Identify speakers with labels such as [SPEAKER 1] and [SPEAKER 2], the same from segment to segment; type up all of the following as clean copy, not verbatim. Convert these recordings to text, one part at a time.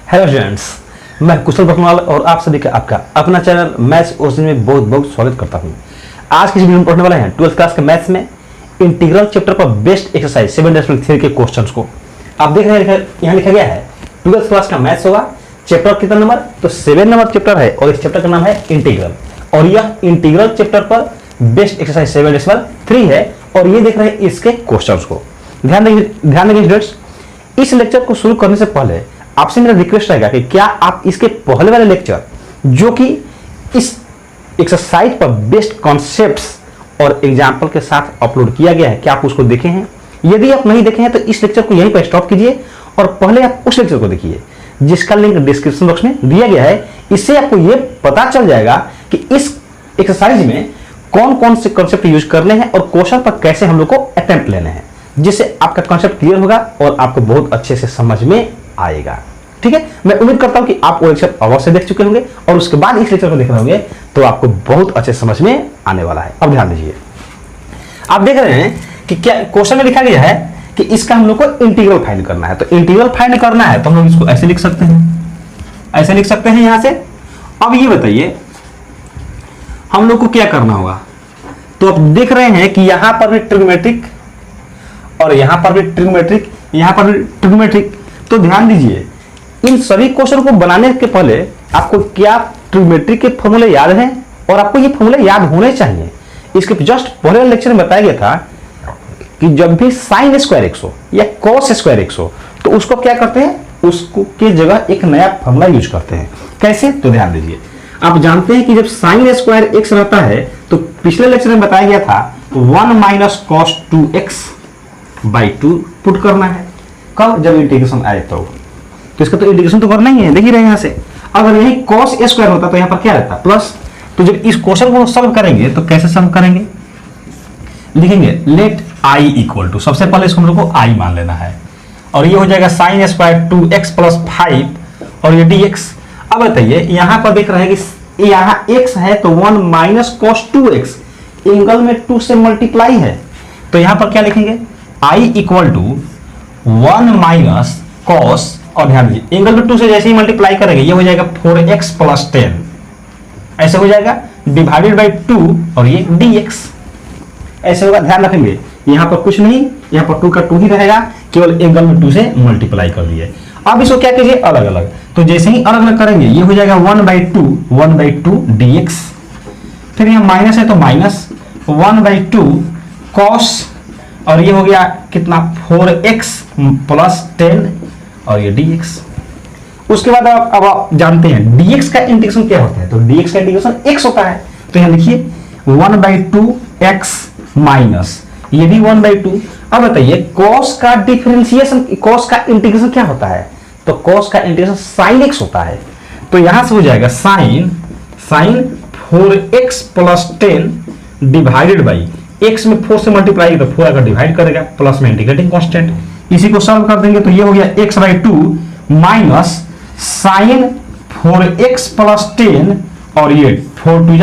[SPEAKER 1] Hello students, मैं कुशल बकमाल और आप सभी का आपका अपना चैनल मैथ्स ओशन में बहुत बहुत स्वागत करता हूं। आज की वीडियो में पढ़ने वाले हैं 12th क्लास के मैथ्स में इंटीग्रल चैप्टर पर बेस्ट एक्सरसाइज 7.3 के क्वेश्चंस को। आप देख रहे हैं यहाँ लिखा गया है 12th क्लास का मैथ्स होगा। चैप्टर कितना नंबर? तो 7 नंबर चैप्टर है और इस चैप्टर का नाम है इंटीग्रल। और यह इंटीग्रल चैप्टर पर बेस्ट एक्सरसाइज 7.3 है और ये देख रहे हैं इसके क्वेश्चंस को। ध्यान देंगे स्टूडेंट्स, इस लेक्चर को शुरू करने से पहले आपसे मेरा रिक्वेस्ट रहेगा कि क्या आप इसके पहले वाले लेक्चर जो कि इस एक्सरसाइज पर बेस्ट कॉन्सेप्ट्स और एग्जाम्पल के साथ अपलोड किया गया है, क्या आप उसको देखे हैं? यदि आप नहीं देखे हैं तो इस लेक्चर को यहीं पर स्टॉप कीजिए और पहले आप उस लेक्चर को देखिए जिसका लिंक डिस्क्रिप्शन बॉक्स में दिया गया है। इससे आपको यह पता चल जाएगा कि इस एक्सरसाइज में कौन कौन से कॉन्सेप्ट यूज करने हैं और क्वेश्चन पर कैसे हम लोग को अटेम्प्ट लेने हैं, जिससे आपका कॉन्सेप्ट क्लियर होगा और आपको बहुत अच्छे से समझ में आएगा। ठीक है, मैं उम्मीद करता हूं कि आप वो लेक्चर अवश्य देख चुके होंगे और उसके बाद इस लेक्चर को देख रहे होंगे तो आपको बहुत अच्छे समझ में आने वाला है। अब ध्यान दीजिए, आप देख रहे हैं कि क्या क्वेश्चन में लिखा गया है कि इसका हम लोग को इंटीग्रल फाइंड करना है। तो इंटीग्रल फाइंड करना है तो हम लोग इसको ऐसे लिख सकते हैं, ऐसे लिख सकते हैं यहां से। अब ये बताइए हम लोग को क्या करना होगा। तो आप देख रहे हैं कि यहां पर भी ट्रिग्नोमेट्रिक और यहां पर भी ट्रिग्नोमेट्रिक, यहां पर भी ट्रिग्नोमेट्रिक। तो ध्यान दीजिए, इन सभी क्वेश्चन को बनाने के पहले आपको क्या ट्रिग्नोमेट्री के फॉर्मूले याद हैं और आपको ये फॉर्मूले याद होने चाहिए। इसके जस्ट पहले लेक्चर में बताया गया था कि जब भी साइन स्क्वायर एक्स हो या कॉस स्क्वायर एक्स हो तो उसको क्या करते हैं, उसको के जगह एक नया फॉर्मूला यूज करते हैं। कैसे? तो ध्यान दीजिए, आप जानते हैं कि जब साइन स्क्वायर एक्स रहता है तो पिछले लेक्चर में बताया गया था 1 minus cos 2x by 2 put करना है। कब? जब इंटीग्रेशन आए तो इसका तो इंटीग्रेशन तो करना ही है। देख ही रहे हैं यहां से, अगर यही cos स्क्वायर होता तो यहां पर क्या रहता? प्लस। तो जब इस क्वेश्चन को सॉल्व करेंगे तो कैसे सॉल्व करेंगे? लिखेंगे लेट i इक्वल टू, सबसे पहले इसको हम लोग को i मान लेना है और ये हो जाएगा साइन स्क्वायर 2x प्लस 5 और ये dx। अब बताइए यहां पर देख रहे हैं कि यहां x है तो 1 माइनस कॉस 2x, एंगल में 2 से मल्टीप्लाई है तो यहां पर क्या लिखेंगे? i equal to 1 minus cos, और ध्यान दीजिए एंगल में 2 से जैसे ही मल्टीप्लाई करेंगे ये हो जाएगा 4x प्लस 10, ऐसे हो जाएगा डिवाइडेड बाई 2 और ये dx ऐसे होगा। ध्यान रखेंगे यहां पर कुछ नहीं, यहां पर 2 का 2 ही रहेगा, केवल एंगल में 2 से मल्टीप्लाई कर दिए। अब इसको क्या कीजिए, अलग अलग। तो जैसे ही अलग अलग करेंगे ये हो जाएगा 1/2 dx, फिर यहां माइनस है तो माइनस 1/2 cos और ये हो गया कितना 4x प्लस 10 और ये dx। उसके बाद अब आप जानते हैं dx का इंटीग्रेशन क्या होता है। तो dx का इंटीग्रेशन x होता है। तो यहां लिखिए 1/2x माइनस ये भी 1/2। अब बताइए cos का डिफरेंशिएशन, cos का इंटीग्रेशन क्या होता है? तो cos का इंटीग्रेशन sin x होता है। तो यहां से हो जाएगा sin 4x plus 10 divided by x में 4 से मल्टीप्लाई तो 4 अगर डिवाइड करेगा प्लस में इंटीग्रेटिंग कांस्टेंट, इसी को सॉल्व कर देंगे तो ये हो गया x/2 minus sign 4x plus 10 और ये 4 2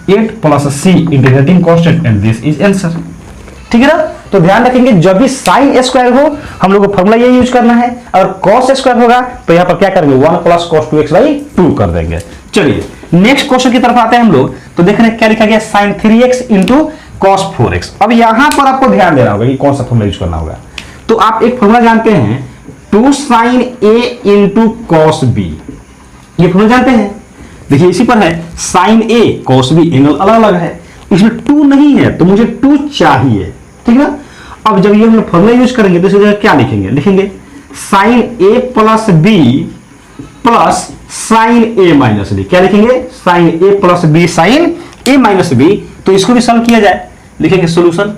[SPEAKER 1] 8 plus c integrating constant and this is answer. ठीक है ना? तो ध्यान रखेंगे जब भी साइन स्क्वायर हो हम लोग को फॉर्मूला ये यूज करना है, और कॉस स्क्वायर होगा तो यहां पर क्या करेंगे 1 प्लस कॉस 2x/2 कर देंगे। चलिए नेक्स्ट क्वेश्चन की तरफ आते हैं हम लोग। तो देख रहे हैं क्या लिखा गया, sign 3x into cos 4x। अब यहां पर आपको ध्यान देना होगा कि कौन सा फॉर्मूला यूज करना होगा। तो आप एक फॉर्मूला जानते हैं 2 sin a into cos b, ये फॉर्मूला जानते हैं। देखिए इसी पर है sin a cos b, angle अलग अलग है, इसमें 2 नहीं है तो मुझे 2 चाहिए। ठीक है, अब जब ये हम फॉर्मूला यूज करेंगे तो इस जगह क्या लिखेंगे? लिखेंगे sin a plus b plus sin a minus b। क्या लिखेंगे? sin a plus b sin a minus b। तो इसको भी सॉल्व किया जाए, लिखेंगे सोल्यूशन।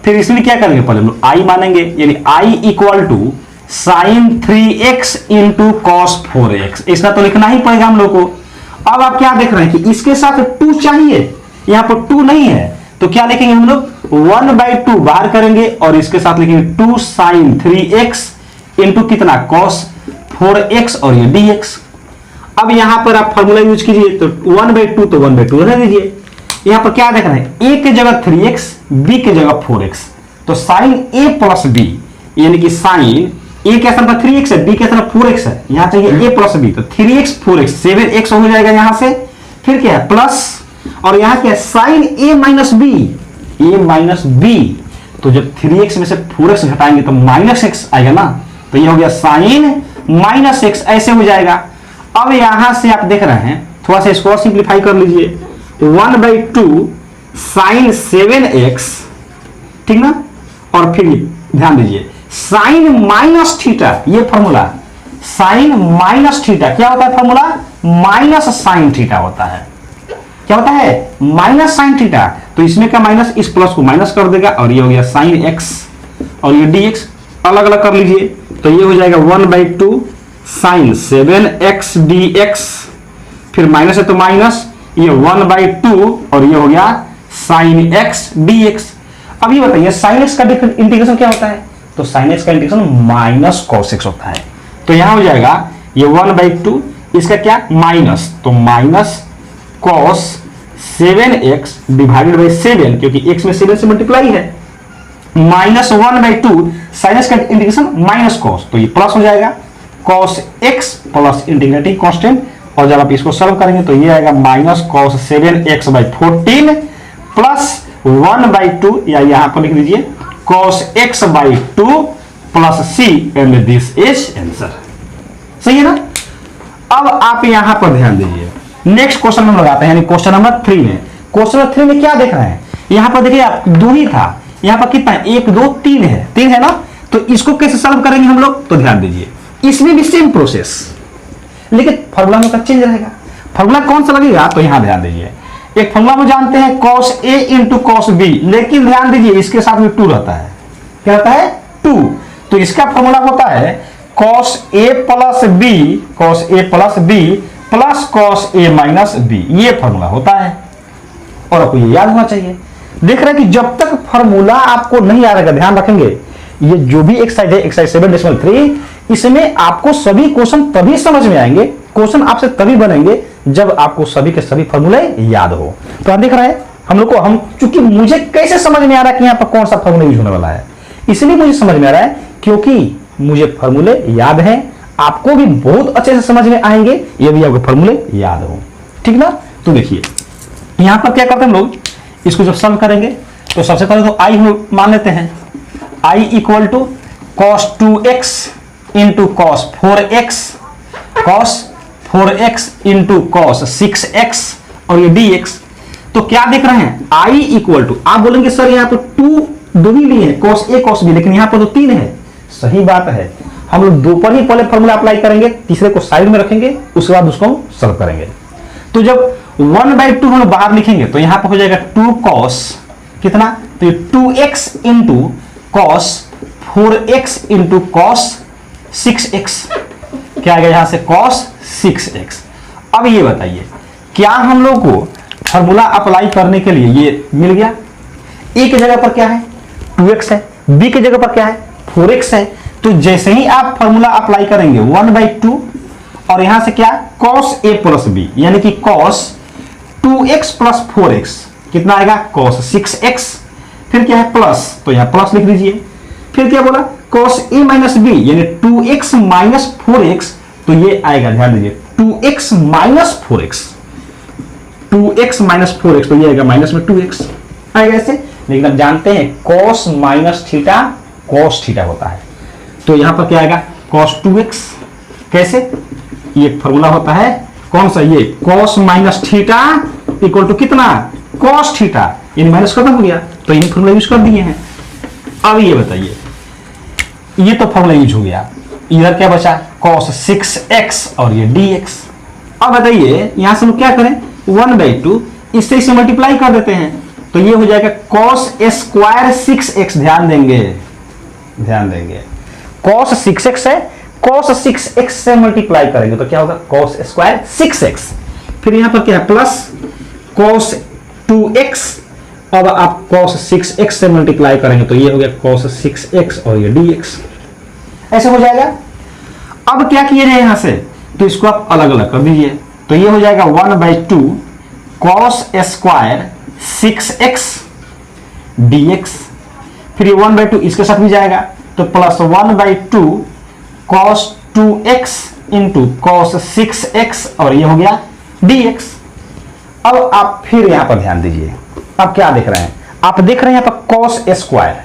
[SPEAKER 1] फिर इसमें क्या करेंगे, पहले हम लोग i मानेंगे, यानी i equal to sine 3x into cos 4x। इसका तो लिखना ही पड़ेगा हम लोग को। अब आप क्या देख रहे हैं कि इसके साथ 2 चाहिए, यहां पर 2 नहीं है तो क्या लिखेंगे हम लोग 1/2 बाहर करेंगे और इसके साथ लिखेंगे 2 साइन 3x इंटू कितना कॉस 4x और ये dx। अब यहां पर आप फॉर्मूला यूज कीजिए तो 1/2 तो 1/2 रह दीजिए। यहां पर क्या देख रहे हैं, a के जगह 3x, b के जगह 4x, तो साइन a प्लस b यानी कि साइन ए क्या था 3x है, बी क्या था 4x है, यहां चाहिए a प्लस बी, तो 3x 4x 7x हो जाएगा यहां से। फिर क्या है प्लस, और यहां क्या है sine a minus B, a minus B, तो जब 3x में से 4x घटाएंगे तो माइनस x आएगा ना, तो ये हो गया साइन माइनस x, ऐसे हो जाएगा। अब यहां से आप देख रहे हैं, थोड़ा सा इसको सिंप्लीफाई कर लीजिए, 1/2 साइन 7x, ठीक ना, और फिर ध्यान दीजिए साइन माइनस थीटा, ये फॉर्मूला साइन माइनस थीटा क्या होता है, फॉर्मूला माइनस साइन थीटा होता है। क्या होता है, माइनस साइन थीटा, तो इसमें का माइनस इस प्लस को माइनस कर देगा, और ये हो गया साइन एक्स, और ये dx अलग अलग कर लीजिए, तो ये हो जाएगा 1/2 साइन 7x dx, फिर माइनस है तो माइनस, ये 1/2, और ये हो गया साइन x dx। अब ये बताइए साइन x का इंटीग्रेशन क्या होता है, तो साइन x का इंटीग्रेशन माइनस कॉस x होता है, तो यहां हो जाएगा ये 1/2, इसका क्या माइनस, तो minus cos 7x divided by 7, क्योंकि x में 7 से मल्टीप्लाई है, माइनस 1/2 साइन x का इंटीग्रेशन माइनस कॉस, तो ये प्लस हो जाएगा cos x plus integrating constant, और जब आप इसको सॉल्व करेंगे तो ये आएगा माइनस कॉस 7x/14 प्लस 1/2, या यहां पर लिख लीजिए cos x/2 plus c, and this is answer. सही है ना। अब आप यहां पर ध्यान दीजिए, नेक्स्ट क्वेश्चन हम लगाते हैं, यानी क्वेश्चन नंबर 3 में। क्वेश्चन नंबर 3 में क्या देख रहे हैं, यहां पर देखिए आप 2 ही था, यहां पर कितना है 1 2 3 है, 3 है ना, तो इसको कैसे सॉल्व करेंगे हम लोग, तो ध्यान दीजिए इसमें भी सेम प्रोसेस, लेकिन फॉर्मूला में चेंज रहेगा। फॉर्मूला कौन सा लगेगा, तो यहां ध्यान दीजिए, एक फॉर्मूला में जानते हैं cos a into cos b, लेकिन ध्यान दीजिए इसके साथ में 2 रहता है, क्या रहता है 2, तो इसका फॉर्मूला होता है cos a plus b, cos a plus b plus cos a minus b, ये फॉर्मूला होता है, और आपको ये याद होना चाहिए। देख रहे हैं कि जब तक फॉर्मूला आपको नहीं आ रहेगा, ध्यान रखेंगे ये जो भी एक्सरसाइज है एक्सरसाइज 7.3, इसमें आपको सभी क्वेश्चन तभी समझ में आएंगे, क्वेश्चन आपसे तभी बनेंगे जब आपको सभी के सभी फॉर्मूले याद हो। तो आप देख रहे हैं हम लोग को, हम चूंकि मुझे कैसे समझ में आ रहा है कि यहाँ पर कौन सा फॉर्मूला यूज होने वाला है, इसलिए मुझे समझ में आ रहा है क्योंकि मुझे फॉर्मूले याद हैं, आपको भी बहुत अच्छे से समझ में आएंगे यदि आपको फॉर्मूले याद हो, ठीक ना। तो देखिए यहां पर क्या करते हैं हम लोग, इसको जब सॉल्व करेंगे तो सबसे पहले तो आई हम मान लेते हैं, I equal to cos 2x into cos 4x, cos 4x into cos 6x, और ये dx। तो क्या देख रहे हैं, आई इक्वल टू, आप बोलेंगे सर यहाँ पर 2 ही लिए हैं cos a cos b, लेकिन यहाँ पर तो 3 है। सही बात है, हम लोग 2 पर ही पहले फॉर्मूला अप्लाई करेंगे, तीसरे को साइड में रखेंगे, उसके बाद उसको हम सॉल्व करेंगे। तो जब 1/2 हम लोग बाहर लिखेंगे तो यहां पर हो जाएगा 2 cos कितना, तो ये 2x into cos 4x into cos 6x, क्या आएगा यहां से cos 6x। अब ये बताइए क्या हम लोग को फॉर्मूला अप्लाई करने के लिए ये मिल गया, a की जगह पर क्या है 2x है, b की जगह पर क्या है 4x है, तो जैसे ही आप फॉर्मूला अप्लाई करेंगे 1/2 और यहां से क्या cos a प्लस b, यानी कि cos 2x प्लस 4x कितना आएगा cos 6x, फिर क्या है प्लस, तो यहां प्लस लिख दीजिए, फिर क्या बोला cos a माइनस b, यानी 2x माइनस 4x, तो ये आएगा ध्यान दीजिए 2x minus 4x, 2x minus 4x, तो ये आएगा माइनस में 2x आएगा ऐसे। लेकिन आप जानते हैं cos minus theta cos theta होता है, तो यहां पर क्या आएगा cos 2x, कैसे, ये फॉर्मूला होता है कौन सा, ये cos minus theta equal to कितना cos थीटा, यानी माइनस खत्म हो गया, तो ये फॉर्मूला यूज कर दिए हैं। अब ये बताइए, ये तो फॉर्मूला यूज हो गया, इधर क्या बचा cos 6x और ये dx। अब बताइए यहां से हम क्या करें 1/2 इससे इसे मल्टीप्लाई कर देते हैं, तो ये हो जाएगा cos स्क्वायर 6x, ध्यान देंगे cos 6x है, cos 6x से मल्टीप्लाई करेंगे तो क्या होगा cos स्क्वायर 6x, फिर यहां पर क्या है प्लस cos 2x, अब आप cos 6x से मल्टीप्लाई करेंगे तो ये हो गया cos 6x और ये dx, ऐसे हो जाएगा। अब क्या किए जाए यहां से, तो इसको आप अलग अलग कर दीजिए, तो ये हो जाएगा 1/2 cos स्क्वायर 6x dx, फिर ये 1/2 इसके साथ भी जाएगा, तो plus 1/2 cos 2x into cos 6x और ये हो गया dx। अब आप फिर यहां पर ध्यान दीजिए, अब क्या देख रहे हैं, आप देख रहे हैं यहां पर cos स्क्वायर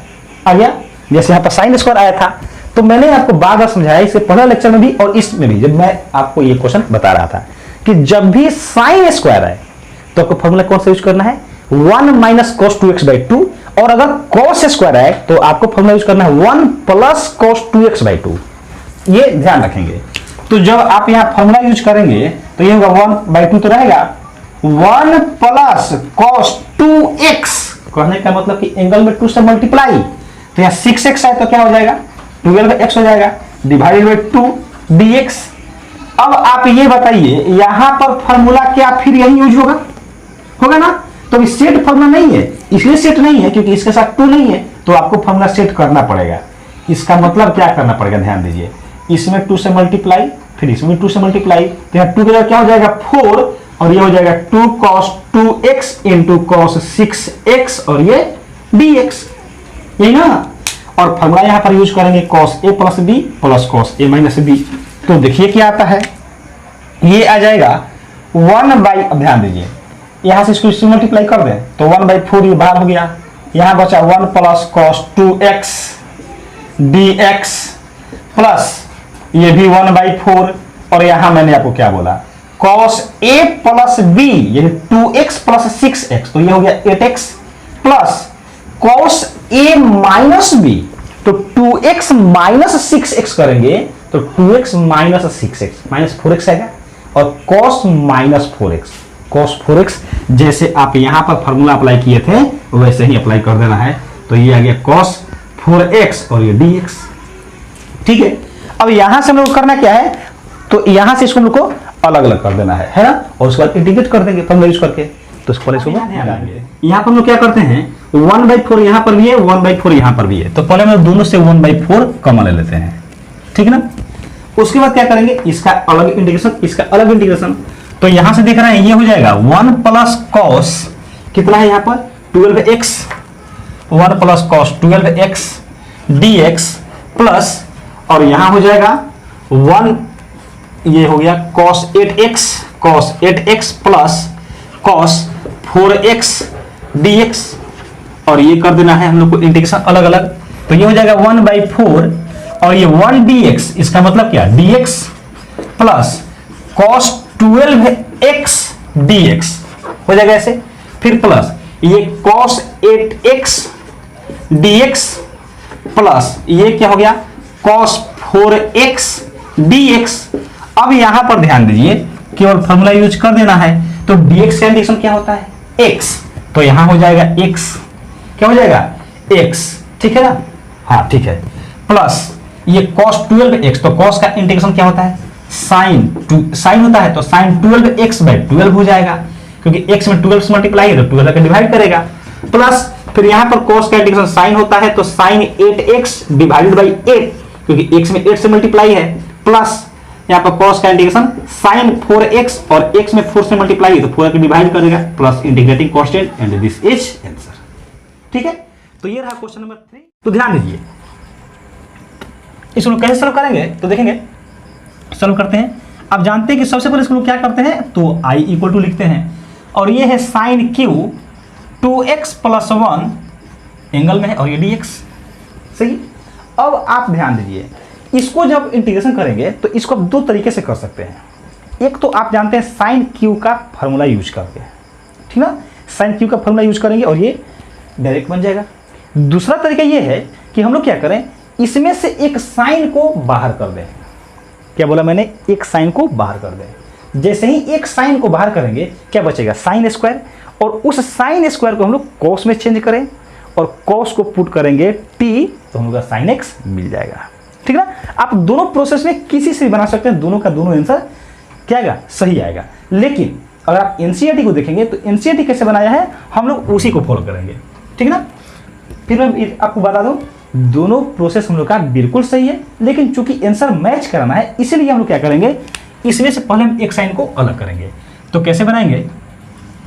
[SPEAKER 1] आ गया, जैसे यहां पर sin स्क्वायर आया था। तो मैंने आपको बार बार समझाया इससे पहले लेक्चर में भी और इसमें भी, जब मैं आपको ये क्वेश्चन बता रहा था कि जब भी sin स्क्वायर आए तो आपको फॉर्मूला कौन सा यूज करना है, 1 माइनस cos 2x/2, और अगर cos स्क्वायर आए तो आपको फॉर्मूला यूज करना है 1 प्लस cos 2x/2। ये ध्यान रखेंगे। तो जब आप यहां फॉर्मूला यूज करेंगे तो ये होगा 1/2 तो रहेगा, 1 प्लस cos 2x, कहने का मतलब कि एंगल में 2 से मल्टीप्लाई, तो यहां 6x है तो क्या हो जाएगा 12x हो जाएगा, डिवाइडेड बाई 2 dx। अब आप ये बताइए यहां पर फॉर्मूला क्या फिर यही यूज होगा ना, तो अभी सेट फॉर्मूला नहीं है, इसलिए सेट नहीं है क्योंकि इसके साथ 2 नहीं है, तो आपको फॉर्मूला सेट करना पड़ेगा। इसका मतलब क्या करना पड़ेगा, ध्यान दीजिए, इसमें 2 से मल्टीप्लाई, फिर इसमें 2 से मल्टीप्लाई, तो यहाँ 2 के जगह क्या हो जाएगा 4, और ये हो जाएगा 2 cos 2x into cos 6x और ये dx, यही ना। और फॉर्मूला यहां पर यूज करेंगे cos a plus b plus cos a minus b। तो देखिए क्या आता है, ये आ जाएगा 1/, अब ध्यान दीजिए यहां से इसको मल्टीप्लाई कर दें तो 1/4 ये बाहर हो गया, यहां बचा 1 plus cos 2x dx plus ये भी 1/4, और यहां मैंने आपको क्या बोला cos a प्लस b यानी 2x प्लस 6x, तो ये हो गया 8x plus cos a minus b, तो 2x माइनस 6x करेंगे तो 2x minus 6x minus 4x आएगा, और cos minus 4x, cos 4x जैसे आप यहां पर फॉर्मूला अप्लाई किए थे वैसे ही अप्लाई कर देना है, तो ये आ गया cos 4x और ये dx। ठीक है, अब यहां से हम लोग करना क्या है, तो यहां से इसको हम लोग को अलग अलग कर देना है ना, और उसके बाद इंटीग्रेट कर देंगे फॉर्मूला यूज करके। तो इसको इसको यहां पर हम लोग क्या करते हैं 1/4 यहां पर भी है, 1/4 यहां पर भी है, तो पहले हम लोग दोनों से 1/4 कॉमन ले लेते हैं, ठीक है ना। उसके बाद क्या करेंगे, इसका अलग इंटीग्रेशन, इसका अलग इंटीग्रेशन, तो यहां से देख रहे हैं ये हो जाएगा 1 प्लस cos कितना है यहां पर 12x, 1 plus cos 12x dx plus, और यहां हो जाएगा 1, ये हो गया cos 8x plus cos 4x dx, और ये कर देना है हम लोग को इंटीग्रेशन अलग अलग, तो ये हो जाएगा 1/4 और ये 1 dx, इसका मतलब क्या dx plus cos 12x dx हो जाएगा ऐसे, फिर प्लस ये cos 8x dx प्लस ये क्या हो गया cos 4x dx। अब यहां पर ध्यान दीजिए केवल फॉर्मूला यूज कर देना है, तो dx का इंटीग्रेशन क्या होता है x, तो यहां हो जाएगा x, क्या हो जाएगा x, ठीक है ना, हाँ ठीक है, प्लस ये cos 12x, तो cos का इंटीग्रेशन क्या होता है sin होता है, तो sin 12x/12 हो जाएगा, क्योंकि x में 12 से मल्टीप्लाई है तो 12 का डिवाइड करेगा, प्लस फिर यहां पर cos का इंटीग्रेशन sin होता है, तो sin 8x डिवाइडेड बाई 8, क्योंकि x में 8 से मल्टीप्लाई है, प्लस यहाँ पर cos का इंटीग्रेशन sin 4x, और x में 4 से मल्टीप्लाई है तो 4 का डिवाइड करेगा, plus integrating constant, and this is answer. ठीक है, तो ये रहा क्वेश्चन नंबर 3। तो ध्यान दीजिए इसको कैसे सॉल्व करेंगे, तो देखेंगे सॉल्व करते हैं। अब जानते हैं कि सबसे पहले इसको क्या करते हैं, तो i इक्वल टू लिखते हैं, और ये है sin q 2x plus 1 angle में है, और ये dx, सही। अब आप ध्यान दीजिए इसको जब इंटीग्रेशन करेंगे तो इसको आप दो तरीके से कर सकते हैं, एक तो आप जानते हैं sin q का फॉर्मूला यूज करके, ठीक ना, sin q का फॉर्मूला यूज करेंगे और ये डायरेक्ट बन जाएगा। दूसरा तरीका ये है कि हम लोग क्या करें, इसमें से एक साइन को बाहर कर दें, क्या बोला मैंने, एक साइन को बाहर कर दें। जैसे ही एक साइन को बाहर करेंगे क्या बचेगा साइन स्क्वायर, और उस साइन स्क्वायर को हम लोग कॉस में चेंज करें और कॉस को पुट करेंगे टी, तो हम लोग का साइन एक्स मिल जाएगा, ठीक ना। आप दोनों प्रोसेस में किसी से भी बना सकते हैं, दोनों का दोनों आंसर क्या आएगा, सही आएगा। लेकिन अगर आप एनसीईआरटी को देखेंगे तो एनसीईआरटी कैसे बनाया है, हम लोग उसी को फॉलो करेंगे, ठीक ना। फिर मैं आपको बता दूं दोनों प्रोसेस हम लोग का बिल्कुल सही है, लेकिन चूंकि आंसर मैच कराना है इसलिए हम लोग क्या करेंगे, इसमें से पहले हम एक साइन को अलग करेंगे। तो कैसे बनाएंगे,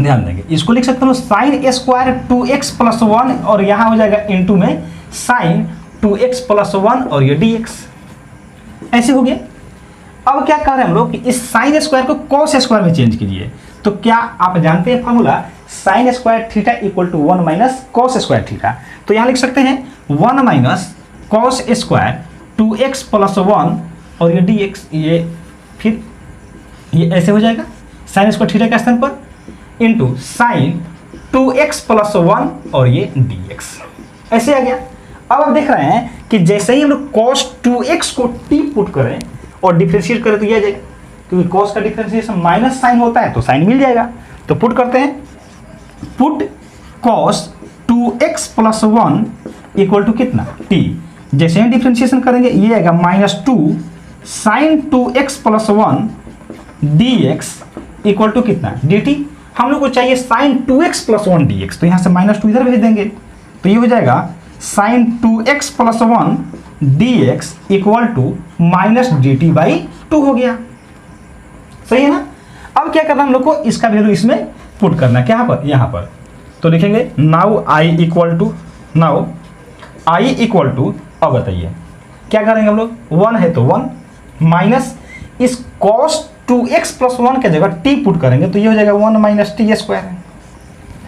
[SPEAKER 1] ध्यान देंगे, इसको लिख सकते हैं साइन स्क्वायर 2x प्लस 1, और यहाँ हो जाएगा इनटू में साइन 2x प्लस 1 और ये dx,
[SPEAKER 2] ऐसे हो गया। अब क्या कर रहे हैं हम लोग कि इस साइन स्क्वायर को कॉस स्क्वायर में चेंज कीजिए। तो क्या आप जानते हैं formula sine square theta equal to 1 minus cos square theta. तो यहाँ लिख सकते हैं 1 minus cos square 2x plus 1 और ये dx, ये फिर ये ऐसे हो जाएगा साइन स्क्वायर थीटा के स्थान पर इंटू साइन 2x प्लस 1 और ये dx ऐसे आ गया। अब आप देख रहे हैं कि जैसे ही हम लोग cos 2x को t पुट करें और डिफरेंशिएट करें तो ये आ जाएगा, क्योंकि cos का डिफरेंशिएशन माइनस साइन होता है तो साइन मिल जाएगा। तो पुट करते हैं, put cos 2x plus 1 equal to कितना t। जैसे ही डिफरेंशिएशन करेंगे ये आएगा -2 sine 2x plus 1 dx equal to कितना dt। हम लोग को चाहिए साइन 2x प्लस 1 dx, तो यहाँ से -2 इधर भेज देंगे तो ये हो जाएगा sine 2x plus 1 dx equal to minus dt by 2 हो गया। सही है ना। अब क्या करना हम लोग को, इसका वैल्यू इसमें पुट करना है, क्या यहाँ पर तो लिखेंगे नाउ आई इक्वल टू अब बताइए क्या करेंगे हम लोग, 1 है तो 1 माइनस इस cos 2x प्लस 1 के जगह t पुट करेंगे तो ये हो जाएगा 1 माइनस टी स्क्वायर,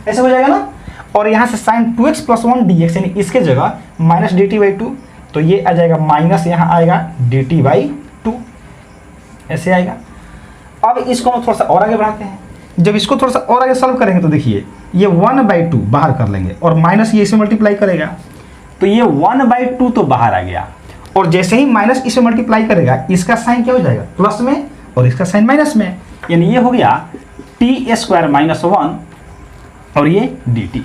[SPEAKER 2] ऐसे हो जाएगा ना। और यहाँ से साइन 2x प्लस 1 dx यानी इसके जगह माइनस dt बाई 2, तो ये आ जाएगा माइनस यहाँ आएगा dt बाई 2 ऐसे आएगा। अब इसको हम थोड़ा सा और आगे बढ़ाते हैं। जब इसको थोड़ा सा और आगे सॉल्व करेंगे तो देखिए ये 1/2 बाहर कर लेंगे और माइनस ये इसे मल्टीप्लाई करेगा तो ये 1/2 तो बाहर आ गया, और जैसे ही माइनस इसे मल्टीप्लाई करेगा इसका साइन क्या हो जाएगा प्लस में और इसका साइन माइनस में, यानी ये हो गया टी स्क्वायर माइनस 1 और ये dt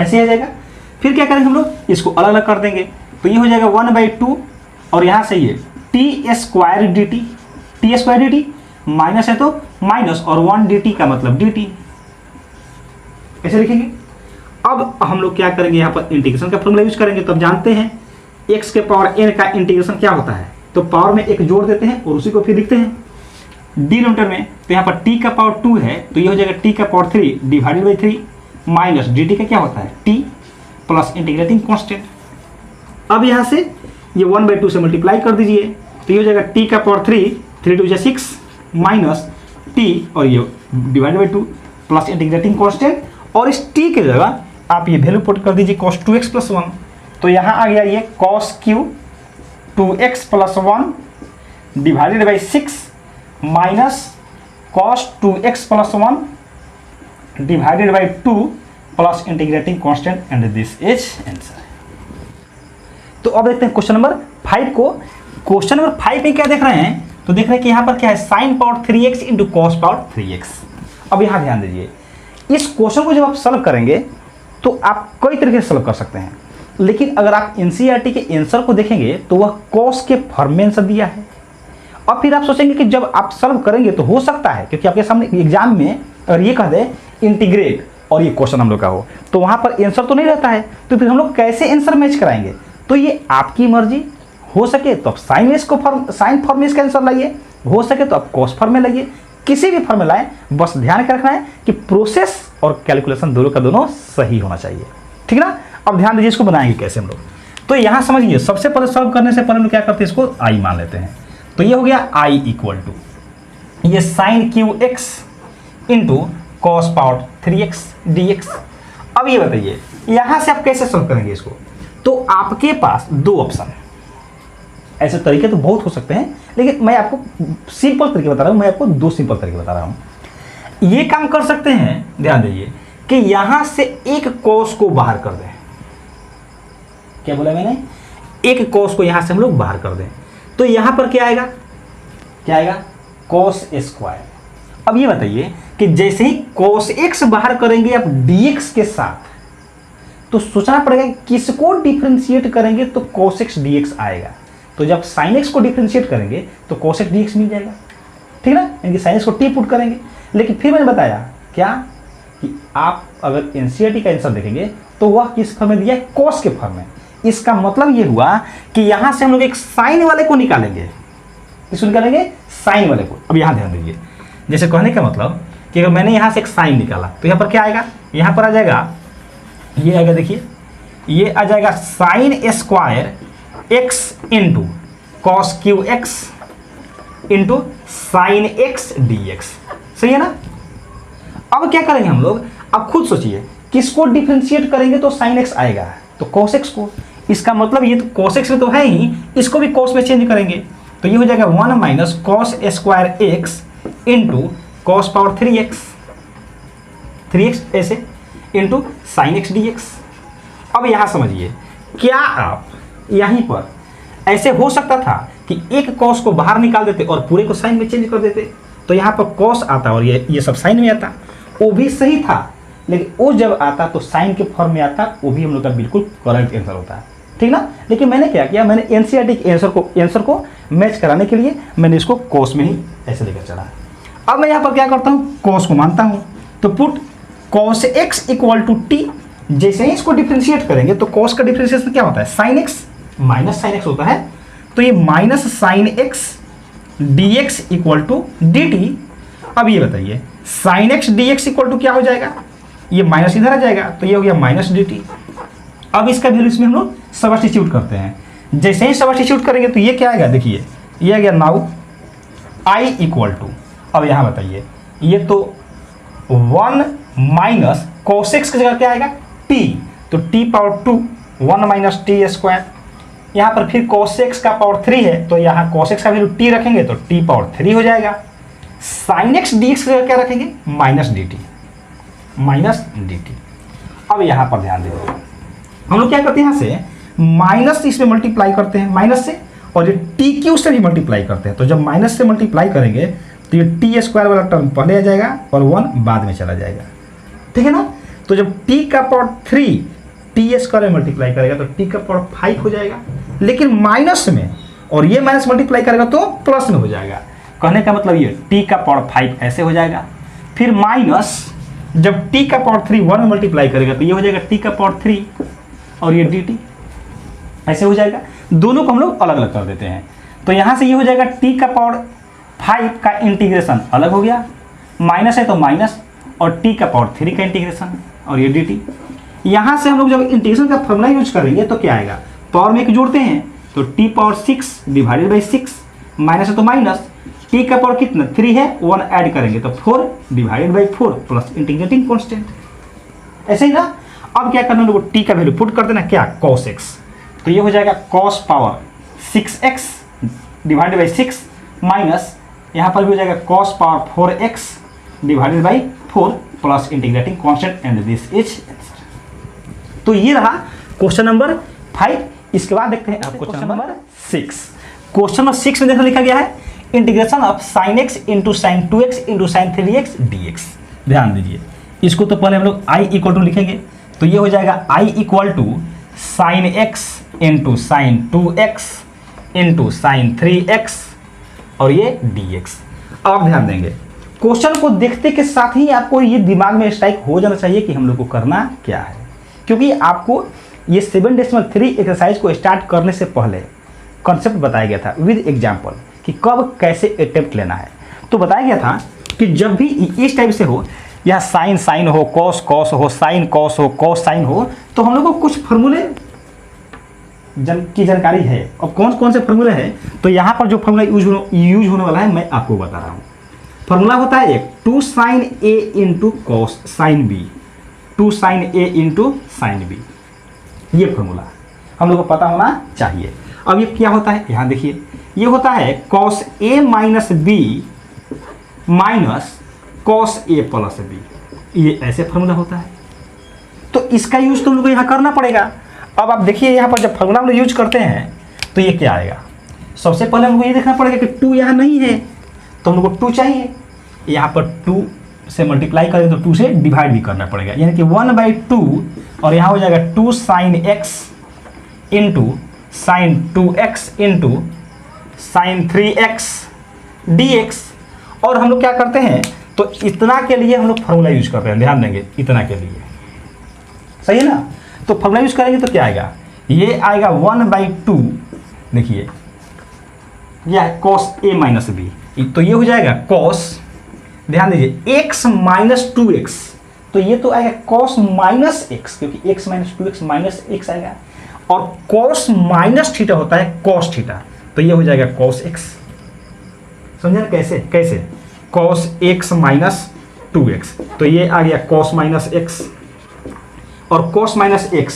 [SPEAKER 2] ऐसे आ जाएगा। फिर क्या करेंगे हम लोग, इसको अलग अलग कर देंगे तो ये हो जाएगा 1/2 और यहाँ से ये टी स्क्वायर dt माइनस है तो माइनस और 1 dt का मतलब dt ऐसे लिखेंगे। अब हम लोग क्या करेंगे, यहाँ पर इंटीग्रेशन का फॉर्मूला यूज करेंगे। तो अब जानते हैं x के पावर n का इंटीग्रेशन क्या होता है, तो पावर में एक जोड़ देते हैं और उसी को फिर लिखते हैं डिनोमिनेटर में। तो यहाँ पर t का पावर 2 है तो ये हो जाएगा t का power 3 divided by 3 minus dt का क्या होता है t प्लस इंटीग्रेटिंग कांस्टेंट। अब यहाँ से ये 1/2 से मल्टीप्लाई कर दीजिए तो ये हो जाएगा t का पावर 3 2 6 माइनस t और ये divided by 2 plus integrating constant, और इस t के जगह आप ये वैल्यू पुट कर दीजिए cos 2x प्लस 1, तो यहाँ आ गया ये cos q 2x plus 1 divided by 6 minus cos 2x plus 1 divided by 2 plus integrating constant and this is answer. तो अब देखते हैं क्वेश्चन नंबर 5 को। क्वेश्चन नंबर 5 में क्या देख रहे हैं, तो देख रहे हैं कि यहाँ पर क्या है sine power 3x into cos power 3x। अब यहाँ ध्यान दीजिए, इस क्वेश्चन को जब आप सॉल्व करेंगे तो आप कई तरीके से सॉल्व कर सकते हैं, लेकिन अगर आप एनसीईआरटी के आंसर को देखेंगे तो वह कॉस के फॉर्म में आंसर दिया है। अब फिर आप सोचेंगे कि जब आप सॉल्व करेंगे तो हो सकता है, क्योंकि आपके सामने एग्जाम में अगर ये कह दे इंटीग्रेट और ये क्वेश्चन हम लोग का हो तो वहाँ पर आंसर तो नहीं रहता है, तो फिर हम लोग कैसे आंसर मैच कराएंगे। तो ये आपकी मर्जी, हो सके तो आप साइन फॉर्म का आंसर लाइए, हो सके तो आप कॉस फॉर्म में लाइए, किसी भी फॉर्म में लाएं, बस ध्यान रखना है कि प्रोसेस और कैलकुलेशन दोनों का दोनों सही होना चाहिए, ठीक है ना। अब ध्यान दीजिए इसको बनाएंगे कैसे हम लोग, तो यहाँ समझिए सबसे पहले सॉल्व करने से पहले हम क्या करते हैं, इसको आई मान लेते हैं। तो ये हो गया आई इक्वल टू ये sine Q X into cos power 3x dx। अब ये बताइए यहाँ से आप कैसे सॉल्व करेंगे इसको, तो आपके पास दो ऑप्शन, ऐसे तरीके तो बहुत हो सकते हैं लेकिन मैं आपको सिंपल तरीके बता रहा हूँ, मैं आपको दो सिंपल तरीके बता रहा हूँ। ये काम कर सकते हैं, ध्यान दीजिए कि यहां से एक कॉस को बाहर कर दें। क्या बोला मैंने, एक कॉस को यहां से हम लोग बाहर कर दें तो यहां पर क्या आएगा, क्या आएगा कॉस स्क्वायर। अब ये बताइए कि जैसे ही cos x बाहर करेंगे आप dx के साथ, तो सोचना पड़ेगा किसको डिफरेंशिएट करेंगे तो cos x dx आएगा। तो जब sin x को डिफरेंशिएट करेंगे तो cos x dx मिल जाएगा, ठीक ना, यानी sin x को t पुट करेंगे। लेकिन फिर मैंने बताया क्या कि आप अगर एनसीईआरटी का आंसर देखेंगे तो वह किस फॉर्म में दिया है, cos के फॉर्म में। इसका मतलब ये हुआ कि यहां से हम लोग एक साइन वाले को निकालेंगे, किसको निकालेंगे, साइन वाले को। अब यहां ध्यान दीजिए, जैसे कहने का मतलब कि अगर मैंने यहाँ से एक साइन निकाला तो यहाँ पर क्या आएगा, यहाँ पर आ जाएगा, ये आएगा, देखिए ये आ जाएगा sine square x into cos cube X into sine X D x. सही है ना। अब क्या करेंगे हम लोग, अब खुद सोचिए, किसको डिफ्रेंशिएट करेंगे तो साइन एक्स आएगा, तो कॉस एक्स को। इसका मतलब ये तो कॉस एक्स में तो है ही, इसको भी कॉस में चेंज करेंगे तो ये हो जाएगा 1 minus cos square x into cos power 3x ऐसे into sine X D X. अब यहाँ समझिए, क्या आप यहीं पर ऐसे हो सकता था कि एक कॉस को बाहर निकाल देते और पूरे को साइन में चेंज कर देते, तो यहाँ पर कॉस आता और ये सब साइन में आता, वो भी सही था, लेकिन वो जब आता तो साइन के फॉर्म में आता, वो भी हम लोग का बिल्कुल करेक्ट आंसर होता है, ठीक ना। लेकिन मैंने क्या किया, मैंने एनसीईआरटी के आंसर को मैच कराने के लिए मैंने इसको कॉस में ही ऐसे लेकर चला। अब मैं यहाँ पर क्या करता हूँ, कॉस को मानता हूँ, तो put cos X equal to T. जैसे ही इसको डिफ्रेंशिएट करेंगे तो कॉस का डिफ्रेंशिएशन क्या होता है, sine x minus sine X होता है, तो ये minus sine X D x equal to D T. अब ये बताइए sine X D x equal to क्या हो जाएगा, ये माइनस इधर आ जाएगा, तो ये हो गया माइनस डी टी। अब इसका वैल्यू इसमें हम लोग सब्स्टिट्यूट करते हैं। जैसे ही सब्स्टिट्यूट करेंगे तो ये क्या आएगा, देखिए ये आ गया नाउ आई इक्वल टू, अब यहाँ बताइए ये तो 1 माइनस कॉस एक्स की जगह क्या आएगा टी, तो T power 2 1 minus T square. यहाँ पर फिर cos x का पावर 3 है, तो यहाँ cos x का वैल्यू t रखेंगे तो t पावर 3 हो जाएगा। sin x dx की जगह क्या रखेंगे, माइनस डी टी। अब यहाँ पर ध्यान दीजिए, हम लोग क्या करते हैं, यहाँ से माइनस इसमें मल्टीप्लाई करते हैं माइनस से, और ये टी क्यू से भी मल्टीप्लाई करते हैं। तो जब माइनस से मल्टीप्लाई करेंगे तो ये टी स्क्वायर वाला टर्म पहले आ जाएगा और 1 बाद में चला जाएगा, ठीक है ना। तो जब t का पावर 3 टी स्क्वायर में मल्टीप्लाई करेगा तो t का पावर 5 हो जाएगा, लेकिन माइनस में, और ये माइनस मल्टीप्लाई करेगा तो प्लस में हो जाएगा। कहने का मतलब ये t का पावर 5 ऐसे हो जाएगा, फिर माइनस जब t का पावर 3 1 में मल्टीप्लाई करेगा तो ये हो जाएगा t का पावर 3 और ये dt ऐसे हो जाएगा। दोनों को हम लोग अलग अलग कर देते हैं, तो यहाँ से ये हो जाएगा t का पावर 5 का इंटीग्रेशन अलग हो गया, माइनस है तो माइनस, और t का पावर 3 का इंटीग्रेशन और ये dt। यहाँ से हम लोग जब इंटीग्रेशन का फॉर्मूला यूज करेंगे तो क्या आएगा, पावर में एक जोड़ते हैं तो t power 6 divided by 6, minus है तो माइनस, t का पावर कितना 3 है, 1 ऐड करेंगे तो 4 divided by 4 plus integrating constant, ऐसे ही ना। अब क्या करना है, लोगों t का वैल्यू पुट कर देना, क्या cos x, तो ये हो जाएगा cos power 6x divided by 6 minus, यहाँ पर भी हो जाएगा cos power 4x divided by 4 plus integrating constant, and this is. तो ये रहा क्वेश्चन नंबर 5। इसके बाद देखते हैं क्वेश्चन नंबर 6। क्वेश्चन नंबर 6 में देखो लिखा गया है integration of sin x into sine 2x into sine 3x dx। ध्यान दीजिए, इसको तो पहले हम लोग i इक्वल टू लिखेंगे, तो ये हो जाएगा i equal to sine x into sine 2x into sine 3x और ये dx। अब ध्यान देंगे, क्वेश्चन को देखते के साथ ही आपको ये दिमाग में स्ट्राइक हो जाना चाहिए कि हम लोग को करना क्या है, क्योंकि आपको ये 7.3 एक्सरसाइज को स्टार्ट करने से पहले कॉन्सेप्ट बताया गया था विद एग्जाम्पल कि कब कैसे अटेम्प्ट लेना है। तो बताया गया था कि जब भी इस टाइप से हो, या साइन साइन हो, कॉस कॉस हो, साइन कॉस हो, कॉस साइन हो, तो हम लोग को कुछ फॉर्मूले की जानकारी है। और कौन कौन से फॉर्मूले हैं, तो यहाँ पर जो फॉर्मूला यूज होने वाला है मैं आपको बता रहा हूँ। फॉर्मूला होता है एक 2 sine A into cos sine B, 2 sine A into sine B, ये फॉर्मूला हम लोग को पता होना चाहिए। अब ये क्या होता है, यहाँ देखिए, ये होता है cos A minus B minus cos A plus B, ये ऐसे फॉर्मूला होता है। तो इसका यूज तो हम लोग को यहाँ करना पड़ेगा। अब आप देखिए यहाँ पर जब फॉर्मूला हम लोग यूज करते हैं तो ये क्या आएगा, सबसे पहले हमको ये देखना पड़ेगा कि 2 यहाँ नहीं है, तो हम लोग को 2 चाहिए। यहाँ पर 2 से मल्टीप्लाई करें तो 2 से डिवाइड भी करना पड़ेगा, यानी कि 1/2, और यहाँ हो जाएगा 2 sine x into sine 2x into sine 3x dx। और हम लोग क्या करते हैं, तो इतना के लिए हम लोग फॉर्मूला यूज करते हैं, ध्यान देंगे, इतना के लिए, सही है ना। तो फॉर्मूला यूज करेंगे तो क्या आएगा, ये आएगा 1/2, देखिए यह cos a माइनस बी, तो ये हो जाएगा cos, ध्यान दीजिए, x माइनस 2x, तो ये तो आएगा cos माइनस x, क्योंकि x minus 2x minus x आएगा, और cos माइनस थीटा होता है cos थीटा, तो ये हो जाएगा cos x। समझे ना कैसे कैसे, cos x माइनस 2x, तो ये आ गया cos माइनस x, और cos माइनस x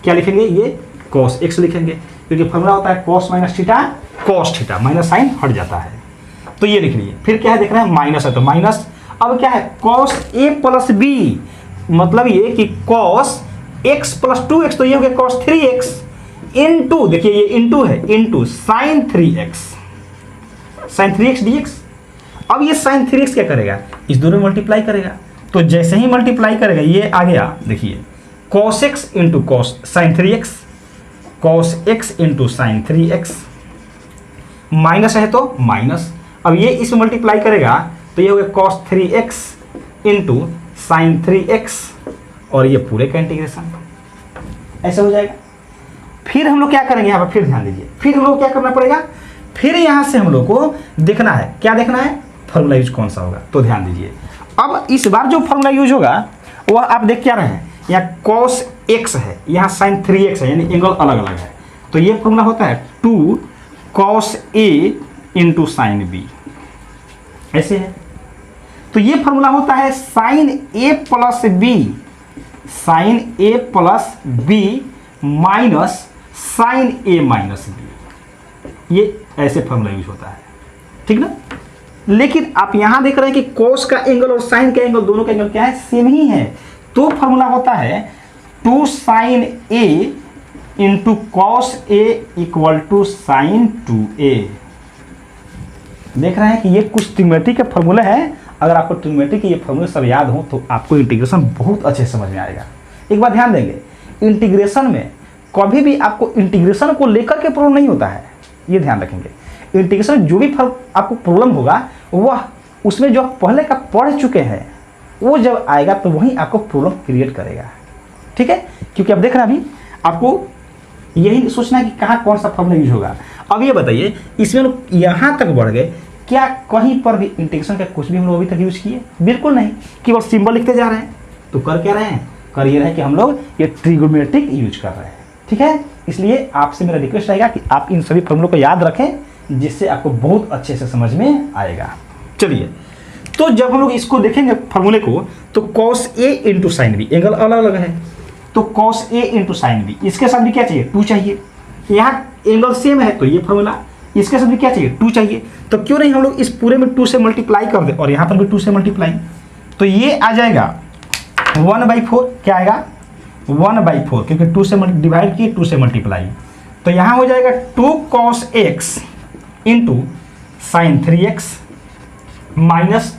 [SPEAKER 2] क्या लिखेंगे, ये cos x लिखेंगे, क्योंकि फॉर्मूला होता है cos minus theta cos theta, minus sine हट जाता है, तो ये लिख लीजिए। फिर क्या है देख रहे हैं, माइनस है तो माइनस, अब क्या है cos a प्लस b, मतलब ये कि cos x प्लस 2x, तो ये हो गया cos 3x इंटू, देखिए ये इंटू है, into sine 3x, sign 3x dx। अब ये साइन 3x क्या करेगा, इस दोनों में मल्टीप्लाई करेगा, तो जैसे ही मल्टीप्लाई करेगा ये आ गया, देखिए cos x into cos sine 3x, cos x into sine 3x, minus है तो माइनस, अब ये इसमें मल्टीप्लाई करेगा तो ये हो गया cos 3x into sine 3x, और ये पूरे का इंटीग्रेशन ऐसे हो जाएगा। फिर हम लोग क्या करेंगे यहाँ पर, फिर ध्यान दीजिए, फिर हम लोग क्या करना पड़ेगा, फिर यहाँ से हम लोग को देखना है, क्या देखना है, फॉर्मूला यूज कौन सा होगा, तो ध्यान दीजिए। अब इस बार जो फॉर्मूला यूज होगा वह आप देख क्या रहे हैं, यहाँ cos x है, यहाँ साइन 3x है, यानी एंगल अलग अलग है, तो ये फॉर्मूला होता है 2 cos a into sine b, ऐसे है। तो ये फॉर्मूला होता है sine a plus b, sine a plus b minus sine a minus b, ये ऐसे फॉर्मूला यूज होता है, ठीक ना। लेकिन आप यहां देख रहे हैं कि cos का एंगल और साइन का एंगल, दोनों का एंगल क्या है, सेम ही है, तो फॉर्मूला होता है 2 sine a into cos a equal to sine 2a। देख रहे हैं कि ये कुछ ट्रिग्नोमेट्री के फॉर्मूले हैं, अगर आपको ट्रिग्नोमेट्री के ये फॉर्मूले सब याद हो तो आपको इंटीग्रेशन बहुत अच्छे से समझ में आएगा। एक बात ध्यान देंगे, इंटीग्रेशन में कभी भी आपको इंटीग्रेशन को लेकर के प्रॉब्लम नहीं होता है, ये ध्यान रखेंगे। इंटीग्रेशन जो भी आपको प्रॉब्लम होगा वह उसमें जो आप पहले का पढ़ चुके हैं वो जब आएगा तो वही आपको प्रॉब्लम क्रिएट करेगा, ठीक है। क्योंकि अब देखना अभी आपको यही सोचना है कि कहाँ कौन सा फॉर्मूला यूज होगा। अब ये बताइए, इसमें लोग यहाँ तक बढ़ गए, क्या कहीं पर भी इंटीग्रेशन का कुछ भी हम लोग अभी तक यूज किए, बिल्कुल नहीं, केवल सिंबल लिखते जा रहे हैं। तो कर क्या रहे हैं, कर ये रहे कि हम लोग ये ट्रिगोनोमेट्रिक यूज कर रहे हैं, ठीक है। इसलिए आपसे मेरा रिक्वेस्ट रहेगा कि आप इन सभी फॉर्मूलों को याद रखें, जिससे आपको बहुत अच्छे से समझ में आएगा। चलिए, तो जब हम लोग इसको देखेंगे फॉर्मूले को, तो cos a into sine B, angle अलग अलग है, तो cos a into sine B, इसके साथ भी क्या चाहिए, 2 चाहिए। यहाँ एंगल सेम है तो ये फॉर्मूला, इसके साथ भी क्या चाहिए, 2 चाहिए। तो क्यों नहीं हम लोग इस पूरे में 2 से मल्टीप्लाई कर दे, और यहाँ पर भी 2 से मल्टीप्लाई, तो ये आ जाएगा 1/4, क्या आएगा 1/4, क्योंकि 2 से डिवाइड किए, 2 से मल्टीप्लाई, तो यहाँ हो जाएगा 2 cos x into sine 3x minus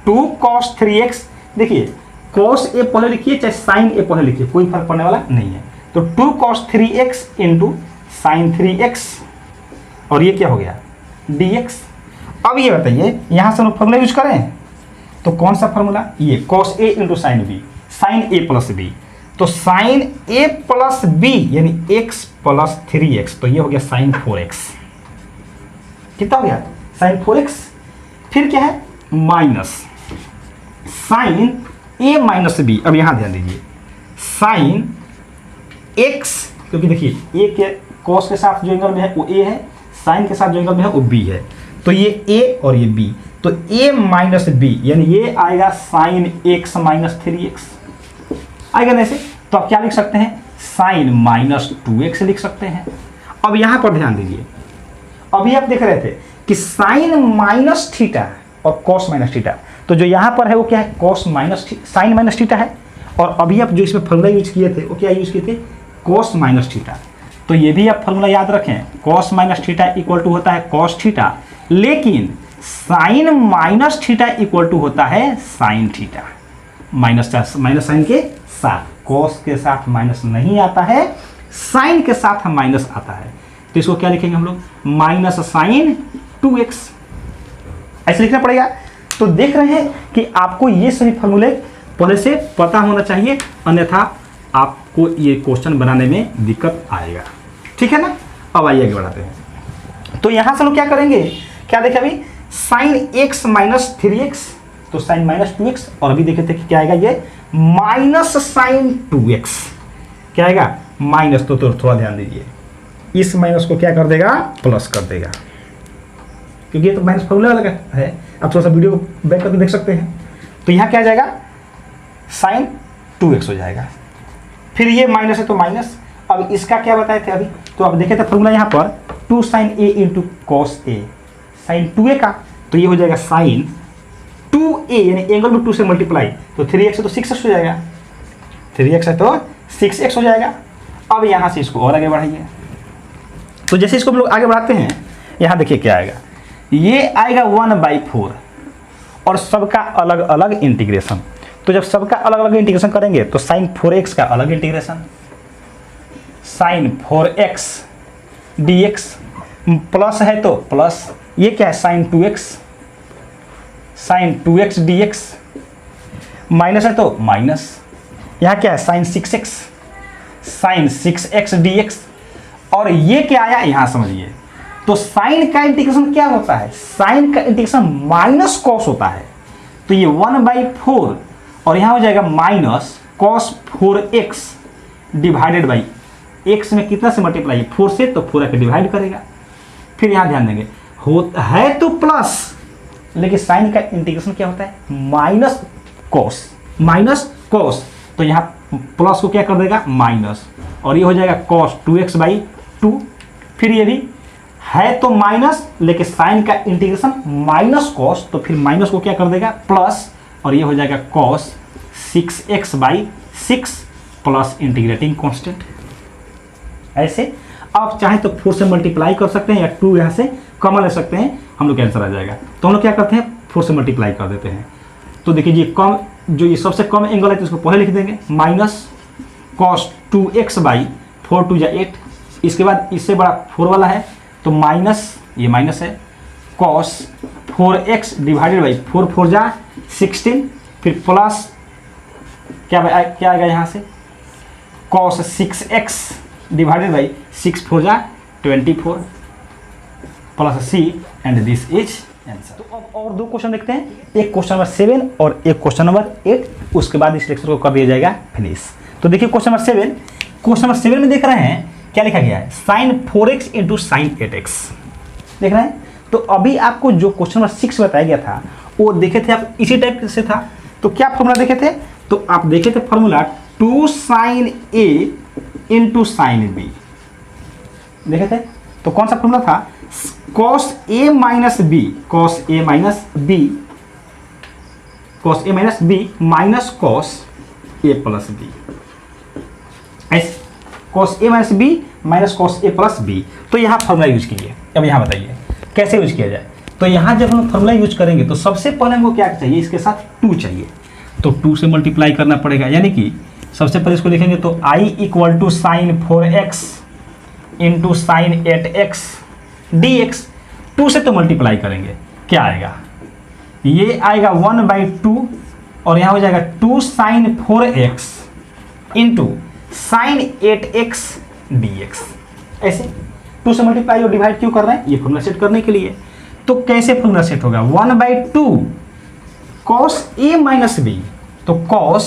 [SPEAKER 2] 2 cos 3x। देखिए cos a पहले लिखिए चाहे साइन a पहले लिखिए, कोई फर्क पड़ने वाला नहीं है। तो 2 cos 3x into sine 3x, और ये क्या हो गया dx। अब ये बताइए, यहाँ से हम लोग फॉर्मूला यूज करें तो कौन सा फॉर्मूला, ये cos a into sine b, sine a plus b, तो साइन a प्लस b यानी x प्लस 3x, तो ये हो गया साइन 4x। कितना हो गया, साइन 4x। फिर क्या है, minus sine a minus b। अब यहां ध्यान दीजिए, साइन x, क्योंकि देखिए a के cos के साथ जो एंगल में है वो a है, साइन के साथ जो एंगल में है वो b है, तो ये a और ये b, तो a माइनस b यानी ये आएगा साइन x माइनस 3x आएगा ना ऐसे। तो आप क्या लिख सकते हैं, साइन माइनस 2x लिख सकते हैं। अब यहां पर ध्यान दीजिए, अभी आप देख रहे थे कि साइन माइनस थीटा और कॉस माइनस थीटा, तो जो यहाँ पर है वो क्या है, cos minus sine minus theta है, और अभी आप जो इसमें फॉर्मूला यूज किए थे वो क्या यूज किए थे, कॉस माइनस थीटा। तो ये भी आप फॉर्मूला याद रखें, cos minus theta equal to होता है कॉस थीटा, लेकिन sine minus theta equal to होता है साइन थीटा। माइनस साइन के साथ, कॉस के साथ माइनस नहीं आता है, साइन के साथ माइनस आता है, तो इसको क्या लिखेंगे हम लोग, माइनस साइन 2x, ऐसे लिखना पड़ेगा। तो देख रहे हैं कि आपको ये सभी फॉर्मूले पहले से पता होना चाहिए, अन्यथा आपको ये क्वेश्चन बनाने में दिक्कत आएगा, ठीक है ना। अब आइए आगे बढ़ाते हैं। तो यहां से लोग क्या करेंगे, क्या देखें अभी, साइन x माइनस 3x, तो साइन माइनस 2x, और अभी देखे थे कि क्या आएगा, ये माइनस साइन 2x, क्या आएगा माइनस। तो थोड़ा ध्यान दीजिए, इस माइनस को क्या कर देगा, प्लस कर देगा, क्योंकि ये तो माइनस फॉर्मूला वाला है। आप थोड़ा सा वीडियो बैक करके देख सकते हैं। तो यहाँ क्या आ जाएगा, साइन 2x हो जाएगा। फिर ये माइनस है तो माइनस, अब इसका क्या बताए थे अभी, तो अब देखे थे फॉर्मूला यहाँ पर 2 sin a into cos A, sine 2a का, तो ये हो जाएगा साइन 2a, यानी एंगल में 2 से मल्टीप्लाई, तो 3x है तो 6x हो जाएगा, 3x है तो 6x हो जाएगा। अब यहाँ से इसको और आगे बढ़ाइए, तो जैसे इसको हम लोग आगे बढ़ाते हैं, यहाँ देखिए क्या आएगा, ये आएगा 1/4 और सबका अलग अलग इंटीग्रेशन। तो जब सबका अलग अलग इंटीग्रेशन करेंगे तो साइन 4x का अलग integration, sign 4x dx, plus है तो प्लस, ये क्या है साइन 2x dx, माइनस है तो माइनस, यहाँ क्या है साइन 6x dx, और ये क्या आया यहाँ समझिए। तो साइन का इंटीग्रेशन क्या होता है, साइन का इंटीग्रेशन माइनस कॉस होता है, तो ये 1/4 और यहाँ हो जाएगा minus cos 4x divided by x में कितना से मल्टीप्लाई, 4 से, तो 4 आके डिवाइड करेगा। फिर यहाँ ध्यान देंगे, है तो प्लस, लेकिन साइन का इंटीग्रेशन क्या होता है, माइनस कॉस, तो यहाँ प्लस को क्या कर देगा माइनस, और ये हो जाएगा कॉस 2x/2। फिर ये भी है तो माइनस, लेकिन साइन का इंटीग्रेशन माइनस कॉस, तो फिर माइनस को क्या कर देगा प्लस, और ये हो जाएगा cos 6x/6 plus integrating constant. ऐसे आप चाहे तो 4 से मल्टीप्लाई कर सकते हैं, या 2 यहाँ से कॉमन ले सकते हैं, हम लोग आंसर आ जाएगा। तो हम लोग क्या करते हैं, 4 से मल्टीप्लाई कर देते हैं। तो देखिए ये कम, जो ये सबसे कम एंगल है तो इसको पहले लिख देंगे, माइनस कॉस 2x/4 2 जा 8, इसके बाद इससे बड़ा 4 वाला है तो माइनस, ये माइनस है, कॉस 4x डिवाइडेड बाई 4 4 जा 16, फिर प्लस क्या आएगा यहाँ से, कॉस 6x डिवाइडेड बाई 6 4 जा 24 plus c, and this is answer. तो अब और 2 क्वेश्चन देखते हैं, एक क्वेश्चन नंबर 7 और एक क्वेश्चन नंबर 8, उसके बाद इस लेक्चर को कर दिया जाएगा फिनिश। तो देखिए क्वेश्चन नंबर 7 में देख रहे हैं क्या लिखा गया है, sign 4x into sine 8x देख रहे हैं। तो अभी आपको जो क्वेश्चन नंबर 6 बताया गया था वो देखे थे आप, इसी टाइप से था। तो क्या फॉर्मूला देखे थे, तो आप देखे थे formula 2 sin a into sine b देखे थे। तो कौन सा फॉर्मूला था, cos a minus b minus cos a plus b, ऐसे cos a minus b minus cos a plus b। तो यहाँ फॉर्मूला यूज कीजिए। अब यहाँ बताइए कैसे यूज किया जाए। तो यहाँ जब हम फॉर्मूला यूज करेंगे तो सबसे पहले हमको क्या चाहिए, इसके साथ 2 चाहिए, तो 2 से मल्टीप्लाई करना पड़ेगा, यानी कि सबसे पहले इसको लिखेंगे तो i equal to sine 4x into sine 8x dx, 2 से तो मल्टीप्लाई करेंगे, क्या आएगा, ये आएगा 1/2 और यहाँ हो जाएगा 2 sign 4x into sine 8x dx। ऐसे 2 से मल्टीप्लाई और डिवाइड क्यों कर रहे हैं, ये फॉर्मूला सेट करने के लिए। तो कैसे फॉर्मूला सेट होगा, 1/2 cos a माइनस b, तो cos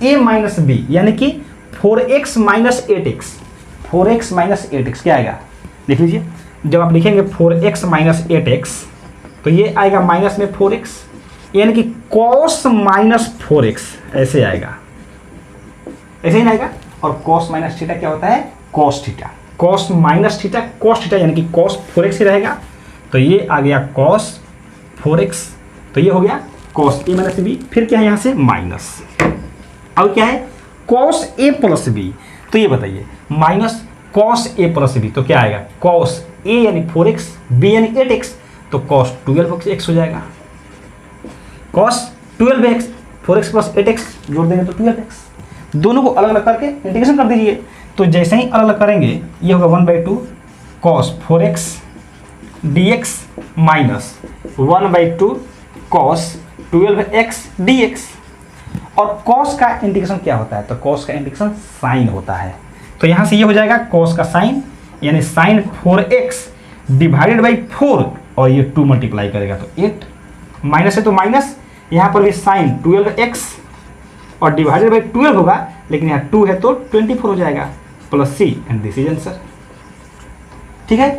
[SPEAKER 2] a माइनस b यानी कि 4x माइनस 8x क्या आएगा, देख लीजिए। जब आप लिखेंगे 4x माइनस 8x तो ये आएगा माइनस में 4x, यानी कि cos माइनस 4x ऐसे आएगा, ऐसे ही आएगा। और cos माइनस थीटा क्या होता है, cos theta, cos minus theta cos theta, यानी कि cos 4x ही रहेगा। तो ये आ गया cos 4x, तो ये हो गया cos a माइनस b, फिर क्या है यहाँ से माइनस, अब क्या है cos a प्लस b, तो ये बताइए minus cos a plus b, तो क्या आएगा cos a यानी 4x, b यानी 8x, तो cos 12x हो जाएगा, cos 12x 4x plus 8x जोड़ देंगे तो 12x। दोनों को अलग अलग करके इंटीग्रेशन कर दीजिए। तो जैसे ही अलग अलग करेंगे ये होगा 1/2 cos 4x dx minus 1/2 cos 12x dx। और cos का इंटीग्रेशन क्या होता है, तो cos का इंटीग्रेशन साइन होता है। तो यहाँ से ये हो जाएगा cos का साइन यानी साइन 4x डिवाइडेड बाई 4 और ये 2 मल्टीप्लाई करेगा तो 8, माइनस है तो माइनस, यहाँ पर भी साइन 12x और डिवाइडेड बाई 12 होगा, लेकिन यहाँ 2 है तो 24 हो जाएगा, plus c, and this is answer. ठीक है।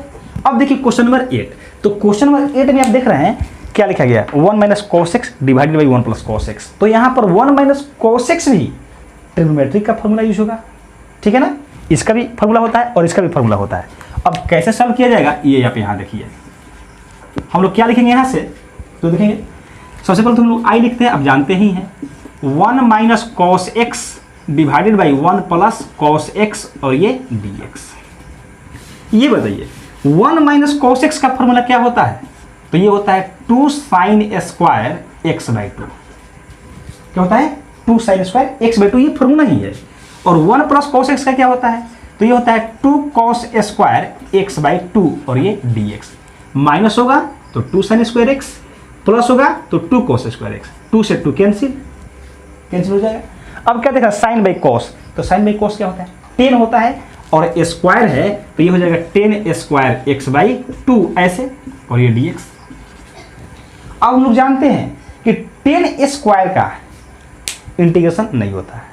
[SPEAKER 2] अब देखिए क्वेश्चन नंबर 8। तो क्वेश्चन नंबर 8 में आप देख रहे हैं क्या लिखा गया, 1 minus cos X divided by 1 plus cos X. तो यहाँ पर 1 माइनस कॉस एक्स भी ट्रिग्नोमेट्री का फॉर्मूला यूज होगा, ठीक है ना। इसका भी फॉर्मूला होता है और इसका भी फॉर्मूला होता है। अब कैसे सॉल्व किया जाएगा ये आप यहाँ देखिए। हम लोग क्या लिखेंगे यहाँ से, तो देखेंगे सबसे पहले तो हम लोग आई लिखते हैं, अब जानते ही हैं 1 minus cos X divided by 1 plus cos X और ये dx। ये बताइए 1 माइनस कॉस एक्स का फॉर्मूला क्या होता है, तो ये होता है 2 साइन स्क्वायर एक्स बाई 2। क्या होता है 2 साइन स्क्वायर एक्स बाई 2, ये फॉर्मूला ही है। और 1 प्लस कॉस एक्स का क्या होता है, तो ये होता है 2 कॉस स्क्वायर एक्स बाई 2 और ये dx। माइनस होगा तो 2 साइन स्क्वायर एक्स, प्लस होगा तो 2 कॉस स्क्वायर एक्स, 2 से 2 कैंसिल हो जाएगा। अब क्या देखा साइन बाई कॉस, तो साइन बाई कॉस क्या होता है 10 होता है, और स्क्वायर है तो ये हो जाएगा 10 स्क्वायर एक्स बाई 2 ऐसे, और ये dx। अब हम लोग जानते हैं कि 10 स्क्वायर का इंटीग्रेशन नहीं होता है,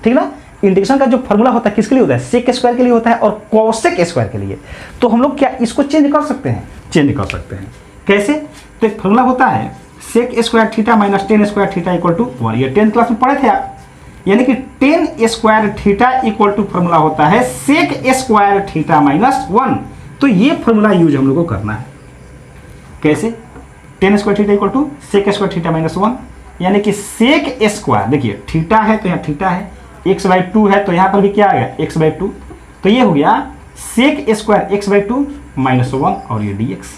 [SPEAKER 2] ठीक ना। इंटीग्रेशन का जो फॉर्मूला होता है किसके लिए होता है, सेक स्क्वायर के लिए होता है और कोसेक स्क्वायर के लिए। तो हम लोग क्या इसको चेंज कर सकते हैं, चेंज कर सकते हैं। कैसे, तो एक फॉर्मूला होता है sec square theta minus 10 square theta equal to 1। ये 10th क्लास में पढ़े थे आप, यानी कि 10 square theta equal to formula होता है सेक स्क्वायर थीटा माइनस 1। तो ये फॉर्मूला यूज हम लोग को करना है। कैसे, 10 square theta equal to sec square theta minus 1, यानी कि सेक स्क्वायर, देखिए थीटा है तो यहाँ थीटा है, एक्स बाई 2 है तो यहाँ पर भी क्या आ गया एक्स बाई 2, तो ये हो गया sec square X by 2 minus 1 और ये dx।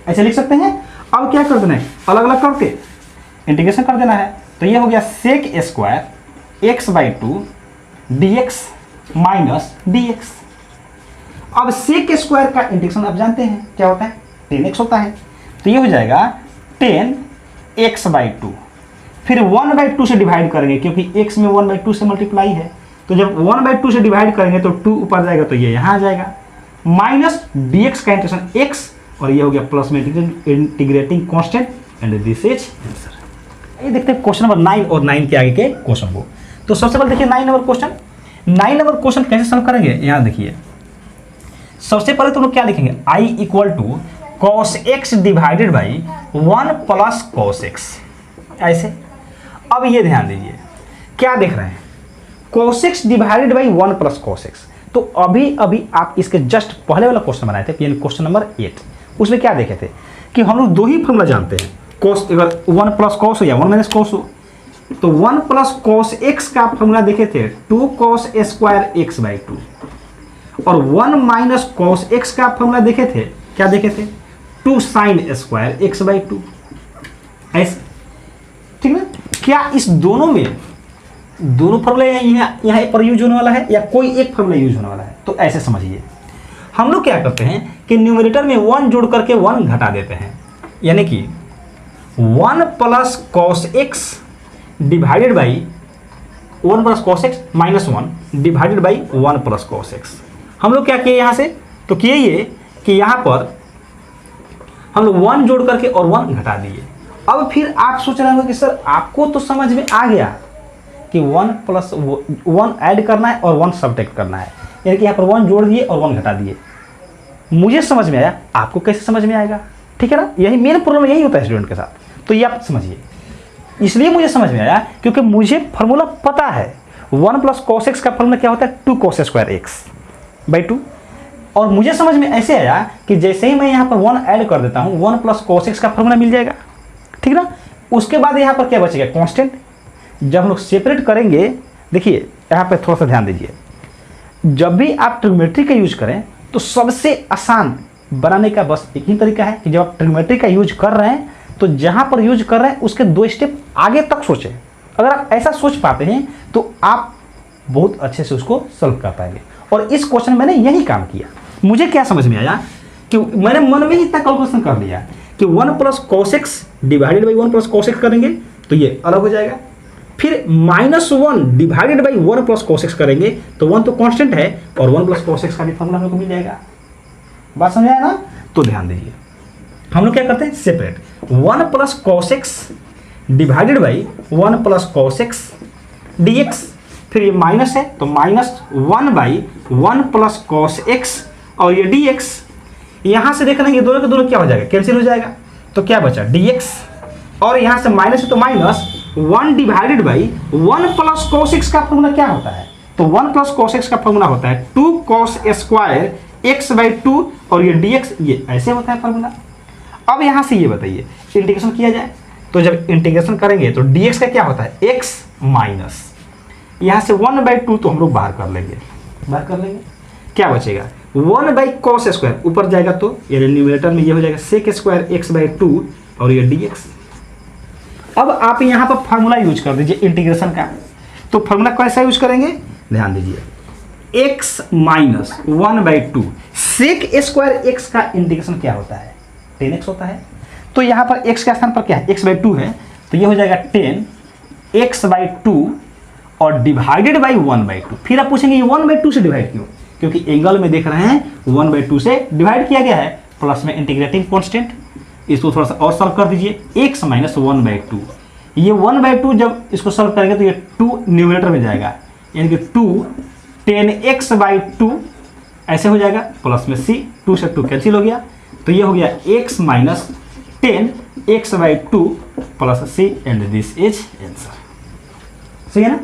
[SPEAKER 2] ऐसे लिख सकते हैं। अब क्या कर देना है, अलग अलग करके इंटीग्रेशन कर देना है, तो ये हो गया sec square X by 2 dx minus dx। अब सेक स्क्वायर का इंटीग्रेशन आप जानते हैं क्या होता है 10x होता है, तो ये हो जाएगा 10x बाई 2, फिर 1 बाई 2 से डिवाइड करेंगे क्योंकि x में 1 बाई 2 से मल्टीप्लाई है, तो जब 1 बाई 2 से डिवाइड करेंगे तो 2 ऊपर जाएगा तो ये यहाँ आ जाएगा, माइनस dx का इंटीग्रेशन x, और ये हो गया प्लस में integrating constant, and this is answer. ये देखते हैं क्वेश्चन नंबर 9 और 9 के आगे के क्वेश्चन को। तो सबसे पहले देखिए 9 नंबर क्वेश्चन। 9 नंबर क्वेश्चन कैसे सॉल्व करेंगे, यहाँ देखिए सबसे पहले तो लोग क्या लिखेंगे, i equal to cos X divided by 1 plus cos X, ऐसे। अब ये ध्यान दीजिए क्या देख रहे हैं, cos X divided by 1 plus cos X. तो अभी आप इसके जस्ट पहले वाला क्वेश्चन बनाए थे, यानी क्वेश्चन नंबर 8, उसमें क्या देखे थे कि हम लोग दो ही फॉर्मूला जानते हैं, कॉस अगर 1 प्लस कॉस हो या 1 माइनस कॉस हो, तो 1 प्लस कॉस एक्स का फॉर्मूला देखे थे 2 कॉस स्क्वायर एक्स बाई 2, और 1 माइनस कॉस एक्स का फॉर्मूला देखे थे, क्या देखे थे 2 साइन स्क्वायर एक्स बाई 2, ऐसे, ठीक ना। क्या इस दोनों में दोनों फॉर्मूला यहाँ पर यूज होने वाला है या कोई एक फॉर्मूला यूज होने वाला है, तो ऐसे समझिए। हम लोग क्या करते हैं कि न्यूमरेटर में 1 जोड़ करके 1 घटा देते हैं, यानी कि 1 plus cos X divided by 1 plus cos x minus 1 divided by 1 plus cos x. हम लोग क्या किए यहाँ से, तो किए ये कि यहाँ पर हम लोग 1 जोड़ करके और 1 घटा दिए। अब फिर आप सोच रहे होंगे कि सर आपको तो समझ में आ गया कि 1 प्लस 1 ऐड करना है और 1 सब्ट्रैक्ट करना है, यानी कि यहाँ पर 1 जोड़ दिए और 1 घटा दिए। मुझे समझ में आया, आपको कैसे समझ में आएगा, ठीक है ना। यही मेन प्रॉब्लम यही होता है स्टूडेंट के साथ, तो ये आप समझिए। इसलिए मुझे समझ में आया क्योंकि मुझे फॉर्मूला पता है 1 प्लस कॉस एक्स का फॉर्मूला क्या होता है 2 कॉस स्क्वायर एक्स बाई 2, और मुझे समझ में ऐसे आया कि जैसे ही मैं यहाँ पर 1 ऐड कर देता हूँ 1 प्लस कॉस एक्स का फॉर्मूला मिल जाएगा, ठीक ना। उसके बाद यहाँ पर क्या बचेगा कांस्टेंट। जब हम लोग सेपरेट करेंगे, देखिए यहाँ पर थोड़ा सा ध्यान दीजिए, जब भी आप ट्रिग्नोमेट्री का यूज करें तो सबसे आसान बनाने का बस एक ही तरीका है कि जब आप ट्रिग्नोमेट्री का यूज कर रहे हैं तो जहाँ पर यूज कर रहे हैं उसके 2 स्टेप आगे तक सोचें। अगर आप ऐसा सोच पाते हैं तो आप बहुत अच्छे से उसको सॉल्व कर पाएंगे। और इस क्वेश्चन मैंने यही काम किया। मुझे क्या समझ में आया कि मैंने मन में ही इतना कैलकुलेशन कर लिया कि 1 plus cos X divided by 1 plus cos x करेंगे तो ये अलग हो जाएगा, फिर -1 divided by 1 plus cos x करेंगे तो 1 तो कांस्टेंट है और 1 प्लस कॉस एक्स का भी फॉर्मूला हमको मिल जाएगा। बात समझ आया ना। तो ध्यान दीजिए हम लोग क्या करते हैं separate 1 plus cos X divided by 1 plus cos X dx, फिर ये माइनस है तो -1/1 प्लस कॉस एक्स और ये dx। यहाँ से देखना ये दोनों के दोनों क्या हो जाएगा, कैंसिल हो जाएगा। तो क्या बचा dx, और यहाँ से माइनस है तो -1 divided by 1 plus cos X का फॉर्मूला क्या होता है, तो 1 प्लस कॉस एक्स का फॉर्मूला होता है 2 cos स्क्वायर x/2 और ये dx, ये ऐसे होता है फॉर्मूला। अब यहाँ से ये बताइए इंटीग्रेशन किया जाए, तो जब इंटीग्रेशन करेंगे तो dx का क्या होता है x माइनस, यहाँ से 1/2 तो हम लोग बाहर कर लेंगे, क्या बचेगा 1/cos स्क्वायर, ऊपर जाएगा तो ये न्यूमरेटर में ये हो जाएगा sec स्क्वायर x/2 और ये dx। अब आप यहाँ पर फार्मूला यूज कर दीजिए इंटीग्रेशन का, तो फार्मूला कैसा यूज करेंगे, ध्यान दीजिए x minus 1/2 sec square x का इंटीग्रेशन क्या होता है 10x होता है। तो यहाँ पर x के स्थान पर क्या है x/2 है, तो ये हो जाएगा 10x/2 और डिवाइडेड बाई 1/2। फिर आप पूछेंगे ये 1/2 से डिवाइड क्यों, क्योंकि एंगल में देख रहे हैं 1/2 से डिवाइड किया गया है, प्लस में इंटीग्रेटिंग कांस्टेंट। इसको थोड़ा सा और सॉल्व कर दीजिए, x माइनस 1/2, ये 1/2 जब इसको सॉल्व करेंगे तो ये 2 न्यूमरेटर में जाएगा, यानी कि 2 10x/2 ऐसे हो जाएगा, प्लस में c, 2 से 2 कैंसिल हो गया, तो ये हो गया x minus 10x/2 plus c and this is answer. सही है ना।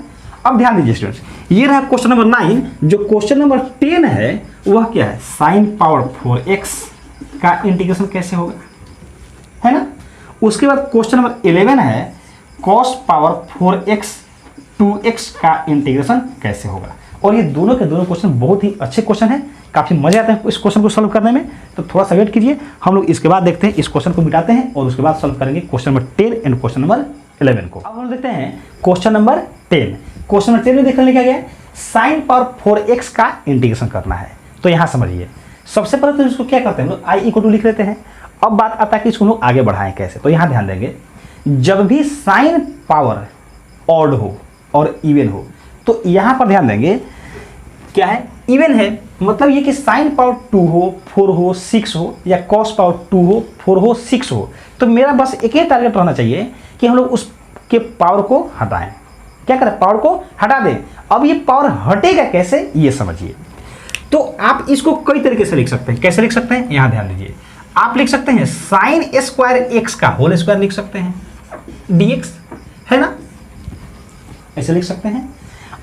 [SPEAKER 2] अब ध्यान दीजिए स्टूडेंट्स, ये रहा क्वेश्चन नंबर 9। जो क्वेश्चन नंबर 10 है वह क्या है, sin पावर 4x का इंटीग्रेशन कैसे होगा, है ना। उसके बाद क्वेश्चन नंबर 11 है cos पावर 4x 2x का इंटीग्रेशन कैसे होगा। और ये दोनों के दोनों क्वेश्चन बहुत ही अच्छे क्वेश्चन हैं, काफ़ी मजे आते हैं इस क्वेश्चन को सॉल्व करने में। तो थोड़ा सा वेट कीजिए, हम लोग इसके बाद देखते हैं, इस क्वेश्चन को मिटाते हैं और उसके बाद सॉल्व करेंगे question number 10 and question number 11 को। अब हम देखते हैं क्वेश्चन नंबर 10। क्वेश्चन नंबर 10 में देखने लिखा गया है sin पावर 4x का इंटीग्रेशन करना है। तो यहाँ समझिए, सबसे पहले तो इसको क्या करते हैं लोग, i इक्वल टू लिख लेते हैं। अब बात आता है कि इसको लोग आगे बढ़ाएं कैसे। तो यहाँ ध्यान देंगे, जब भी साइन पावर ऑड हो और इवन हो, तो यहाँ पर ध्यान देंगे क्या है, इवन है, मतलब ये कि साइन पावर 2 हो, 4 हो, 6 हो, या कॉस पावर 2 हो, 4 हो, 6 हो, तो मेरा बस एक ही टारगेट रहना चाहिए कि हम लोग उसके पावर को हटाएं। क्या करें, पावर को हटा दें। अब ये पावर हटेगा कैसे, ये समझिए। तो आप इसको कई तरीके से लिख सकते हैं। कैसे लिख सकते हैं, यहाँ ध्यान दीजिए। आप लिख सकते हैं साइन स्क्वायर एक्स का होल स्क्वायर लिख सकते हैं, dx, है ना, ऐसे लिख सकते हैं।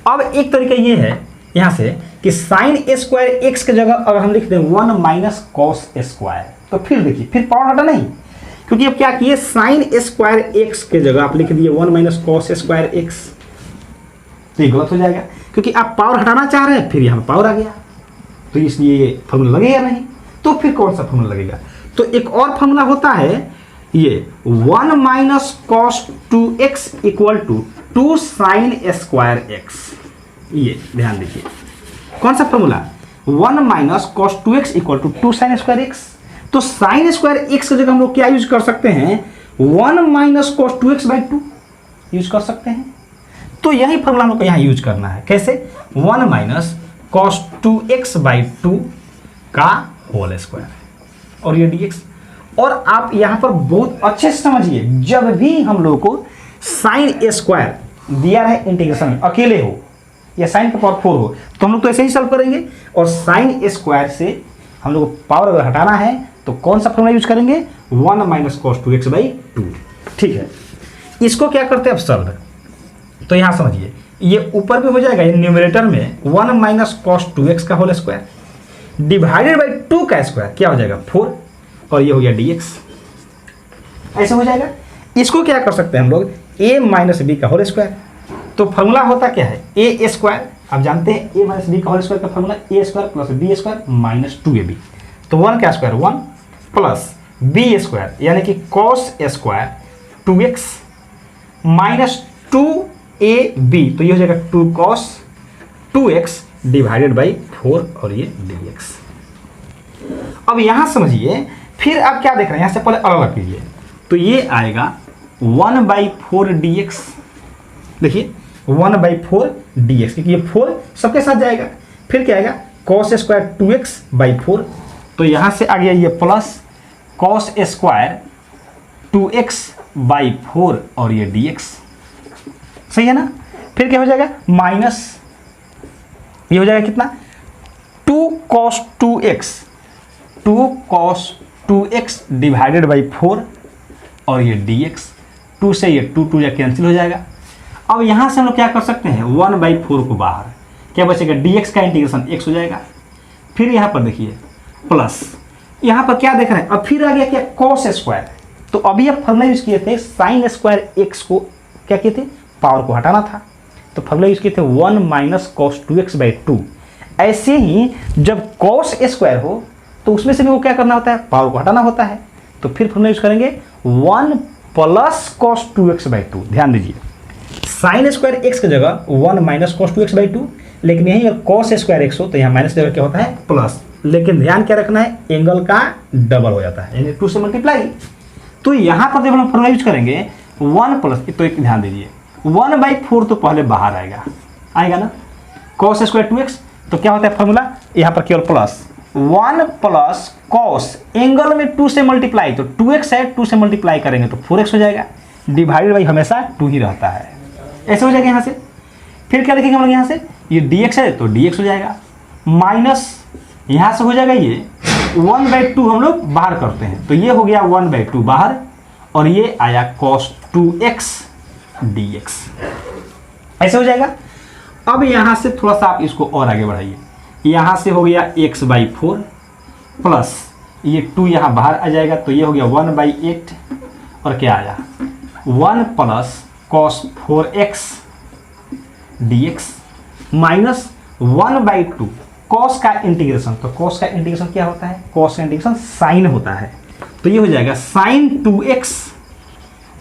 [SPEAKER 2] अब एक तरीका ये है यहाँ से कि साइन स्क्वायर एक्स की जगह अगर हम लिख दें 1 माइनस कॉस स्क्वायर, तो फिर देखिए, फिर पावर हटा नहीं, क्योंकि अब क्या किए, साइन स्क्वायर एक्स की जगह आप लिख दिए 1 माइनस कॉस स्क्वायर एक्स, तो ये गलत हो जाएगा, क्योंकि आप पावर हटाना चाह रहे हैं, फिर यहाँ पावर आ गया, तो इसलिए ये फॉर्मूला लगेगा नहीं। तो फिर कौन सा फॉर्मूला लगेगा, तो एक और फॉर्मूला होता है ये 1 minus cos 2x equal to 2 sine square x. ये ध्यान दीजिए, कौन सा formula, 1 minus cos 2x equal to 2 sine square X. तो साइन स्क्वायर एक्स की जगह हम लोग क्या यूज कर सकते हैं, 1 माइनस कॉस 2x/2 यूज कर सकते हैं। तो यही फॉर्मूला हम लोग को यहाँ यूज करना है। कैसे, 1 माइनस कॉस 2x/2 का होल स्क्वायर और ये dx। और आप यहाँ पर बहुत अच्छे से समझिए, जब भी हम लोग को साइन स्क्वायर दिया है इंटीग्रेशन में, अकेले हो या साइन का पावर 4 हो, तो हम लोग तो ऐसे ही सॉल्व करेंगे। और साइन स्क्वायर से हम लोग को पावर अगर हटाना है तो कौन सा फॉर्मूला यूज करेंगे, 1 माइनस कॉस 2x/2। ठीक है, इसको क्या करते हैं अब सॉल्व। तो यहाँ समझिए, ये ऊपर में हो जाएगा, ये न्यूमरेटर में 1 माइनस कॉस 2x का होल स्क्वायर डिवाइडेड बाई 2 का स्क्वायर क्या हो जाएगा 4, और ये हो गया dx, ऐसे हो जाएगा। इसको क्या कर सकते हैं हम लोग, a माइनस बी का होल स्क्वायर। तो फॉर्मूला होता क्या है, a स्क्वायर, आप जानते हैं a माइनस बी का होल स्क्वायर का formula a square plus B square minus 2ab। तो 1 का स्क्वायर 1 प्लस बी स्क्वायर यानी कि cos square 2x minus 2ab, तो ये हो जाएगा 2 cos 2x डिवाइडेड बाई 4 और ये dx। अब यहां समझिए, फिर आप क्या देख रहे हैं, यहां से पहले अलग अलग कीजिए, तो ये आएगा 1/4 dx। देखिए 1/4 dx, क्योंकि ये 4 सबके साथ जाएगा। फिर क्या आएगा, cos स्क्वायर 2x/4, तो यहां से आ गया ये प्लस cos स्क्वायर 2x/4 और ये dx। सही है ना। फिर क्या हो जाएगा, माइनस ये हो जाएगा कितना 2 cos 2x 2 cos 2x divided by 4 और ये dx 2 से ये 2 या कैंसिल हो जाएगा। अब यहाँ से हम लोग क्या कर सकते हैं 1/4 को बाहर, क्या बचेगा dx का इंटीग्रेशन x हो जाएगा। फिर यहाँ पर देखिए प्लस, यहाँ पर क्या देख रहे हैं अब फिर आ गया क्या cos स्क्वायर। तो अभी आप फॉर्मूला यूज किए थे साइन स्क्वायर x को क्या किए थे पावर को हटाना था, तो फॉर्मूला यूज किए थे 1 माइनस cos 2x/2। ऐसे ही जब cos स्क्वायर हो तो उसमें से भी वो क्या करना होता है पावर को हटाना होता है, तो फिर फॉर्मूला यूज करेंगे 1 प्लस cos 2x/2। ध्यान दीजिए साइन स्क्वायर x की जगह 1 माइनस cos 2x/2, लेकिन यहीं अगर cos स्क्वायर x हो तो यहाँ माइनस जगह क्या होता है प्लस, लेकिन ध्यान क्या रखना है एंगल का डबल हो जाता है यानी 2 से मल्टीप्लाई। तो यहाँ पर जब हम फॉर्मूला यूज करेंगे 1 प्लस, तो एक ध्यान दीजिए 1/4 तो पहले बाहर आएगा ना cos स्क्वायर 2x, तो क्या होता है फॉर्मूला यहाँ पर केवल प्लस 1 प्लस cos एंगल में 2 से मल्टीप्लाई, तो 2x है 2 से मल्टीप्लाई करेंगे तो 4x हो जाएगा, डिवाइडेड बाई हमेशा 2 ही रहता है, ऐसे हो जाएगा यहाँ से। फिर क्या लिखेंगे हम लोग यहाँ से ये dx है तो dx हो जाएगा, माइनस यहाँ से हो जाएगा ये 1/2 हम लोग बाहर करते हैं तो ये हो गया 1/2 बाहर, और ये आया cos 2x dx, ऐसे हो जाएगा। अब यहाँ से थोड़ा सा आप इसको और आगे बढ़ाइए, यहाँ से हो गया x/4 प्लस ये 2 यहाँ बाहर आ जाएगा तो ये हो गया 1/8, और क्या आया 1 plus cos 4x dx minus 1/2 cos का इंटीग्रेशन, तो cos का इंटीग्रेशन क्या होता है cos का इंटीग्रेशन साइन होता है, तो ये हो जाएगा साइन 2x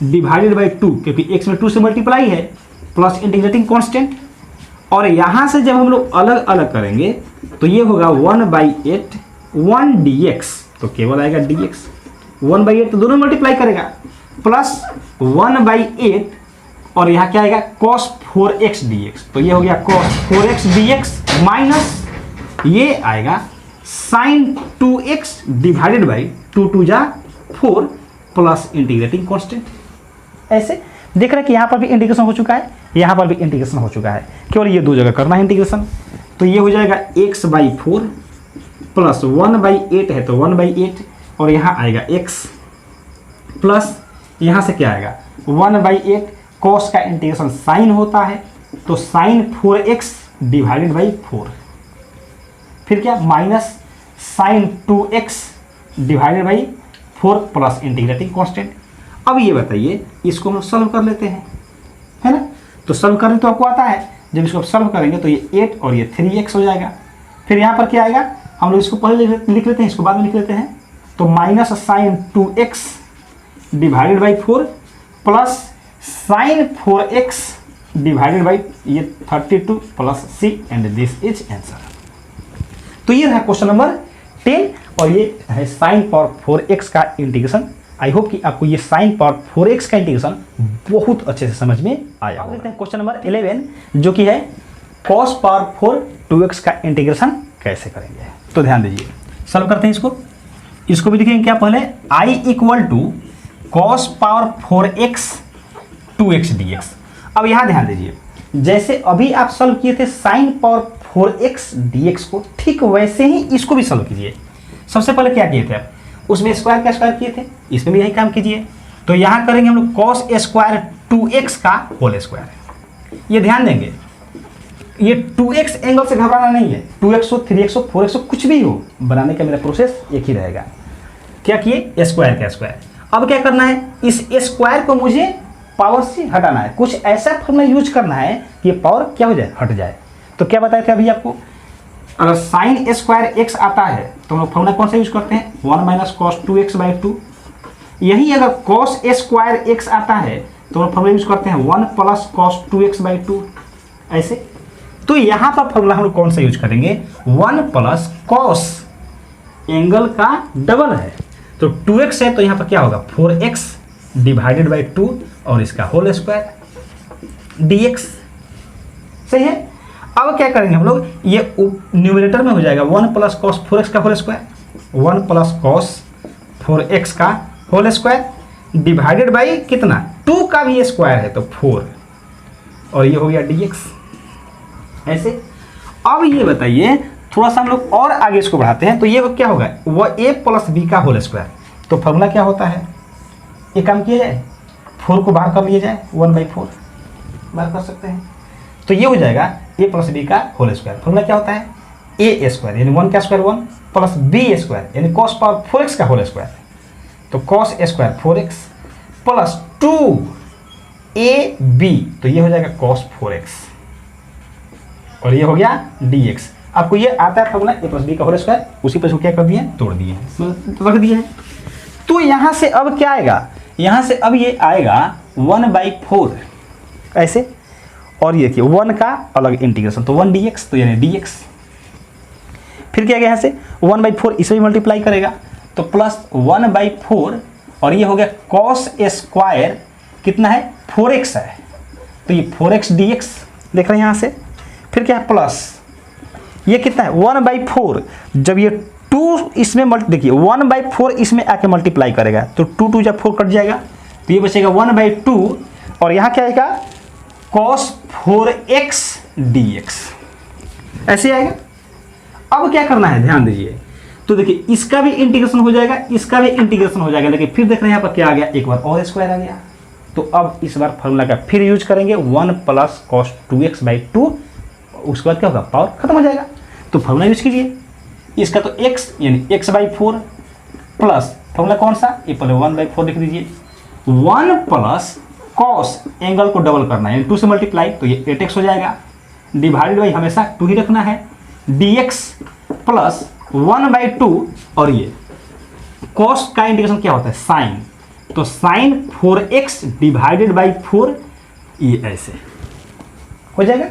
[SPEAKER 2] डिवाइडेड बाई 2, क्योंकि x में 2 से मल्टीप्लाई है प्लस इंटीग्रेटिंग कांस्टेंट, और यहाँ से जब हम लोग अलग अलग करेंगे तो ये होगा 1/8 1 dx, तो केवल आएगा dx 1/8 तो दोनों मल्टीप्लाई करेगा प्लस 1/8, और यहाँ क्या आएगा cos 4x dx, तो ये हो गया cos 4x dx माइनस ये आएगा साइन 2x डिवाइडेड बाई 2 जा 4 प्लस इंटीग्रेटिंग कांस्टेंट। ऐसे देख रहे हैं कि यहाँ पर भी इंटीग्रेशन हो चुका है, यहाँ पर भी इंटीग्रेशन हो चुका है, केवल ये 2 जगह करना है इंटीग्रेशन, तो ये हो जाएगा x/4 प्लस 1/8 है तो 1/8, और यहाँ आएगा x प्लस यहाँ से क्या आएगा 1/8 cos का इंटीग्रेशन साइन होता है तो साइन 4x डिवाइडेड बाई 4, फिर क्या minus sine 2x divided by 4 plus integrating constant. अब ये बताइए इसको हम सॉल्व कर लेते हैं, है ना, तो सॉल्व करने तो आपको आता है, जब इसको सॉल्व करेंगे तो ये 8 और ये 3x हो जाएगा। फिर यहाँ पर क्या आएगा हम लोग इसको पहले लिख लेते हैं, इसको बाद में लिख लेते हैं, तो minus sine 2x divided by 4 plus sine 4x divided by ये 32 plus c, and this is answer. तो ये है क्वेश्चन नंबर 10, और ये है साइन पावर 4x का इंटीग्रेशन। आई होप कि आपको ये साइन पावर 4x का इंटीग्रेशन बहुत अच्छे से समझ में आया। अब देखते हैं क्वेश्चन नंबर 11, जो कि है cos पावर 4 2x का इंटीग्रेशन कैसे करेंगे। तो ध्यान दीजिए सॉल्व करते हैं इसको भी लिखेंगे क्या पहले i equal to cos power 4x 2x dx। अब यहाँ ध्यान दीजिए जैसे अभी आप सॉल्व किए थे साइन पावर 4x dx को, ठीक वैसे ही इसको भी सॉल्व कीजिए। सबसे पहले क्या किए थे आप, उसमें स्क्वायर का स्क्वायर किए थे, इसमें भी यही काम कीजिए। तो यहाँ करेंगे हम लोग cos स्क्वायर 2x का होल स्क्वायर। ये ध्यान देंगे ये 2x एंगल से घबराना नहीं है, 2x हो 3x हो 4x हो कुछ भी हो, बनाने का मेरा प्रोसेस एक ही रहेगा। क्या किए स्क्वायर का स्क्वायर। अब क्या करना है इस स्क्वायर को मुझे पावर से हटाना है, कुछ ऐसा फॉर्मूला यूज करना है कि ये पावर क्या हो जाए हट जाए। तो क्या बताए थे अभी आपको, अगर साइन स्क्वायर x आता है तो हम लोग फॉर्मूला कौन सा यूज करते हैं 1 माइनस cos 2x/2। यही अगर cos स्क्वायर x आता है तो हम फॉर्मूला यूज करते हैं 1 प्लस cos 2x/2। ऐसे तो यहाँ पर फॉर्मूला हम लोग कौन सा यूज करेंगे 1 प्लस cos एंगल का डबल है, तो 2x है तो यहाँ पर क्या होगा 4x डिवाइडेड बाई 2 और इसका होल स्क्वायर dx। सही है। अब क्या करेंगे हम लोग ये न्यूमरेटर में हो जाएगा 1 प्लस cos 4x का whole square, 1 plus cos 4x का होल स्क्वायर डिवाइडेड बाई कितना 2 का भी स्क्वायर है तो 4, और ये हो गया dx। ऐसे अब ये बताइए, थोड़ा सा हम लोग और आगे इसको बढ़ाते हैं, तो ये क्या होगा, वह a प्लस बी का होल स्क्वायर। तो फॉर्मूला क्या होता है, एक काम किया जाए, 4 को बाहर कर लिया जाए, 1/4 बाहर कर सकते हैं, तो ये हो जाएगा a प्लस बी का होल स्क्वायर। फॉर्मूला क्या होता है, a स्क्वायर यानी 1 का स्क्वायर 1 प्लस b स्क्वायर यानी cos पावर 4x का होल स्क्वायर। तो cos square 4x plus 2ab, तो ये हो जाएगा cos 4x और ये हो गया dx। आपको ये आता है फॉर्मूला a प्लस बी का होल स्क्वायर, उसी पर इसको क्या कर दिए, तोड़ दिए हैं, रख दिए हैं। तो यहाँ से अब क्या आएगा, यहाँ से अब ये आएगा 1/4 ऐसे, और ये देखिए 1 का अलग इंटीग्रेशन, तो 1 dx, तो यानी dx। फिर क्या गया, यहाँ से 1/4 इसे भी मल्टीप्लाई करेगा, तो प्लस 1/4 और ये हो गया cos स्क्वायर कितना है, 4x है, तो ये 4x dx देख रहे हैं यहाँ से। फिर क्या है, प्लस ये कितना है 1/4, जब ये 2 इसमें देखिए 1/4 इसमें आके मल्टीप्लाई करेगा, तो 2 2 जब 4 कट जाएगा, तो ये बचेगा 1/2 और यहाँ क्या आएगा cos 4x dx, ऐसे आएगा। अब क्या करना है, ध्यान दीजिए, तो देखिए इसका भी इंटीग्रेशन हो जाएगा, इसका भी इंटीग्रेशन हो जाएगा, लेकिन फिर देख रहे हैं यहाँ पर क्या आ गया, एक बार और स्क्वायर आ गया। तो अब इस बार फॉर्मूला का फिर यूज करेंगे, 1 प्लस cos 2x/2, उसके बाद क्या होगा, पावर खत्म हो जाएगा। तो फॉर्मूला यूज कीजिए, इसका तो x यानी x/4 प्लस फॉर्मूला कौन सा, ये पहले 1/4 लिख दीजिए, 1 प्लस cos एंगल को डबल करना है यानी 2 से मल्टीप्लाई, तो ये 8x हो जाएगा, डिवाइडेड बाई हमेशा 2 ही रखना है, dx प्लस 1/2 और ये cos का इंटीग्रेशन क्या होता है, साइन, तो साइन 4x डिवाइडेड बाई 4, ये ऐसे हो जाएगा।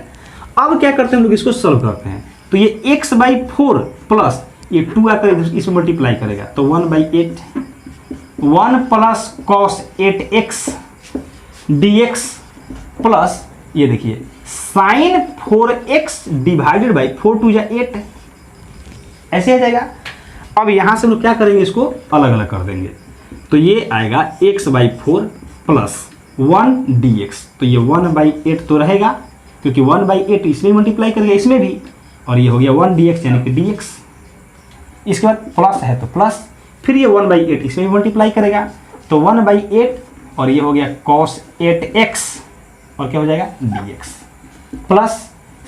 [SPEAKER 2] अब क्या करते हैं हम लोग, इसको सॉल्व करते हैं, तो ये x/4 प्लस ये 2 आकर इसमें मल्टीप्लाई करेगा, तो 1/8, 1 plus cos 8x dx plus ये देखिए साइन 4x डिवाइडेड बाई 4 2 जा 8, ऐसे आ जाएगा। अब यहां से हम लोग क्या करेंगे, इसको अलग अलग कर देंगे, तो ये आएगा x/4 प्लस 1 dx, तो ये 1/8 तो रहेगा क्योंकि 1/8 इसमें मल्टीप्लाई करेगा, इसमें भी, और ये हो गया 1 dx यानी कि dx। इसके बाद प्लस है तो प्लस, फिर ये 1/8 इसमें भी मल्टीप्लाई करेगा, तो 1/8 और ये हो गया cos 8x और क्या हो जाएगा dx प्लस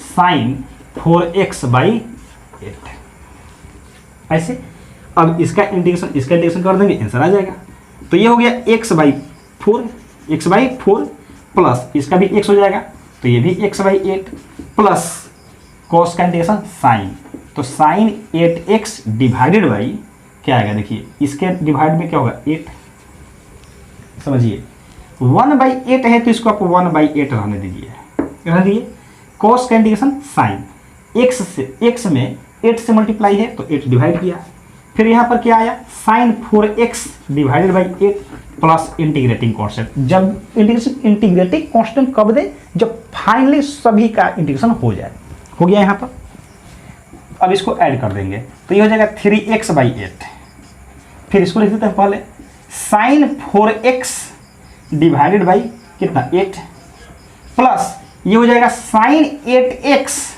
[SPEAKER 2] साइन 4x/8, ऐसे। अब इसका इंटीग्रेशन कर देंगे, आंसर आ जाएगा। तो ये हो गया x/4 प्लस इसका भी x हो जाएगा, तो ये भी x/8 प्लस cos का इंटीग्रेशन साइन, तो साइन 8x डिवाइडेड बाई क्या आएगा, देखिए इसके डिवाइड में क्या होगा 8, समझिए 1/8 है तो इसको आप 1/8 रहने दीजिए, cos का इंटीग्रेशन साइन, x में 8 से मल्टीप्लाई है तो 8 डिवाइड किया, फिर यहाँ पर क्या आया sine 4x divided by 8 plus integrating constant. जब इंटीग्रेटिंग कांस्टेंट कब दे, जब फाइनली सभी का इंटीग्रेशन हो जाए, हो गया यहाँ पर। अब इसको ऐड कर देंगे तो ये हो जाएगा 3x/8, फिर इसको लिख देते हैं पहले साइन 4x डिवाइडेड बाई कितना 8 प्लस ये हो जाएगा साइन 8x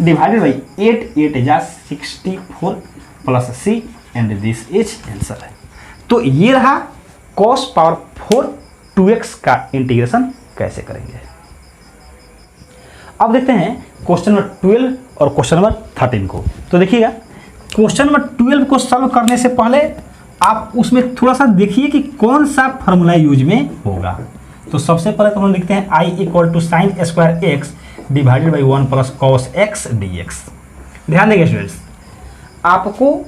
[SPEAKER 2] डिवाइडेड बाई 8 जा 64 plus c and this is answer है। तो ये रहा cos पावर 4 2x का इंटीग्रेशन कैसे करेंगे। अब देखते हैं क्वेश्चन नंबर 12 और क्वेश्चन नंबर 13 को। तो देखिएगा क्वेश्चन नंबर 12 को सॉल्व करने से पहले आप उसमें थोड़ा सा देखिए कि कौन सा फॉर्मूला यूज में होगा। तो सबसे पहले तो हम लिखते हैं I equal to sine square X divided by 1 plus cos X dx। ध्यान देंगे स्टूडेंट्स, आपको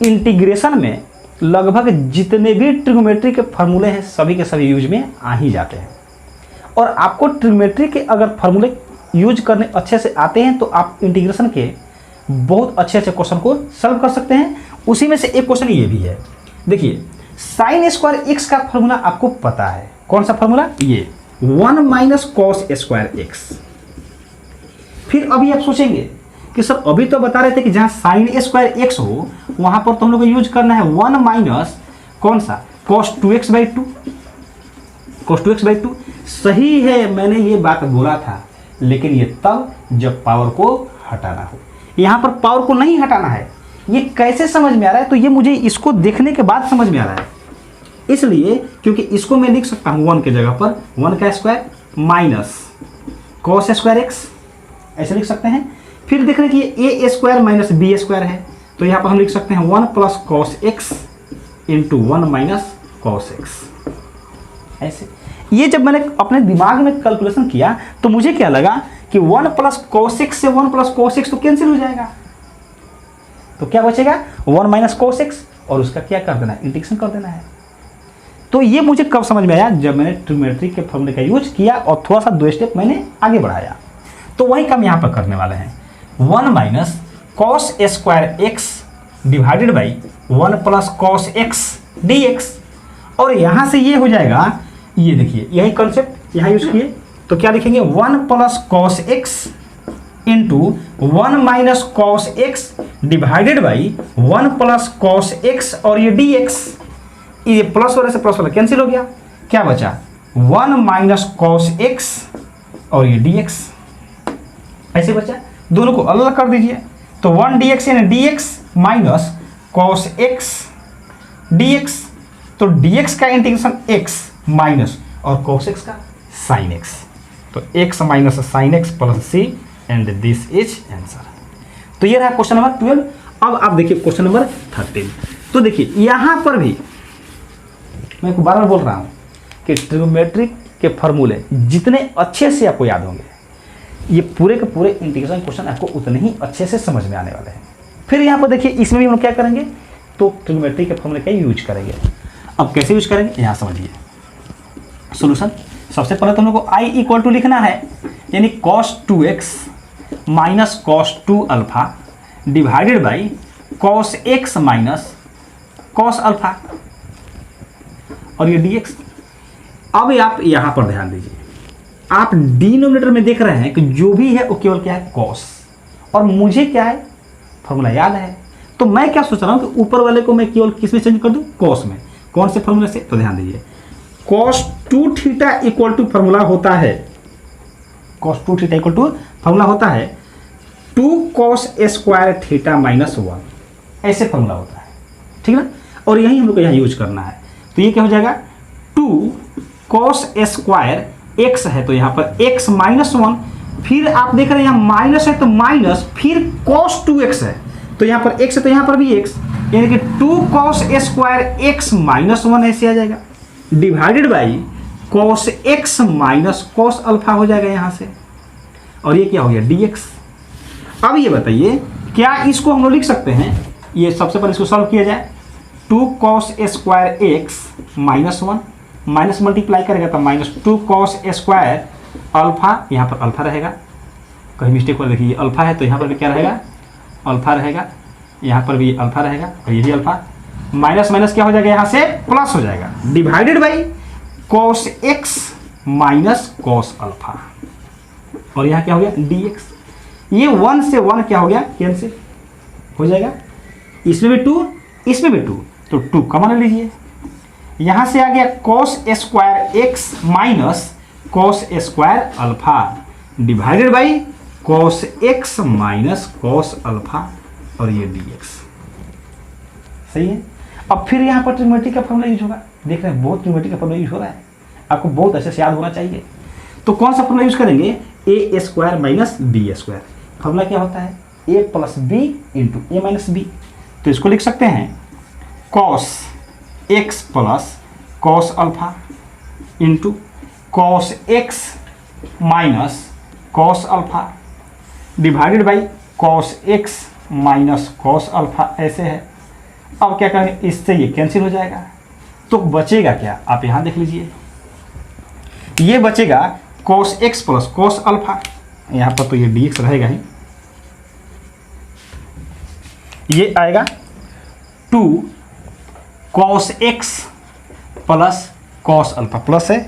[SPEAKER 2] इंटीग्रेशन में लगभग जितने भी ट्रिग्नोमेट्री के फार्मूले हैं सभी के सभी यूज में आ ही जाते हैं, और आपको ट्रिग्नोमेट्री के अगर फार्मूले यूज करने अच्छे से आते हैं तो आप इंटीग्रेशन के बहुत अच्छे अच्छे क्वेश्चन को सॉल्व कर सकते हैं। उसी में से एक क्वेश्चन ये भी है, देखिए साइन स्क्वायर एक्स का फार्मूला आपको पता है, कौन सा फार्मूला, ये 1 माइनस कॉस स्क्वायर एक्स। फिर अभी आप सोचेंगे कि सर अभी तो बता रहे थे कि जहां साइन स्क्वायर एक्स हो वहां पर तो हम लोग को यूज करना है 1 माइनस कौन सा cos 2x/2। cos 2x/2 सही है, मैंने ये बात बोला था, लेकिन ये तब जब पावर को हटाना हो। यहाँ पर पावर को नहीं हटाना है। ये कैसे समझ में आ रहा है, तो ये मुझे इसको देखने के बाद समझ में आ रहा है। इसलिए क्योंकि इसको मैं लिख सकता हूँ 1 के जगह पर 1 का square minus cos square x, ऐसे लिख सकते हैं। फिर देख रहे हैं कि ए स्क्वायर माइनस बी स्क्वायर है, तो यहाँ पर हम लिख सकते हैं 1 plus cos x into 1 minus cos X. ऐसे ये जब मैंने अपने दिमाग में कैलकुलेशन किया तो मुझे क्या लगा कि 1 प्लस कॉस एक्स से 1 प्लस कॉस एक्स तो कैंसिल हो जाएगा, तो क्या बचेगा 1 माइनस कॉस एक्स, और उसका क्या कर देना है, इंटीग्रेशन कर देना है। तो ये मुझे कब समझ में आया, जब मैंने ट्रिग्नोमेट्री के फॉर्मूले का यूज किया और थोड़ा सा 2 स्टेप मैंने आगे बढ़ाया। तो वही काम यहाँ पर करने वाले हैं, 1 minus cos square X divided by 1 plus cos X D x. और यहाँ से ये हो जाएगा, ये देखिए यही कॉन्सेप्ट यहाँ यूज किए, तो क्या लिखेंगे 1 plus cos x into 1 minus cos X divided by 1 plus cos X और ये डी एक्स। ये प्लस वाले से प्लस वाला कैंसिल हो गया, क्या बचा 1 माइनस कॉस एक्स और ये डी एक्स, ऐसे बचा। दोनों को अलग अलग कर दीजिए, तो 1 डी एक्स यानी D x minus cos X D X, तो डी एक्स का इंटीग्रेशन एक्स माइनस और cos x का sin x, तो x minus sine X plus C and this is answer. तो ये रहा क्वेश्चन नंबर 12। अब आप देखिए क्वेश्चन नंबर 13। तो देखिए यहाँ पर भी मैं बार बार बोल रहा हूँ कि ट्रिग्नोमेट्री के फॉर्मूले जितने अच्छे से आपको याद होंगे, ये पूरे के पूरे इंटीग्रेशन क्वेश्चन आपको उतने ही अच्छे से समझ में आने वाले हैं। फिर यहाँ पर देखिए इसमें भी हम क्या करेंगे, तो ट्रिग्नोमेट्री के फॉर्मूले का यूज करेंगे। अब कैसे यूज करेंगे, यहाँ समझिए सॉल्यूशन। सबसे पहले तो हम लोग को i इक्वल टू लिखना है, यानी cos 2x minus cos 2 alpha divided by cos x minus cos alpha और ये dx। अब आप यहाँ पर ध्यान दीजिए, आप डिनोमिनेटर में देख रहे हैं कि जो भी है वो केवल क्या है cos, और मुझे क्या है फॉर्मूला याद है। तो मैं क्या सोच रहा हूँ कि ऊपर वाले को मैं केवल किस में चेंज कर दूँ, cos में। कौन से फॉर्मूले से, तो ध्यान दीजिए cos 2 theta equal to formula होता है, cos 2 theta equal to formula होता है 2 cos स्क्वायर थीटा माइनस 1, ऐसे फॉर्मूला होता है, ठीक ना। और यही हम लोग को यहाँ यूज करना है। तो ये क्या हो जाएगा 2 cos स्क्वायर x है, तो यहाँ पर x माइनस 1, फिर आप देख रहे हैं यहाँ माइनस है तो माइनस, फिर cos 2x है, तो यहाँ पर x है तो यहाँ पर भी x, यानी कि 2 cos स्क्वायर x माइनस 1 ऐसे आ जाएगा divided by cos x minus cos alpha हो जाएगा यहाँ से, और ये क्या हो गया dx। अब ये बताइए क्या इसको हम लोग लिख सकते हैं, ये सबसे पहले इसको सॉल्व किया जाए, 2 cos square x minus 1 minus multiply करेगा तो माइनस 2 cos स्क्वायर अल्फा, यहाँ पर अल्फा रहेगा, कहीं मिस्टेक हो, देखिए अल्फा है तो यहाँ पर भी क्या रहेगा अल्फा रहेगा, यहाँ पर भी अल्फा रहेगा और ये भी अल्फा, माइनस माइनस क्या हो जाएगा यहाँ से प्लस हो जाएगा divided by cos x minus cos alpha, और यहाँ क्या हो गया dx। ये 1 से 1 क्या हो गया कैंसिल हो जाएगा, इसमें भी 2 इसमें भी 2, तो 2 कॉमन लीजिए, यहाँ से आ गया cos square x minus cos square alpha divided by cos x minus cos alpha और ये dx। सही है। अब फिर यहाँ पर ट्रिग्नोमेट्री का फॉर्मूला यूज होगा, देख रहे हैं बहुत ट्रिग्नोमेट्री का फॉर्मूला यूज हो रहा है, आपको बहुत अच्छे से याद होना चाहिए। तो कौन सा फॉर्मूला यूज करेंगे, A square minus B square. Formula क्या होता है A plus B into A minus B, तो इसको लिख सकते हैं cos x plus cos alpha into cos x minus cos alpha divided by cos x minus cos alpha, ऐसे है। अब क्या करेंगे, इससे ये कैंसिल हो जाएगा, तो बचेगा क्या, आप यहां देख लीजिए, ये बचेगा cos x plus cos alpha, यहां पर तो ये dx रहेगा ही, ये आएगा 2 cos x plus cos alpha, plus है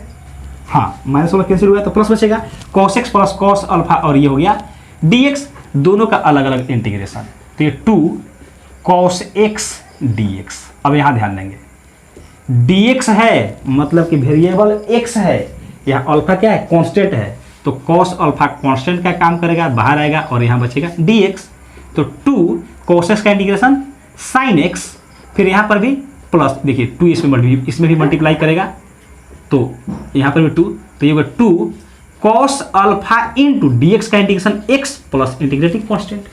[SPEAKER 2] हाँ, माइनस वाला कैंसिल हुआ तो प्लस बचेगा, cos x plus cos alpha और ये हो गया dx, दोनों का अलग अलग इंटीग्रेशन, तो ये 2 cos x dx। अब यहाँ ध्यान देंगे dx है मतलब कि वेरिएबल x है, यहाँ अल्फा क्या है कांस्टेंट है, तो cos अल्फा कांस्टेंट का काम करेगा, बाहर आएगा और यहाँ बचेगा dx।
[SPEAKER 1] तो 2 cos x का इंटीग्रेशन sin x, फिर यहाँ पर भी प्लस, देखिए 2 इसमें भी मल्टीप्लाई करेगा तो यहाँ पर भी 2, तो ये होगा 2 cos alpha into D X का integration x plus integrating constant,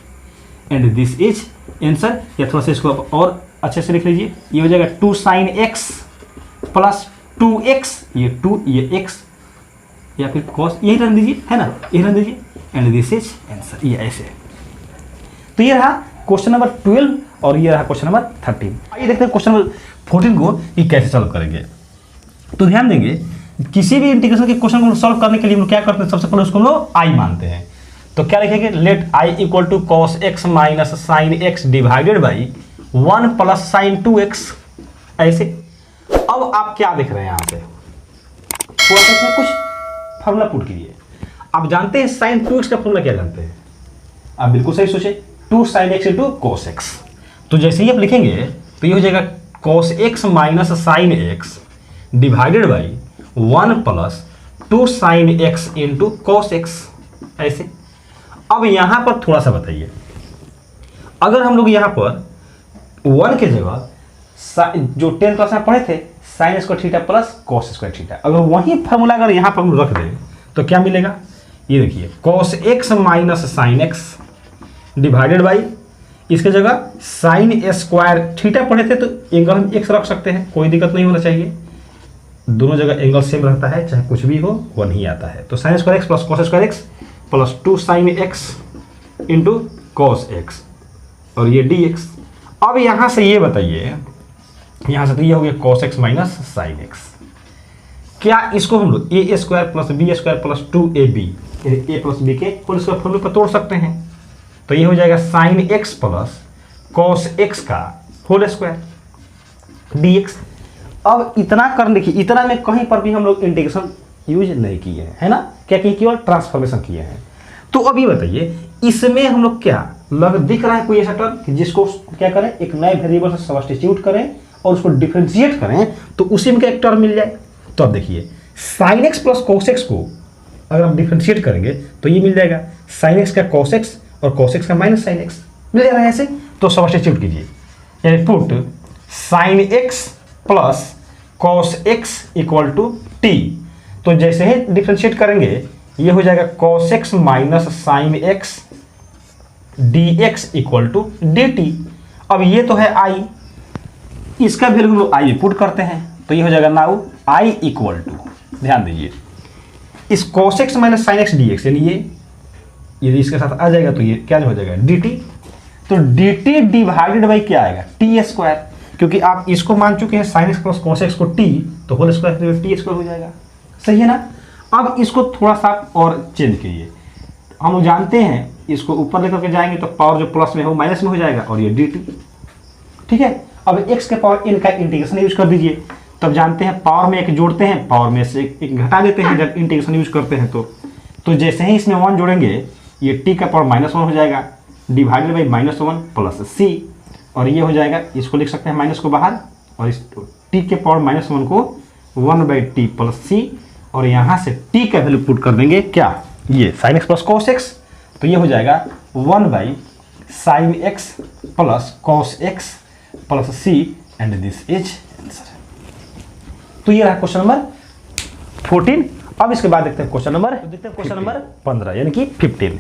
[SPEAKER 1] and this is answer. या थोड़ा सा इसको और अच्छे से लिख लीजिए, ये हो जाएगा 2 sin x प्लस 2x, ये 2 ये x, या फिर cos, यही रन दीजिए, है ना, यही रन दीजिए, एंड दिस इज आंसर। ये ऐसे, तो ये रहा क्वेश्चन नंबर 12 और ये रहा क्वेश्चन नंबर 13। आइए देखते हैं क्वेश्चन नंबर 14 को ये कैसे सॉल्व करेंगे। तो ध्यान देंगे, किसी भी इंटीग्रेशन के क्वेश्चन को सॉल्व करने के लिए हम क्या करते हैं, सबसे पहले उसको हम लोग आई मानते हैं। तो क्या लिखेंगे, let I equal to cos x minus sine X divided by 1 plus sine 2x, ऐसे। अब आप क्या देख रहे हैं यहाँ से, थोड़ा सा इसमें कुछ फॉर्मूला पुट कीजिए। आप जानते हैं साइन 2x का फॉर्मूला, क्या जानते हैं आप, बिल्कुल सही सोचे, 2 sine x into cos X. तो जैसे ही आप लिखेंगे तो ये हो जाएगा cos x minus sine X divided by 1 plus 2 sine x into cos X, ऐसे। अब यहां पर थोड़ा सा बताइए, अगर हम लोग यहां पर 1 के जगह जो 10 क्लास में पढ़े थे sign square theta plus cos square theta, अगर वही फॉर्मूला अगर यहां पर हम रख दें तो क्या मिलेगा, ये देखिए cos x minus sine X divided by, इसके जगह साइन स्क्वायर थीटा पढ़े थे तो एंगल हम एक्स रख सकते हैं, कोई दिक्कत नहीं होना चाहिए, दोनों जगह एंगल सेम रहता है, चाहे कुछ भी हो 1 ही आता है। तो sine square x plus cos square x plus 2 sine x into cos X, और ये डी एक्स। अब यहाँ से ये बताइए, यहाँ से तो ये हो गया cos x minus sine X, क्या इसको हम लोग A square plus B square plus 2ab, A plus B के होल स्क्वायर फॉर्मूले पर तोड़ सकते हैं। तो ये हो जाएगा sine X plus cos X का होल स्क्वायर डी एक्स। अब इतना कर देखिए, इतना में कहीं पर भी हम लोग इंटीग्रेशन यूज नहीं किए हैं, है ना, क्या किए, केवल ट्रांसफॉर्मेशन किए हैं। तो अब ये बताइए, इसमें हम लोग क्या दिख रहा है कोई ऐसा टर्म कि जिसको क्या करें, एक नए वेरिएबल से सब्स्टिट्यूट करें और उसको डिफरेंशिएट करें तो उसी में क्या एक टर्म मिल जाए। तो अब देखिए sine X plus cos x को अगर हम डिफरेंशिएट करेंगे तो ये मिल जाएगा साइन एक्स का कॉस एक्स और कॉस एक्स का माइनस साइन एक्स, मिल जा रहा है ऐसे। तो सब्स्टिट्यूट कीजिए, यानी put sine X plus cos X equal to T. तो जैसे ही डिफरेंशिएट करेंगे ये हो जाएगा cos x minus sine X D x equal to D T. अब ये तो है आई, इसका वैल्यू हम लोग आई पुट करते हैं तो ये हो जाएगा नाउ आई इक्वल टू, ध्यान दीजिए, इस cos x minus sine X D X, यानी ये यदि इसके साथ आ जाएगा तो ये क्या हो जाएगा डी टी। तो डी टी डिवाइडेड बाई क्या आएगा, टी स्क्वायर, क्योंकि आप इसको मान चुके हैं sign X plus cos x को टी, तो होल स्क्वायर टी स्क्वायर हो जाएगा, सही है ना। अब इसको थोड़ा सा और चेंज कीजिए, हम जानते हैं इसको ऊपर लेकर के जाएंगे तो पावर जो प्लस में हो माइनस में हो जाएगा और ये डी टी, ठीक है। अब x के पावर n का इंटीग्रेशन यूज कर दीजिए, तब जानते हैं पावर में एक जोड़ते हैं, पावर में से एक घटा देते हैं जब इंटीग्रेशन यूज करते हैं। तो जैसे ही इसमें 1 जोड़ेंगे ये t का पावर -1 हो जाएगा डिवाइडेड बाई -1 प्लस c, और ये हो जाएगा, इसको लिख सकते हैं माइनस को बाहर और इस t के पावर -1 को 1/t प्लस c, और यहाँ से t का वैल्यू पुट कर देंगे क्या, ये sign X plus cos X, तो ये हो जाएगा 1/sin x plus cos x plus c, and this is answer. तो ये रहा क्वेश्चन नंबर 14। अब इसके बाद देखते हैं क्वेश्चन नंबर 15 यानी कि 15।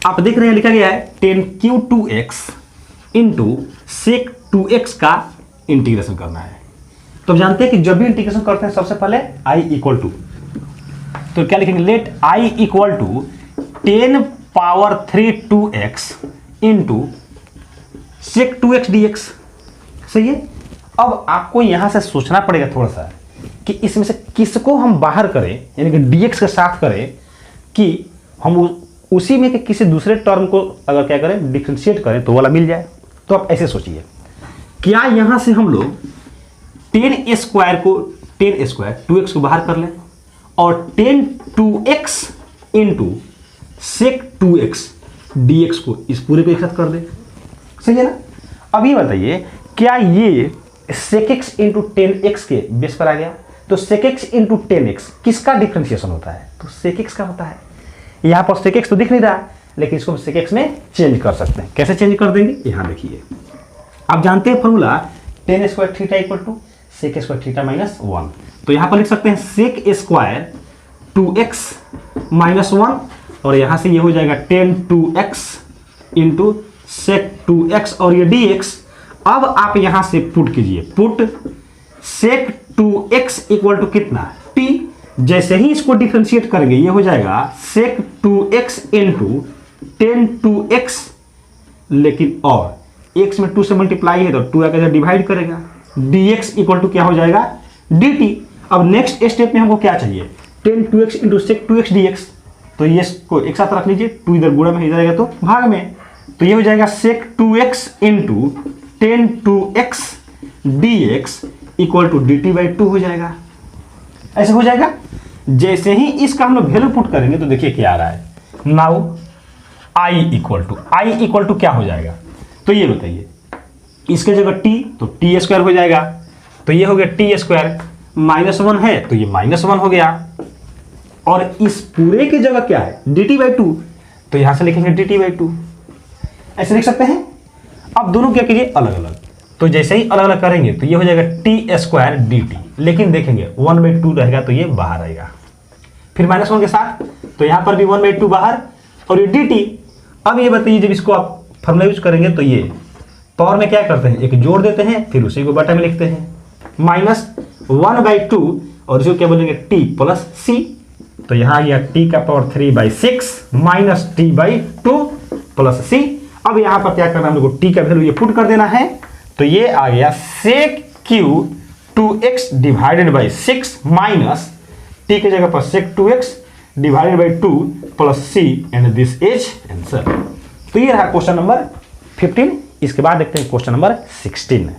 [SPEAKER 1] आप देख रहे हैं लिखा गया है 10q2x इंटू sec2x का इंटीग्रेशन करना है। तो जानते हैं कि जब भी इंटीग्रेशन करते हैं सबसे पहले i इक्वल टू, तो क्या लिखेंगे, let i equal to 10 power 3 2x इंटू sec2x dx, सही है। अब आपको यहां से सोचना पड़ेगा थोड़ा सा कि इसमें से किसको हम बाहर करें, यानी कि dx के साथ करें, कि हम उसी में के किसी दूसरे टर्म को अगर क्या करें डिफरेंशिएट करें तो वाला मिल जाए। तो आप ऐसे सोचिए, क्या यहां से हम लोग 10 स्क्वायर 2x को बाहर कर लें और 10 2x इंटू sec2x dx को इस पूरे को एक साथ कर दें, सही है ना। अब ये बताइए, क्या ये sec x इंटू 10x के बेस पर आ गया, तो sec x इंटू 10x किसका डिफ्रेंशिएशन होता है, तो sec x का होता है। यहाँ पर sec x तो दिख नहीं रहा, लेकिन इसको सेक एक्स में चेंज कर सकते हैं। कैसे चेंज कर देंगे, यहाँ देखिए, आप जानते हैं formula tan square theta equal to sec square theta minus 1। तो यहाँ पर लिख सकते हैं सेक स्क्वायर 2x माइनस 1, और यहाँ से ये हो जाएगा ten 2x into sec 2x, और ये dx। अब आप यहाँ से पुट कीजिए, put sec 2x equal to कितना, t। जैसे ही इसको डिफ्रेंशिएट करेंगे ये हो जाएगा sec 2x into tan 2x, लेकिन और x में 2 से मल्टीप्लाई है तो 2 आकर डिवाइड करेगा, dx इक्वल टू क्या हो जाएगा dt। अब नेक्स्ट स्टेप में हमको क्या चाहिए, ten 2x into sec 2x dx। तो ये को एक साथ रख लीजिए, 2 इधर गुणा में, इधर आएगा तो भाग में, तो ये हो जाएगा sec 2x into tan 2x dx equal to dt by 2 हो जाएगा। ऐसे हो जाएगा। जैसे ही इसका हम लोग वैल्यू पुट करेंगे तो देखिए क्या आ रहा है, नाउ i इक्वल टू क्या हो जाएगा, तो ये बताइए, इसके जगह t तो t स्क्वायर हो जाएगा, तो ये हो गया t स्क्वायर, माइनस 1 है तो ये माइनस 1 हो गया, और इस पूरे की जगह क्या है dt बाई 2, तो यहां से लिखेंगे dt बाई 2, ऐसे लिख सकते हैं। अब दोनों क्या कीजिए अलग अलग, तो जैसे ही अलग अलग करेंगे तो ये हो जाएगा टी स्क्वायर dt, लेकिन देखेंगे 1/2 रहेगा तो ये बाहर आएगा, फिर -1 के साथ, तो यहाँ पर भी 1/2 बाहर, और ये dt। अब ये बताइए जब इसको आप फॉर्मूला यूज करेंगे तो ये पावर में क्या करते हैं, एक जोड़ देते हैं, फिर उसी को बटा में लिखते हैं, -1/2, और इसको क्या बोलेंगे t प्लस c। तो यहाँ आ गया t का power 3/6 minus t/2 plus c। अब यहाँ पर क्या करना है, हम लोग को t का वैल्यू ये पुट कर देना है, तो ये आ गया सेक q 2x divided by 6 minus t के जगह पर सेक 2x divided by 2 plus c, and this is answer. तो ये रहा क्वेश्चन नंबर 15। इसके बाद देखते हैं क्वेश्चन नंबर 16।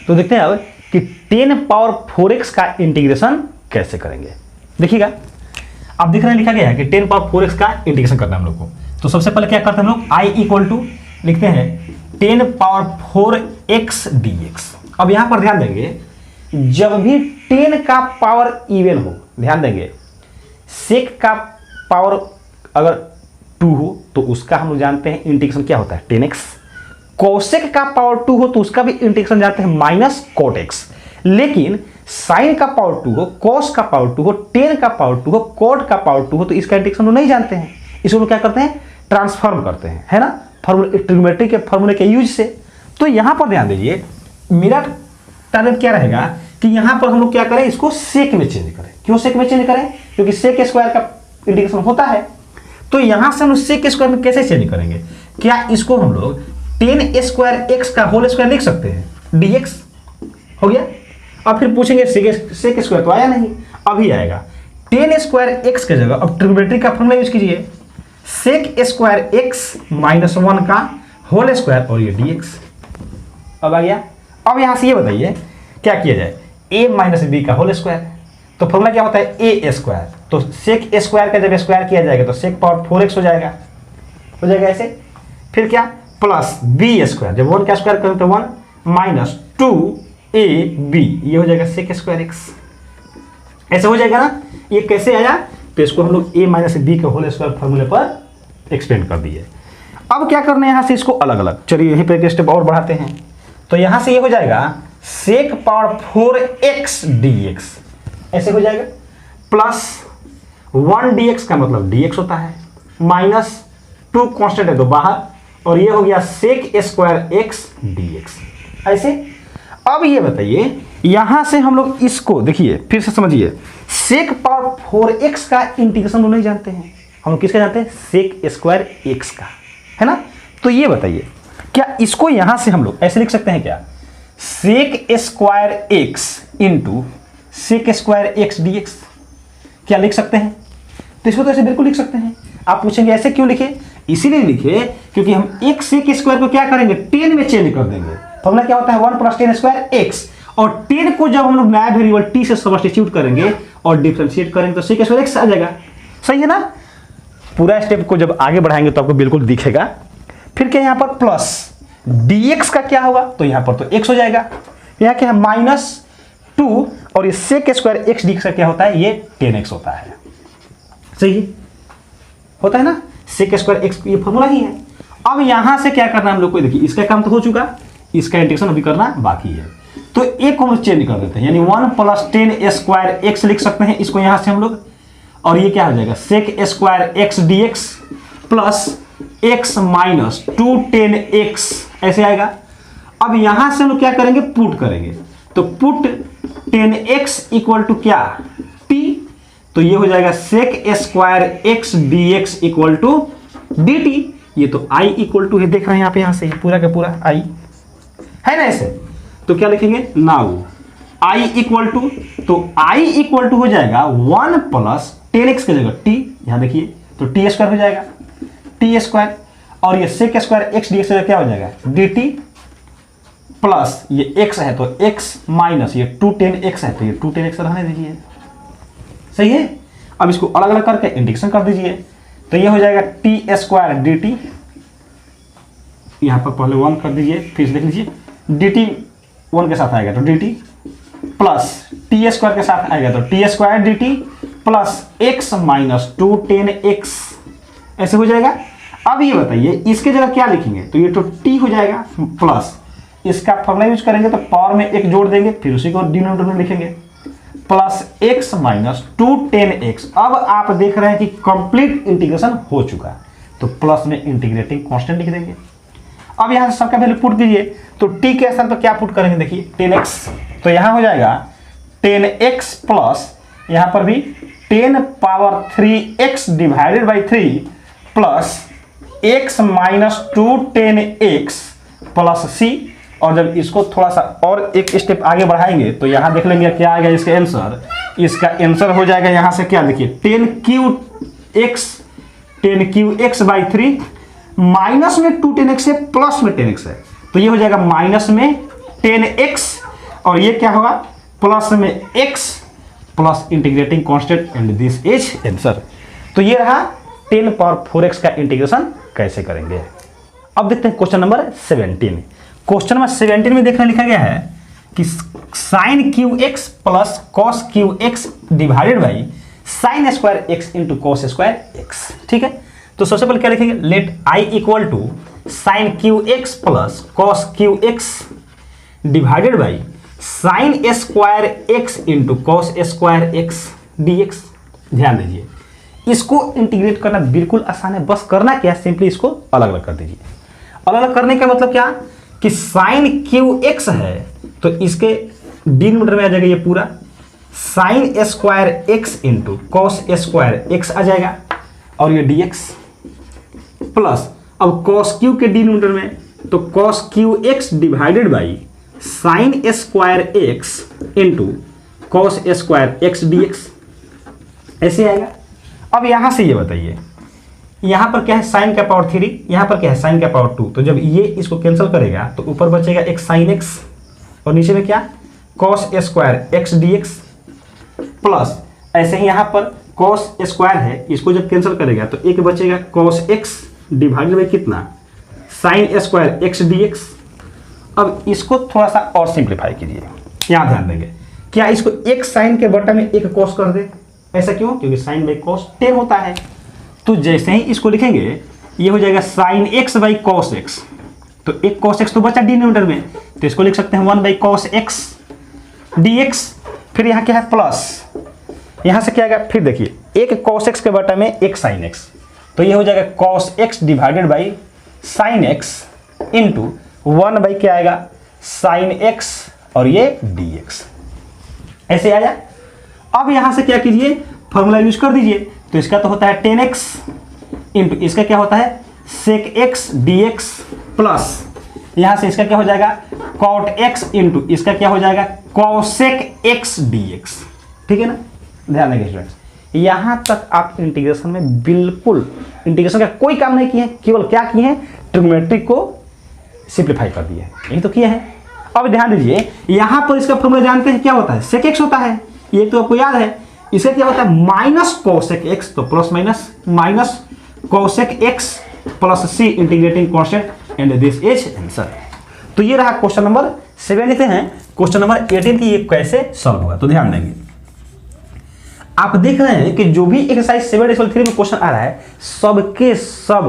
[SPEAKER 1] तो देखते हैं अब कि 10 पावर 4x का इंटीग्रेशन कैसे करेंगे। देखिएगा, आप दिख रहे हैं लिखा गया है कि 10 पावर 4x का इंटीग्रेशन करना है हम लोग को। तो सबसे पहले क्या करते हैं हम लोग, i इक्वल टू लिखते हैं 10 पावर 4x dx। अब यहां पर ध्यान देंगे, जब भी 10 का पावर इवन हो, ध्यान देंगे, सेक का पावर अगर 2 हो तो उसका हम लोग जानते हैं इंटीग्रेशन क्या होता है 10x। कोसेक का पावर 2 हो तो उसका भी इंटीग्रेशन जानते हैं माइनस कोट x। लेकिन साइन का पावर 2 हो, कोस का पावर 2 हो, टेन का पावर 2 हो, कोट का पावर 2 हो, तो इसका इंटीग्रेशन वो नहीं जानते हैं। इसको क्या करते हैं, ट्रांसफॉर्म करते हैं, है ना, फॉर्मूला ट्रिग्नोमेट्री के फॉर्मूले के यूज से। तो यहां पर ध्यान दीजिए, मेरा टारगेट क्या रहेगा कि यहां पर हम लोग क्या करें, इसको सेक में चेंज करें। क्यों सेक में चेंज करें, क्योंकि सेक स्क्वायर का इंटीग्रेशन होता है। तो यहां से हम लोग सेक स्क्वायर में कैसे चेंज करेंगे, क्या इसको हम लोग 10 स्क्वायर एक्स का होल स्क्वायर लिख सकते हैं, dx हो गया। अब फिर पूछेंगे सेक स्क्वायर तो आया नहीं, अभी आएगा 10 स्क्वायर एक्स के जगह अब ट्रिग्नोमेट्री का फॉर्मूला यूज कीजिए, सेक स्क्वायर एक्स माइनस 1 का होल स्क्वायर, और ये dx अब आ गया। अब यहां से ये बताइए क्या किया जाए, a माइनस बी का होल स्क्वायर। तो फॉर्मूला क्या होता है, ए स्क्वायर। तो सेक स्क्वायर का जब स्क्वायर किया जाएगा तो सेक पावर 4x हो जाएगा ऐसे। फिर क्या, प्लस बी स्क्वायर, जब 1 का स्क्वायर करें तो 1 माइनस 2ab, ये हो जाएगा सेक स्क्वायर एक्स। ऐसे हो जाएगा ना। ये कैसे आया, तो इसको हम लोग a माइनस बी का होल स्क्वायर फॉर्मूले पर एक्सपेंड कर दिए। अब क्या करना है, यहां से इसको अलग अलग, चलिए यहीं पर एक स्टेप और बढ़ाते हैं। तो यहां से ये हो जाएगा सेक पावर 4x dx, ऐसे हो जाएगा, प्लस 1 dx का मतलब dx होता है, माइनस 2 कांस्टेंट है तो बाहर, और ये हो गया सेक स्क्वायर x dx ऐसे। अब ये बताइए, यहां से हम लोग इसको देखिए, फिर से समझिए, सेक पावर 4x का इंटीग्रेशन नहीं जानते हैं हम लोग, किसका जानते हैं, सेक स्क्वायर x का, है ना। तो ये बताइए, क्या इसको यहां से हम लोग ऐसे लिख सकते हैं क्या, sec square x into sec square x dx, क्या लिख सकते हैं। तो इसको तो ऐसे बिल्कुल लिख सकते हैं। आप पूछेंगे ऐसे क्यों लिखे, इसीलिए लिखे क्योंकि हम एक सेक स्क्वायर को क्या करेंगे, 10 में चेंज कर देंगे। फॉर्मूला क्या होता है, 1 प्लस 10 स्क्वायर x, और 10 को जब हम लोग नया वेरिएबल t से सब्स्टिट्यूट करेंगे और डिफरेंशिएट करेंगे तो सेक स्क्वायर x आ जाएगा। सही है ना। पूरा स्टेप को जब आगे बढ़ाएंगे तो आपको बिल्कुल दिखेगा। फिर क्या, यहां पर प्लस dx का क्या होगा, तो यहां पर तो x हो जाएगा, यहां क्या है -2, और ये सेक स्क्वायर x dx का क्या होता है, ये 10x होता है। सही है, होता है ना।
[SPEAKER 2] सेक स्क्वायर एक्स, ये फॉर्मूला ही है। अब यहां से क्या करना है हम लोग को, देखिए इसका काम तो हो चुका, इसका इंटीग्रेशन अभी करना बाकी है। तो एक को हम लोग चेंज कर देते हैं, यानी 1 + 10 स्क्वायर एक्स लिख सकते हैं इसको यहां से हम लोग, और ये क्या हो जाएगा sec square x D x plus x minus 2 10 x, ऐसे आएगा। अब यहां से हम लोग क्या करेंगे, पुट करेंगे, तो पुट 10x इक्वल टू क्या, t, तो ये हो जाएगा sec square x D x equal to D t. ये तो i इक्वल टू है, देख रहे हैं यहाँ पे, यहाँ से पूरा का पूरा i है ना ऐसे। तो क्या लिखेंगे, नाउ i इक्वल टू, तो i इक्वल टू हो जाएगा 1 + 10x की जगह t, यहाँ देखिए तो t स्क्वायर हो जाएगा, t स्क्वायर, और ये sec square x D x क्या हो जाएगा डी टी, प्लस ये x है तो x माइनस ये 2 10 x है तो ये 2 10 x रहने दीजिए, सही है। अब इसको अलग अलग करके इंटीग्रेशन कर दीजिए, तो ये हो जाएगा टी स्क्वायर डी टी, यहां पर पहले 1 कर दीजिए, फिर देख लीजिए डी टी 1 के साथ आएगा तो D t, plus T square के साथ आएगा तो T square D t, plus x minus 2 10 x, ऐसे हो जाएगा। अब ये बताइए इसके जगह क्या लिखेंगे, तो ये तो टी हो जाएगा, प्लस इसका फॉर्मूला यूज करेंगे तो पावर में एक जोड़ देंगे, फिर उसी को डिनोमिनेटर में लिखेंगे, प्लस एक्स माइनस 2 10 x। अब आप देख रहे हैं कि कंप्लीट इंटीग्रेशन हो चुका है, तो प्लस में इंटीग्रेटिंग कांस्टेंट लिख देंगे। अब यहां से सबका वैल्यू पुट कीजिए, तो t के स्थान पर क्या पुट करेंगे, देखिए 10x, तो यहां हो जाएगा 10x प्लस यहां पर भी 10 power 3x divided by 3 plus x minus 2 10 x plus c। और जब इसको थोड़ा सा और एक स्टेप आगे बढ़ाएंगे तो यहां देख लेंगे क्या आएगा इसका आंसर। इसका आंसर हो जाएगा यहां से क्या, देखिए 10 क्यू एक्स बाई 3 माइनस में 2 10 x है, प्लस में 10 x है, तो ये हो जाएगा माइनस में 10x, और ये क्या होगा प्लस में x plus integrating constant, and this is answer. तो ये रहा 10 पावर 4x का इंटीग्रेशन कैसे करेंगे। अब देखते हैं क्वेश्चन नंबर 17। क्वेश्चन नंबर 17 में देखने लिखा गया है कि sine Q x plus cos cube x divided by sine square x into cos square x, ठीक है। तो सबसे पहले क्या लिखेंगे, let I equal to sine Q x plus cos cube x divided by sine square x into cos square x D x. ध्यान दीजिए इसको इंटीग्रेट करना बिल्कुल आसान है, बस करना क्या है, सिंपली इसको अलग अलग कर दीजिए। अलग अलग करने का मतलब क्या कि साइन क्यू एक्स है तो इसके डिनोमिनेटर में आ जाएगा ये पूरा sine square x into cos square X आ जाएगा, और ये dx प्लस अब कॉस क्यू के डिनोमिनेटर में तो cos cube x divided by sine square x into cos square x dx, ऐसे आएगा। अब यहां से ये बताइए यहां पर क्या है साइन का पावर 3, यहां पर क्या है साइन का पावर 2, तो जब ये इसको कैंसिल करेगा तो ऊपर बचेगा एक साइन एक्स और नीचे में क्या cos square x dx, plus ऐसे ही यहां पर कॉस स्क्वायर है, इसको जब कैंसिल करेगा तो एक बचेगा कॉस एक्स डिवाइडेड बाई कितना साइन स्क्वायर एक्स dx। अब इसको थोड़ा सा और सिंप्लीफाई कीजिए, यहां ध्यान देंगे क्या इसको एक साइन के बटा में एक कॉस कर दे, ऐसा क्यों, क्योंकि साइन बाई कॉस 10 होता है। तो जैसे ही इसको लिखेंगे ये हो जाएगा sine x by cos X, तो एक कॉस एक्स तो बचा डिनोमिनेटर में, तो इसको लिख सकते हैं 1 बाई कॉस एक्स dx। फिर यहाँ क्या है प्लस, यहाँ से क्या आएगा, फिर देखिए एक कॉस एक्स के बटा में एक साइन एक्स, तो ये हो जाएगा cos X divided by sine x into 1 by क्या आएगा साइन एक्स और ये dx, ऐसे आया। अब यहां से क्या कीजिए फॉर्मूला यूज कर दीजिए, तो इसका तो होता है 10x इंटू इसका क्या होता है सेक एक्स dx, प्लस यहां से इसका क्या हो जाएगा कॉट x इंटू इसका क्या हो जाएगा कॉसेक x dx, ठीक है ना। ध्यान देंगे स्टूडेंट्स, यहां तक आप इंटीग्रेशन में बिल्कुल इंटीग्रेशन का कोई काम नहीं किए हैं, केवल क्या किए हैं ट्रिग्नोमेट्री को सिंप्लीफाई कर दिए, यही तो किए हैं। अब ध्यान दीजिए यहां पर इसका फॉर्मूला जानते हैं क्या होता है सेक एक्स होता है, ये तो आपको याद है। इसे क्या होता है माइनस कोसेक एक्स, तो plus minus cosec x plus c integrating constant, and this is answer. तो ये रहा क्वेश्चन नंबर 7। लेते हैं क्वेश्चन नंबर 18 की ये कैसे सॉल्व होगा, तो ध्यान देंगे।
[SPEAKER 1] आप देख रहे हैं कि जो भी एक्सरसाइज 7.3 में क्वेश्चन आ रहा है सबके सब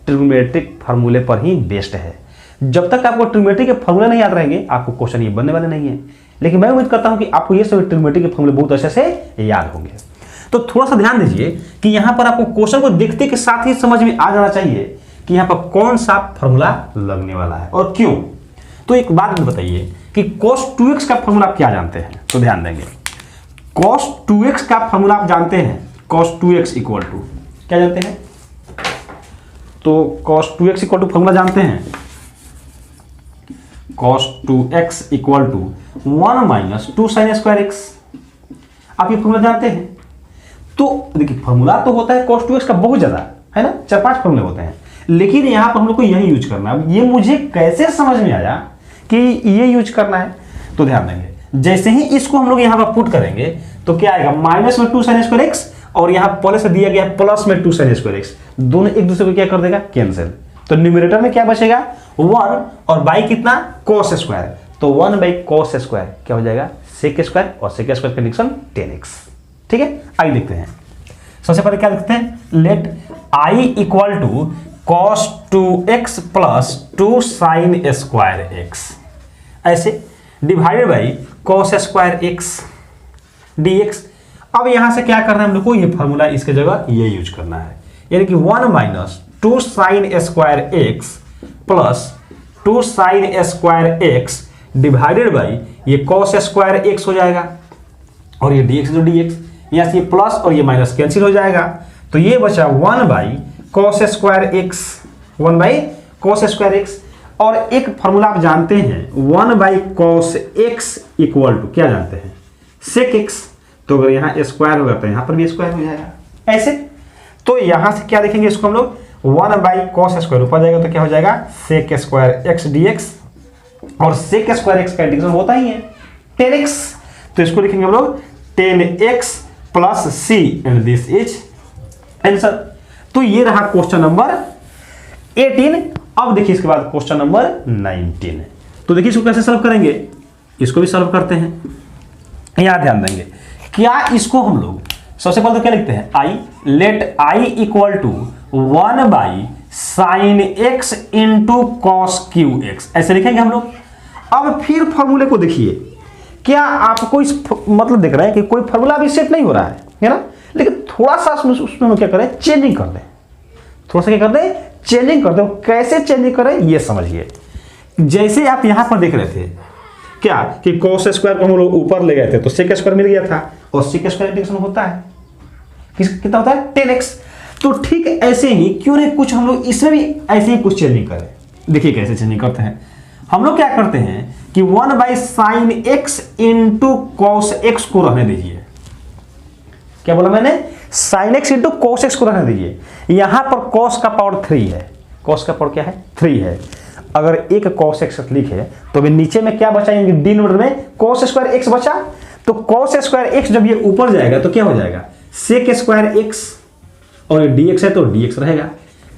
[SPEAKER 1] ट्रिग्नोमेट्रिक फार्मूले पर ही बेस्ड है। जब तक आपको ट्रिग्नोमेट्री के फार्मूले नहीं याद रहेंगे आपको क्वेश्चन ये बनने वाले नहीं है। लेकिन मैं उम्मीद करता हूं कि आपको ये सब ट्रिग्नोमेट्री के फार्मूले बहुत अच्छे से याद होंगे। तो थोड़ा सा ध्यान दीजिए कि यहाँ पर आपको क्वेश्चन को देखते के साथ ही समझ में आ जाना चाहिए कि यहाँ पर कौन सा फार्मूला लगने वाला है और क्यों। तो एक बात बताइए कि cos 2x का फार्मूला आप क्या जानते हैं? तो ध्यान देंगे, cos 2x का फार्मूला आप जानते हैं, cos 2x इक्वल टू क्या जानते हैं? तो cos 2x equal to formula जानते हैं, cos 2x equal to 1 minus 2 sin square x। आप ये फार्मूला जानते हैं। तो देखिए फार्मूला तो होता है cos 2x का बहुत ज्यादा है ना, 4-5 फार्मूले होते हैं, लेकिन यहां पर हम लोग को यही यूज करना है। ये मुझे कैसे समझ में आया कि ये यूज करना है? तो ध्यान देंगे, जैसे ही इसको हम लोग यहां पर पुट करेंगे तो क्या आएगा, माइनस में 2 sin स्क्वायर x और यहां पहले से दिया गया प्लस में 2 sin स्क्वायर x, दोनों एक दूसरे को क्या कर देगा, कैंसिल। तो न्यूमरेटर में क्या बचेगा, 1 और बाई कितना, cos स्क्वायर। तो 1 बाई cos स्क्वायर क्या हो जाएगा, sec स्क्वायर, और sec स्क्वायर का डिफरेंस 10x। ठीक है, आइए देखते हैं। सबसे पहले क्या लिखते हैं, let i equal to cos 2x plus 2 sin square x ऐसे divided by cos square x dx। अब यहां से क्या करना है हम लोग को, ये फार्मूला इसके जगह ये यूज करना है, यानी कि 1 minus 2 sin square x plus 2 sin square x divided by ये cos स्क्वायर x हो जाएगा और ये dx जो dx, यहां से ये प्लस और ये माइनस कैंसिल हो जाएगा। तो ये बचा 1 by cos square x, 1 by cos square x। और एक फार्मूला आप जानते हैं 1 by cos x equal to क्या जानते हैं, sec x। तो अगर यहाँ स्क्वायर होगा तो यहाँ पर भी स्क्वायर हो जाएगा ऐसे। तो यहाँ से क्या देखेंगे इसको हम लोग, 1 बाई cos स्क्वायर ऊपर जाएगा तो क्या हो जाएगा, sec स्क्वायर x dx, और sec स्क्वायर x का इंटीग्रेशन होता ही है 10x। तो इसको लिखेंगे हम लोग 10x plus c and this is answer. तो ये रहा क्वेश्चन नंबर 18। अब देखिए इसके बाद क्वेश्चन नंबर 19। तो देखिए इसको कैसे सॉल्व करेंगे, इसको भी सॉल्व करते हैं। यहां ध्यान देंगे, क्या इसको हम लोग सबसे पहले तो क्या लिखते हैं, i, let i equal to 1 by sine x into cos cube x ऐसे लिखेंगे हम लोग। अब फिर फॉर्मूले को देखिए, क्या आपको इस मतलब देख रहे हैं कि कोई फॉर्मूला अभी सेट नहीं हो रहा है ना, लेकिन थोड़ा सा उसमें क्या करें, चेंजिंग कर दें, थोड़ा सा क्या कर दें, चेंजिंग कर दो। कैसे चेंजिंग करें ये समझिए। जैसे आप यहां पर देख रहे थे क्या कि cos स्क्वायर को हम लोग ऊपर ले गए थे तो sec स्क्वायर मिल गया था, और sec स्क्वायर इंटीग्रेशन होता है कितना होता है, 10x। तो ठीक ऐसे ही क्यों नहीं कुछ हम लोग इसमें भी ऐसे ही कुछ चेंजिंग करें। देखिए कैसे चेंजिंग करते हैं हम लोग, क्या करते हैं कि 1 by sine x into cos x को रहने दीजिए। क्या बोला मैंने, sine x into cos x को रहने दीजिए। यहां पर cos का पावर 3 है, cos का पावर क्या है, 3 है। अगर एक cos x लिखे तो अभी नीचे में क्या बचाएंगे, डिनोमिनेटर में cos स्क्वायर x बचा। तो cos स्क्वायर x जब ये ऊपर जाएगा तो क्या हो जाएगा, sec स्क्वायर x, और ये dx है तो dx रहेगा।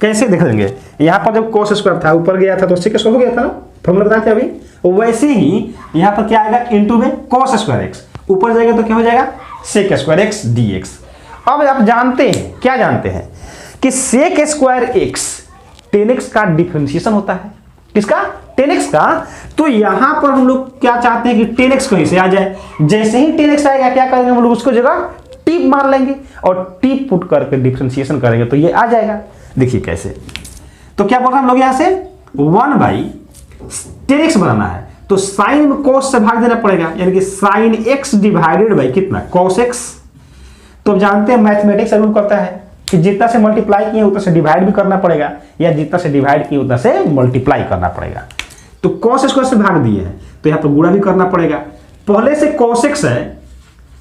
[SPEAKER 1] कैसे देख लेंगे, यहां पर जब cos स्क्वायर था ऊपर गया था तो sec स्क्वायर हो गया था ना, फॉर्मूला बताए थे अभी। वैसे ही यहां पर क्या आएगा, इनटू में cos स्क्वायर x, ऊपर जाएगा तो क्या हो जाएगा, sec स्क्वायर x dx। अब आप जानते हैं, क्या जानते हैं कि sec स्क्वायर x 10x का डिफरेंशिएशन होता है, किसका, 10x का। तो यहां पर हम लोग क्या चाहते हैं कि 10x कहीं से आ जाए। जैसे ही 10x आएगा क्या करेंगे हम लोग, उसको जगह टिप मार लेंगे और टिप पुट करके डिफरेंशिएशन करेंगे तो ये आ जाएगा। देखिए कैसे, तो क्या बोल रहे हैं हम लोग यहां से 1 बाई 10x बनाना है तो साइन में cos से भाग देना पड़ेगा, यानी कि साइन x डिवाइडेड बाई कितना, cos x। तो जानते हैं मैथमेटिक्स रूल करता है कि जितना से मल्टीप्लाई किए उतना से डिवाइड भी करना पड़ेगा, या जितना से डिवाइड किए उतना से मल्टीप्लाई करना पड़ेगा। तो cos स्क्वायर से भाग दिए हैं तो यहाँ पर गुणा भी करना पड़ेगा। पहले से cos x है,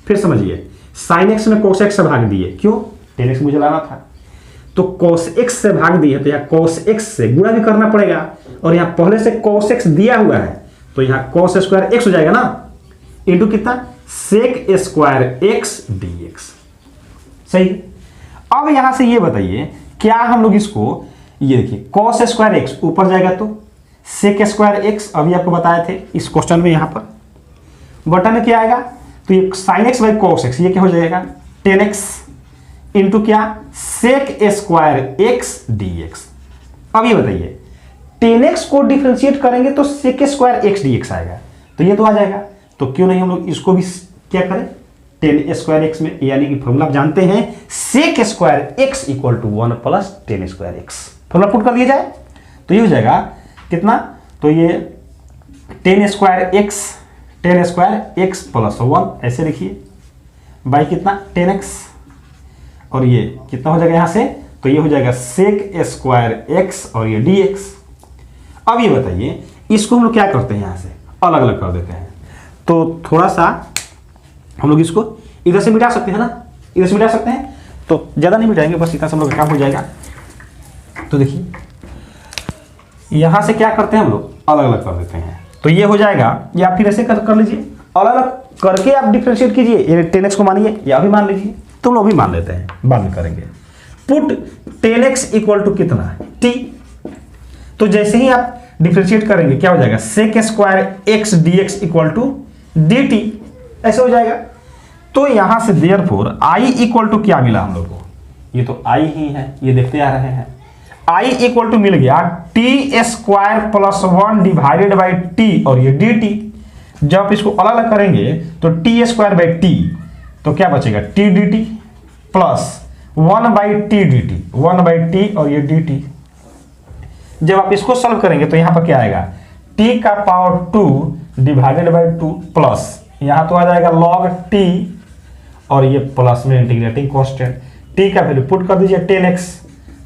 [SPEAKER 1] फिर समझिए साइन x में cos x से भाग दिए, क्यों, 10x मुझे लाना था। तो cos x से भाग दिए तो यहाँ cos x से गुणा भी करना पड़ेगा, और यहाँ पहले से cos x दिया हुआ है तो यहाँ cos स्क्वायर x हो जाएगा ना, इंटू कितना, sec स्क्वायर x dx। सही। अब यहां से ये बताइए, क्या हम लोग इसको, ये देखिए cos स्क्वायर x ऊपर जाएगा तो sec स्क्वायर x, अभी आपको बताए थे इस क्वेश्चन में, यहां पर बटन में क्या आएगा, तो ये sin x by cos x, ये क्या हो जाएगा,
[SPEAKER 2] 10x इंटू क्या सेक स्क्वायर x dx। अब ये बताइए 10x को डिफरेंशिएट करेंगे तो सेक स्क्वायर x dx आएगा, तो ये तो आ जाएगा, तो क्यों नहीं हम लोग इसको भी क्या करें 10 स्क्वायर x में, यानी कि फॉर्मूला आप जानते हैं sec square x equal to 1 plus 10 square x। Formula put कर दिया जाए तो ये हो जाएगा कितना, तो ये 10 स्क्वायर x प्लस 1 ऐसे लिखिए बाई कितना 10x, और ये कितना हो जाएगा यहां से, तो ये हो जाएगा सेक स्क्वायर x और ये dx। अब ये बताइए इसको हम लोग क्या करते हैं, यहां से अलग अलग कर देते हैं, तो थोड़ा सा हम लोग इसको इधर से मिटा सकते हैं ना, इधर से मिटा सकते हैं, तो ज़्यादा नहीं मिटाएंगे, बस इतना से हम लोग काम हो जाएगा। तो देखिए यहाँ से क्या करते हैं हम लोग अलग अलग कर देते हैं, तो ये हो जाएगा, या फिर ऐसे कर लीजिए अलग अलग करके आप डिफरेंशिएट कीजिए, ये 10x को मानिए या भी मान लीजिए, तो हम लोग भी मान लेते हैं, बाद में करेंगे। पुट 10x इक्वल टू कितना t, तो जैसे ही आप डिफरेंशिएट करेंगे क्या हो जाएगा sec square x dx equal to dt, ऐसे हो जाएगा। तो यहां से देयरफॉर i इक्वल टू क्या मिला हम लोग को, ये तो i ही है, ये देखते आ रहे हैं, i इक्वल टू मिल गया t square plus 1 divided by t और ये dt। जब इसको अलग अलग करेंगे तो t स्क्वायर बाई t, तो क्या बचेगा t dt plus 1 by T D T, 1 by T और ये dt। जब आप इसको सॉल्व करेंगे तो यहां पर क्या आएगा t का पावर 2 डिवाइडेड बाई 2 प्लस यहां तो आ जाएगा log t और ये प्लस में इंटीग्रेटिंग कांस्टेंट t का वैल्यू पुट कर दीजिए 10x,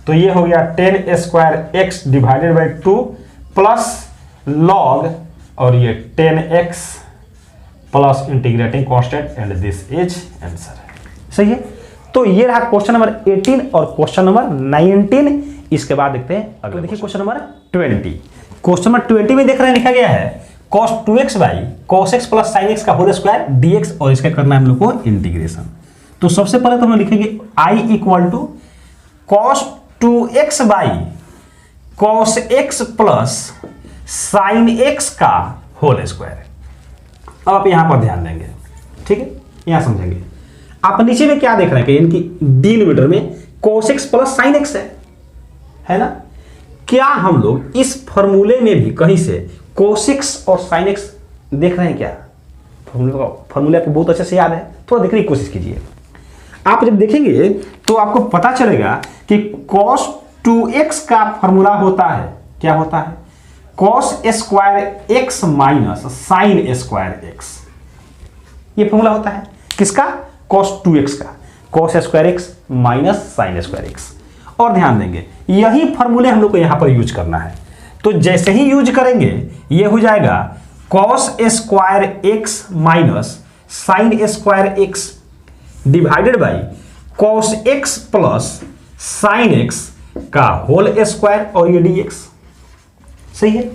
[SPEAKER 2] तो ये हो गया 10 square x divided by 2 plus log और ये 10x plus integrating constant and this is answer. सही है, तो ये रहा क्वेश्चन नंबर 18 और क्वेश्चन नंबर 19। इसके बाद देखते हैं अगला, देखिए क्वेश्चन नंबर 20। क्वेश्चन नंबर 20 में देख रहे हैं लिखा गया है cos 2x by cos x plus sin x का होल स्क्वायर dx, और इसका करना है हम लोग को इंटीग्रेशन। तो सबसे पहले तो हम लोग लिखेंगे i equal to cos 2x by cos x plus sin x का होल स्क्वायर। अब आप यहां पर ध्यान देंगे, ठीक है, यहां समझेंगे। आप नीचे में क्या देख रहे हैं कि इनकी डिनोमिनेटर में cos x plus sin x है ना, क्या हम लोग इस फॉर्मूले में भी कहीं से cos x और sin x देख रहे हैं क्या? फॉर्मूले आपको बहुत अच्छे से याद है, थोड़ा देखने की कोशिश कीजिए। आप जब देखेंगे तो आपको पता चलेगा कि cos 2x का फॉर्मूला होता है, क्या होता है cos square x minus sin square x। ये फॉर्मूला होता है किसका, cos 2x का, cos square x minus sin square x। और ध्यान देंगे यही फॉर्मूले हम लोग को यहां पर यूज करना है, तो जैसे ही यूज करेंगे ये हो जाएगा cos square x minus sin square x divided by cos x plus sin x का होल स्क्वायर और ये dx। सही है,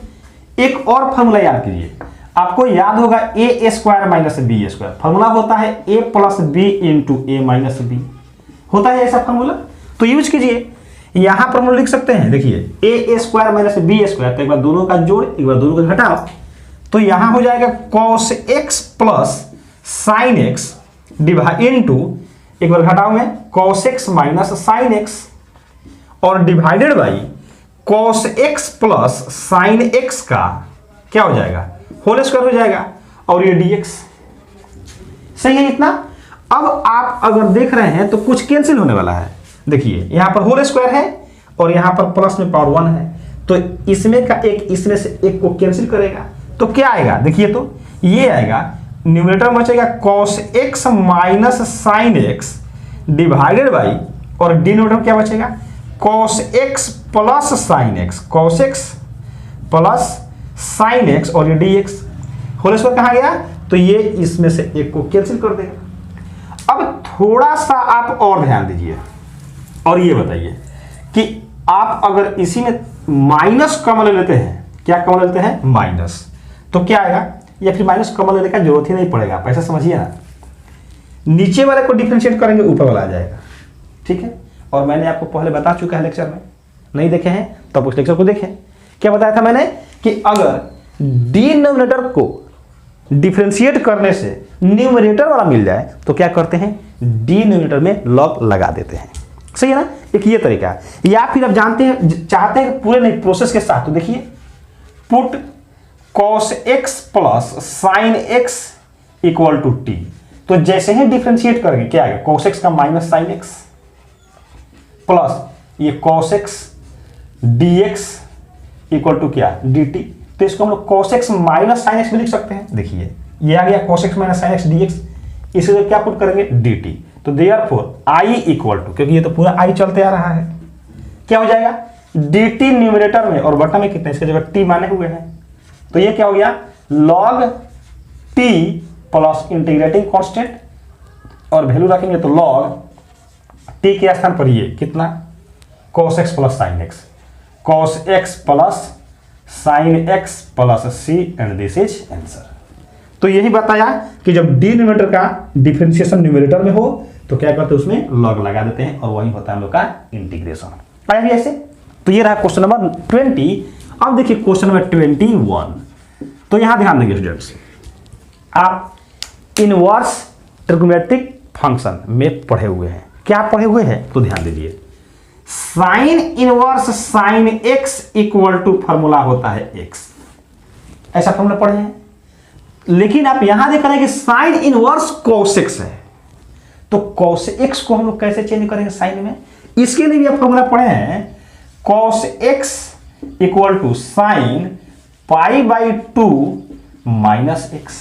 [SPEAKER 2] एक और फॉर्मूला याद कीजिए, आपको याद होगा a square minus B square, formula होता है a plus B into A minus b, होता है ऐसा फॉर्मूला, तो यूज कीजिए। यहां पर हम लिख सकते हैं, देखिए a square minus B square, तो एक बार दोनों का जोड़ एक बार दोनों का घटाओ, तो यहां हो जाएगा cos x plus sin x divide into एक बार घटाओ में cos x minus sin x और divided by cos x plus sin x का क्या हो जाएगा होल स्क्वायर हो जाएगा और ये dx। सही है इतना। अब आप अगर देख रहे हैं तो कुछ कैंसिल होने वाला है, देखिए यहां पर होल स्क्वायर है और यहां पर प्लस में पावर 1 है, तो इसमें का एक इसमें से एक को कैंसिल करेगा तो क्या आएगा, देखिए तो ये आएगा न्यूमरेटर में बचेगा cos x minus sin x divided by और डिनोमिनेटर क्या बचेगा cos x plus sin x, cos x plus sin x और ये dx। होल स्क्वायर कहाँ गया, तो ये इसमें से एक को कैंसिल कर देगा। अब थोड़ा सा आप और ध्यान दीजिए और ये बताइए कि आप अगर इसी में माइनस कॉमन ले लेते हैं, क्या कॉमन लेते हैं माइनस, तो क्या आएगा, या फिर माइनस कॉमन लेने का जरूरत ही नहीं पड़ेगा, आप ऐसा समझिए ना, नीचे वाले को डिफरेंशिएट करेंगे ऊपर वाला आ जाएगा, ठीक है। और मैंने आपको पहले बता चुका है लेक्चर में, नहीं देखे हैं तो आप उस लेक्चर को देखें। क्या बताया था मैंने कि अगर डिनोमिनेटर को डिफरेंशिएट करने से न्यूमरेटर वाला मिल जाए तो क्या करते हैं
[SPEAKER 1] डिनोमिनेटर में लॉग लगा देते हैं। सही है ना, एक ये तरीका है। या फिर आप जानते हैं, चाहते हैं पूरे नहीं प्रोसेस के साथ, तो देखिए put cos x plus sine x equal to T. तो जैसे ही डिफ्रेंशिएट करेंगे क्या आएगा, cos x का माइनस साइन x प्लस ये cos x dx equal to क्या dt। तो इसको हम लोग cos x minus sine x भी लिख सकते हैं। देखिए ये आ गया cos x minus sine x dx, इसे क्या पुट करेंगे dt। तो देयरफॉर i इक्वल टू, क्योंकि ये तो पूरा i चलते आ रहा है, क्या हो जाएगा dt न्यूमरेटर में और बटा में कितने, इसके जगह t माने हुए हैं, तो ये क्या हो गया log t plus integrating constant और वैल्यू रखेंगे तो log t के स्थान पर ये कितना cos x plus sine x, cos x plus sine x plus c and this is answer. तो यही बताया कि जब डिनोमिनेटर का डिफरेंशिएशन न्यूमरेटर में हो तो क्या करते हैं, उसमें लॉग लगा देते हैं और वही होता है हम लोग का इंटीग्रेशन। आया भी ऐसे। तो ये रहा क्वेश्चन नंबर 20। अब देखिए क्वेश्चन नंबर 21। तो यहां ध्यान देंगे स्टूडेंट्स, आप इनवर्स ट्रिग्नोमेट्रिक फंक्शन में पढ़े हुए हैं। क्या पढ़े हुए हैं तो ध्यान दीजिए, sine inverse sine x equal to formula होता है एक्स, ऐसा फॉर्मूला पढ़े हैं। लेकिन आप यहां देख रहे हैं कि साइन इनवर्स cos x है, तो cos x को हम लोग कैसे चेंज करेंगे साइन में, इसके लिए भी आप फॉर्मूला पढ़े हैं cos x equal to sine pi by 2 minus x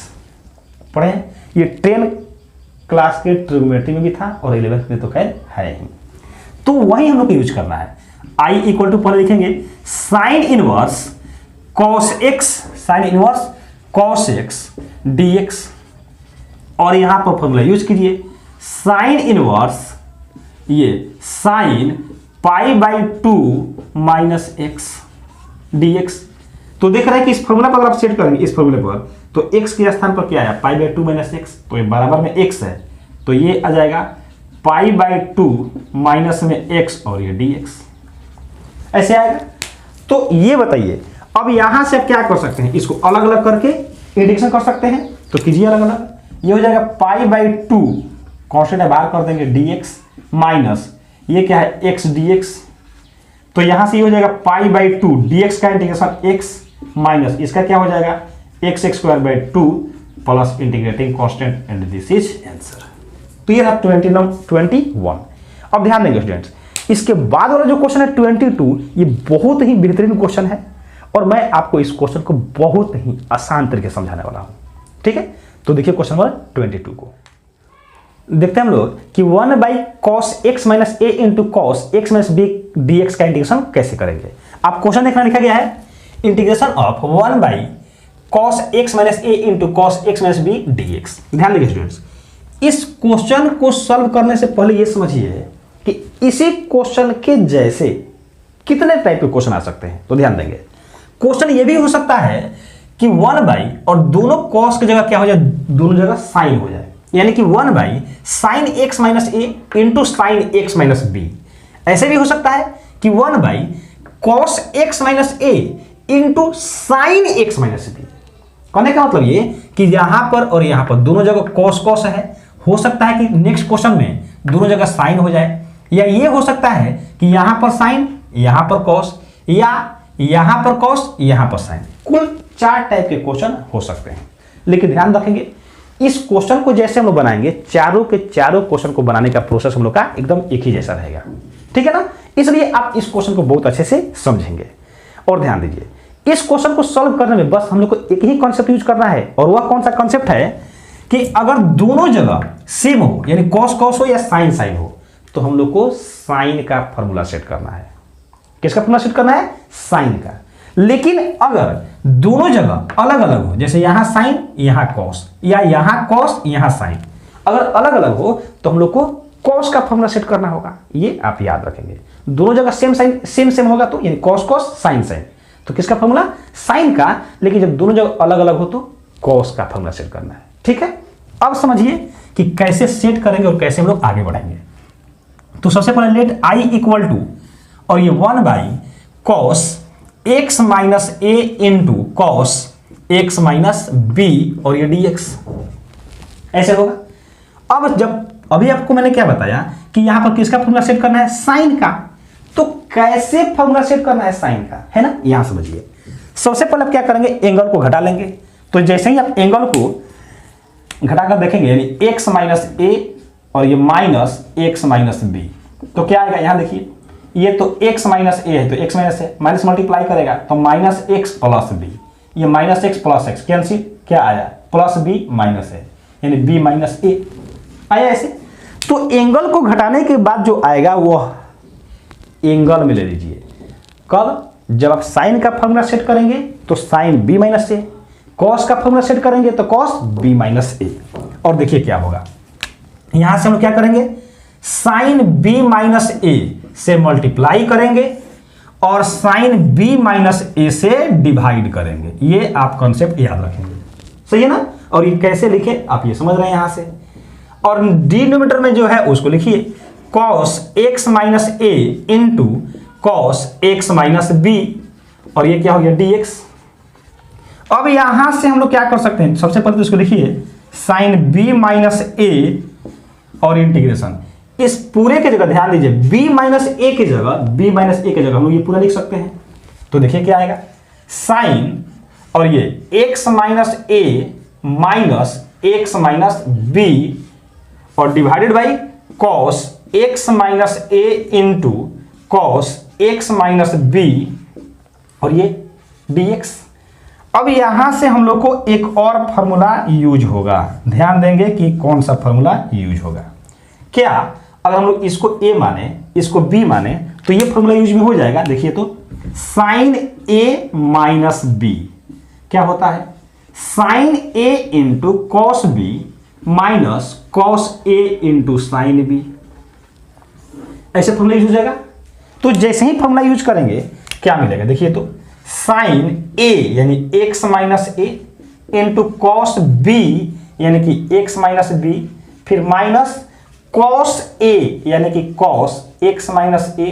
[SPEAKER 1] पढ़े हैं। ये 10 क्लास के ट्रिग्नोमेट्री में भी था और 11th में तो खैर है ही, तो वही हम लोग को यूज करना है। i इक्वल टू पहले लिखेंगे sine inverse cos x, sine inverse cos x dx, और यहां पर फॉर्मूला यूज कीजिए साइन इनवर्स ये sign pi by 2 minus x dx। तो देख रहे हैं कि इस फॉर्मूला पर अगर आप सेट करेंगे, इस फॉर्मूले पर, तो x के स्थान पर क्या आया पाई बाई 2 माइनस एक्स, तो ये बराबर में x है, तो ये आ जाएगा पाई बाई 2 माइनस में x और ये dx, ऐसे आएगा। तो ये बताइए अब यहां से आप क्या कर सकते हैं, इसको अलग अलग करके एडिशन कर सकते हैं, तो कीजिए अलग अलग। ये हो जाएगा पाई बाई 2 कॉन्स्टेंट है बाहर कर देंगे dx माइनस ये क्या है x dx, तो यहां से ये हो जाएगा पाई बाई 2 dx का इंटीग्रेशन x माइनस इसका क्या हो जाएगा x square by 2 plus integrating constant and this is answer. तो ये रहा 21। अब ध्यान देंगे स्टूडेंट्स, इसके बाद वाला जो क्वेश्चन है 22, ये बहुत ही बेहतरीन क्वेश्चन है और मैं आपको इस क्वेश्चन को बहुत ही आसान तरीके से समझाने वाला हूं। ठीक है, तो देखिए क्वेश्चन नंबर 22 को देखते हैं हम लोग कि 1 by cos x minus a into cos x minus b dx का इंटीग्रेशन कैसे करेंगे। आप क्वेश्चन देखना, लिखा गया है integration of 1 by cos x minus a into cos x minus b dx। ध्यान देखिए स्टूडेंट्स, इस क्वेश्चन को सॉल्व करने से पहले ये समझिए कि इसी क्वेश्चन के जैसे कितने टाइप के क्वेश्चन आ सकते हैं। तो ध्यान देंगे, क्वेश्चन ये भी हो सकता है कि 1 बाई और दोनों cos की जगह क्या हो जाए, दोनों जगह साइन हो जाए, यानी कि 1 by sine x minus A into sine x minus b. ऐसे भी हो सकता है कि 1 by cos x minus A into sine x minus b. कहने का मतलब ये कि यहां पर और यहां पर दोनों जगह cos cos है, हो सकता है कि नेक्स्ट क्वेश्चन में दोनों जगह साइन हो जाए, या ये हो सकता है कि यहां पर साइन यहां पर cos, या यहां पर cos यहां पर साइन। कुल 4 टाइप के क्वेश्चन हो सकते हैं। लेकिन ध्यान रखेंगे इस क्वेश्चन को जैसे हम लोग बनाएंगे, चारों के चारों क्वेश्चन को बनाने का प्रोसेस हम लोग का एकदम एक ही जैसा रहेगा। ठीक है ना, इसलिए आप इस क्वेश्चन को बहुत अच्छे से समझेंगे। और ध्यान दीजिए, इस क्वेश्चन को सॉल्व करने में बस हम लोग को एक ही कॉन्सेप्ट यूज करना है, और वह कौन सा कॉन्सेप्ट है कि अगर दोनों जगह सेम हो, यानी cos cos हो या sin sin हो, तो हम लोग को साइन का फॉर्मूला सेट करना है। किसका फॉर्मूला सेट करना है, साइन का। लेकिन अगर दोनों जगह अलग अलग हो, जैसे यहां साइन यहां cos, या यहां cos यहां साइन, अगर अलग अलग हो तो हम लोग को cos का फॉर्मूला सेट करना होगा। ये आप याद रखेंगे, दोनों जगह सेम साइन सेम होगा तो यानी cos cos sin sin, तो किसका फॉर्मूला, साइन का। लेकिन जब दोनों जगह अलग अलग हो तो cos का फॉर्मूला सेट करना है। ठीक है, अब समझिए कि कैसे सेट करेंगे और कैसे हम लोग आगे बढ़ेंगे। तो सबसे पहले लेट i इक्वल टू, और ये 1 by cos x minus a into cos x minus b और ये dx, ऐसे होगा। अब जब
[SPEAKER 2] अभी आपको मैंने क्या बताया कि यहां पर किसका फॉर्मूला सेट करना है, साइन का। तो कैसे फॉर्मूला सेट करना है साइन का, है ना, यहां समझिए। सबसे पहले आप क्या करेंगे, एंगल को घटा लेंगे। तो जैसे ही आप एंगल को घटाकर देखेंगे, यानी x माइनस ए और ये माइनस x माइनस बी, तो क्या आएगा, यहां देखिए, ये तो x माइनस ए है, तो x minus a minus multiply करेगा तो माइनस एक्स प्लस बी, ये minus x plus x cancel, क्या आया, प्लस बी माइनस ए, यानी बी माइनस ए आया ऐसे। तो एंगल को घटाने के बाद जो आएगा वो एंगल में ले लीजिए। कब, जब आप साइन का फॉर्मूला सेट करेंगे तो साइन बी माइनस ए, कॉस का फॉर्मूला सेट करेंगे तो कॉस बी माइनस ए। और देखिए क्या होगा, यहां से हम क्या करेंगे, साइन बी माइनस ए से मल्टीप्लाई करेंगे और साइन बी माइनस ए से डिवाइड करेंगे। ये आप कॉन्सेप्ट याद रखेंगे, सही है ना। और ये कैसे लिखे आप ये समझ रहे हैं यहां से। और डिनोमिनेटर में जो है उसको लिखिए कॉस एक्स माइनस ए into cos x minus B, और ये क्या हो गया, डीएक्स। अब यहां से हम लोग क्या कर सकते हैं, सबसे पहले तो इसको लिखिए साइन बी माइनस ए और इंटीग्रेशन, इस पूरे के जगह ध्यान दीजिए b माइनस ए की जगह हम लोग ये पूरा लिख सकते हैं। तो देखिए क्या आएगा, साइन और ये x minus a minus x minus B और divided by cos x minus A into cos x minus B और ये dx। अब यहां से हम लोग को एक और फॉर्मूला यूज होगा, ध्यान देंगे कि कौन सा फॉर्मूला यूज होगा। क्या, अगर हम लोग इसको a माने इसको b माने तो ये फॉर्मूला यूज में हो जाएगा। देखिए तो साइन a माइनस बी क्या होता है, sine a into cos b minus cos a into sine b, ऐसे फॉर्मूला यूज हो जाएगा। तो जैसे ही फॉर्मूला यूज करेंगे क्या मिलेगा, देखिए तो साइन a यानी x माइनस ए इंटू कॉस b यानी कि x माइनस बी, फिर माइनस कॉस a यानी कि कॉस x माइनस ए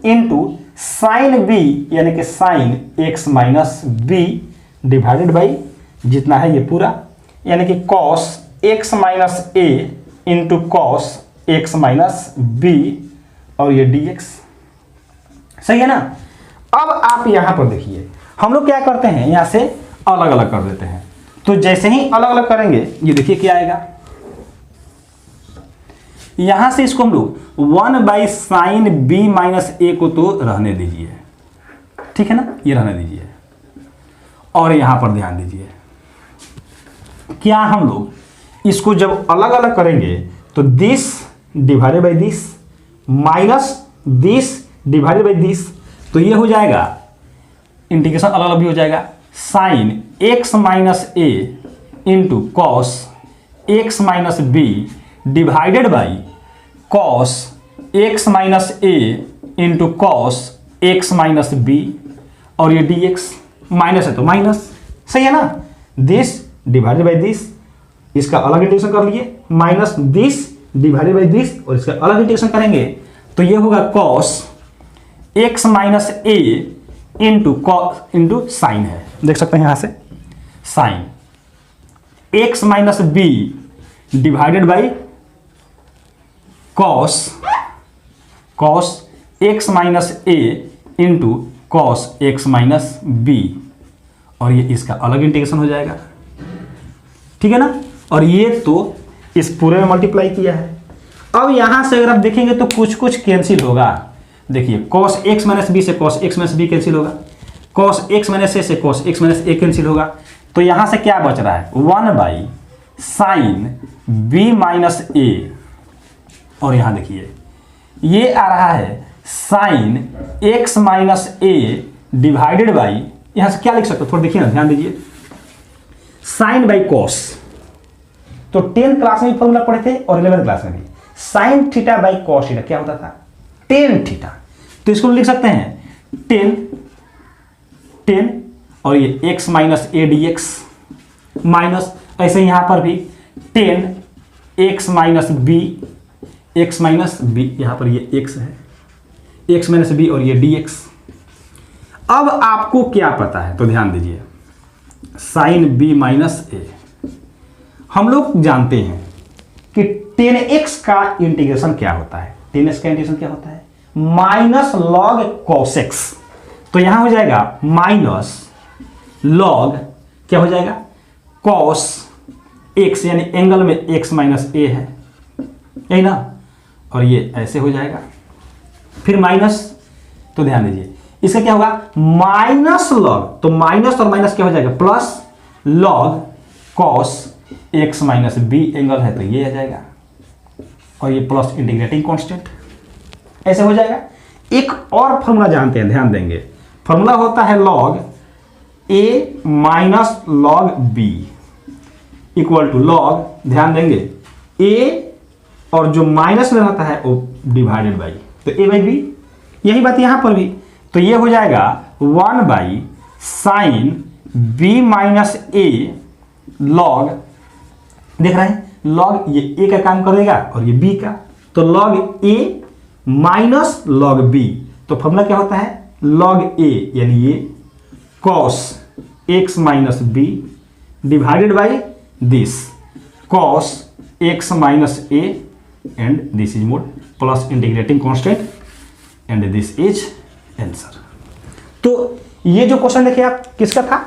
[SPEAKER 2] इंटू साइन b यानी कि sine x minus b divided by जितना है ये पूरा, यानी कि कॉस x माइनस ए into cos x minus b और ये dx, सही है ना। अब आप यहां पर देखिए हम लोग क्या करते हैं, यहां से अलग अलग कर देते हैं। तो जैसे ही अलग अलग करेंगे ये देखिए क्या आएगा, यहां से इसको हम लोग 1 बाई साइन बी माइनस ए को तो रहने दीजिए, ठीक है ना, ये रहने दीजिए। और यहां पर ध्यान दीजिए क्या हम लोग इसको जब अलग अलग करेंगे तो this divided by this minus this divided by this, तो ये हो जाएगा इंटीग्रेशन अलग अलग भी हो जाएगा, sine x minus A into cos x minus b divided by cos x minus A into cos x minus B और ये dx, माइनस है तो माइनस, सही है ना। दिस डिवाइडेड बाई दिस, इसका अलग इंटीग्रेशन कर लिए, minus this divided by this और इसका अलग इंटीग्रेशन करेंगे तो ये होगा कॉस x माइनस ए इंटू साइन है, देख सकते हैं यहां से sine x minus b divided by cos x minus A into cos x minus B और ये इसका अलग इंटीग्रेशन हो जाएगा, ठीक है ना। और ये तो इस पूरे में मल्टीप्लाई किया है। अब यहां से अगर आप देखेंगे तो कुछ कुछ कैंसिल होगा, देखिए कॉस एक्स माइनस बी से cos x minus b cancel होगा, कॉस एक्स माइनस ए से cos x minus a cancel होगा। तो यहां से क्या बच रहा है, 1 by sine b minus a, और यहां देखिए ये आ रहा है sine x minus a divided by, यहां से क्या लिख सकते हो, थोड़ा देखिए ना, ध्यान दीजिए, साइन बाई कॉस। तो 10 क्लास में भी फॉर्मूला पढ़े थे और 11 क्लास में भी, sine theta by cos theta क्या होता था, टेन थीटा। तो इसको लिख सकते हैं 10 और ये x minus a d x minus, ऐसे यहां पर भी 10 x minus b, x minus b, यहां पर ये x है, x माइनस बी और ये dx। अब आपको क्या पता है तो ध्यान दीजिए, साइन b माइनस ए हम लोग जानते हैं कि 10x का इंटीग्रेशन क्या होता है, 10x का इंटीग्रेशन क्या होता है, माइनस लॉग cos x। तो यहां हो जाएगा माइनस लॉग क्या हो जाएगा cos x, यानी एंगल में x माइनस a है, यही ना, और ये ऐसे हो जाएगा, फिर माइनस, तो ध्यान दीजिए इसका क्या होगा माइनस लॉग, तो माइनस और माइनस क्या हो जाएगा plus log cos x minus b angle है तो ये आ जाएगा, और ये प्लस इंटीग्रेटिंग कांस्टेंट ऐसे हो जाएगा। एक और फॉर्मूला जानते हैं, ध्यान देंगे, फॉर्मूला होता है log a minus log b equal to log, ध्यान देंगे a और जो माइनस में रहता है वो डिवाइडेड बाई, तो a बाई b, यही बात यहां पर भी, तो ये हो जाएगा 1 by sign b minus a log, देख रहे हैं log ये a का काम करेगा और ये b का, तो log a minus log b, तो फॉर्मूला क्या होता है log a यानी ये cos x minus b divided by this cos x minus a and this is mode plus integrating constant and this is answer. तो ये जो क्वेश्चन देखिए आप किसका था,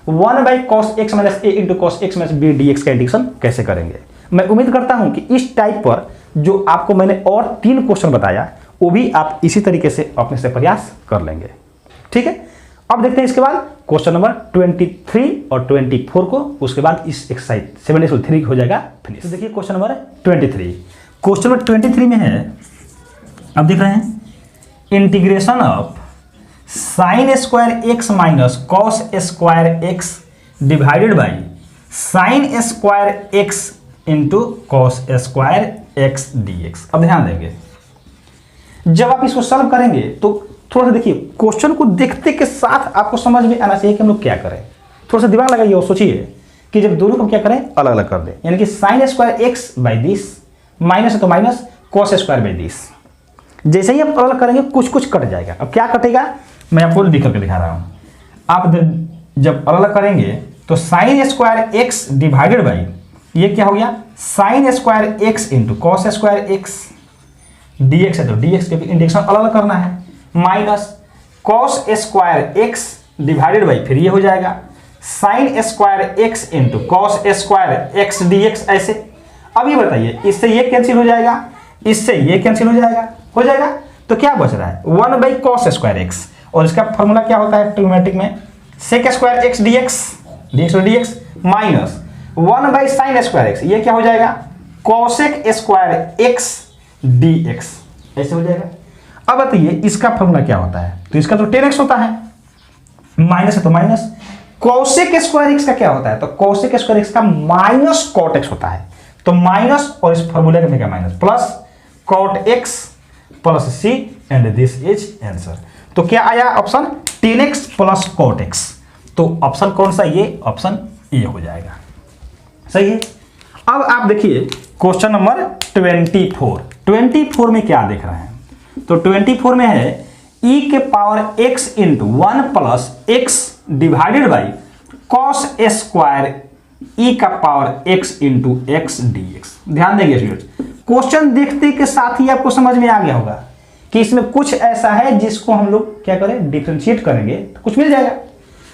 [SPEAKER 2] 1 by cos x minus a into cos x minus b dx का integration कैसे करेंगे। मैं उम्मीद करता हूं कि इस टाइप पर जो आपको मैंने और 3 क्वेश्चन बताया वो भी आप इसी तरीके से अपने से प्रयास कर लेंगे, ठीक है। अब देखते हैं इसके बाद क्वेश्चन नंबर 23 और 24 को, उसके बाद इस एक्सरसाइज 7-3 हो जाएगा फिनिश। तो देखिए क्वेश्चन नंबर 23, क्वेश्चन नंबर 23 में है, अब देख रहे हैं integration of sine square x minus cos square X divided by sine square x into cos square x D X. अब ध्यान देंगे जब आप इसको सॉल्व करेंगे तो थोड़ा सा देखिए क्वेश्चन को देखते के साथ आपको समझ में आना चाहिए कि हम लोग क्या करें। थोड़ा सा दिमाग लगाइए और सोचिए कि जब दोनों को क्या करें अलग अलग कर दें, यानी कि sign square X by this minus है तो minus cos square by this, जैसे ही आप अलग करेंगे कुछ कुछ कट जाएगा। अब क्या कटेगा मैं आपको लिख करके दिखा रहा हूं। आप जब अलग करेंगे तो sine square X divided by ये क्या हो गया sign square x into cos square x dx है तो dx के इंटीग्रेशन अलग अलग करना है, minus cos square x divided by फिर ये हो जाएगा sine square x into cos square x dx ऐसे। अब ये बताइए इससे ये कैंसिल हो जाएगा, इससे ये कैंसिल हो जाएगा, तो क्या बच रहा है 1 बाई कॉस स्क्वायर एक्स, और इसका फॉर्मूला क्या होता है ट्रिग्नोमेट्रिक में sec square x dx minus 1 by sine square x, ये क्या हो जाएगा कोसेक स्क्वायर एक्स dx ऐसे हो जाएगा। अब बताइए इसका फॉर्मूला क्या होता है, तो इसका तो 10x होता है, माइनस है तो माइनस, कोसेक स्क्वायर एक्स का क्या होता है, तो कोसेक स्क्वायर एक्स का माइनस कॉट एक्स होता है, तो माइनस और इस फॉर्मूले का क्या minus plus cot x plus C and this is answer. तो क्या आया option 10x plus cot x, तो ऑप्शन कौन सा, ये ऑप्शन ए हो जाएगा, सही है। अब आप देखिए क्वेश्चन नंबर 24 में क्या देख रहे हैं, तो 24 में है e के power x into 1 plus x divided by cos square e का power x into x D x. ध्यान देंगे स्टूडेंट्स, क्वेश्चन देखते के साथ ही आपको समझ में आ गया होगा कि इसमें कुछ ऐसा है जिसको हम लोग क्या करें डिफरेंशिएट करेंगे तो कुछ मिल जाएगा।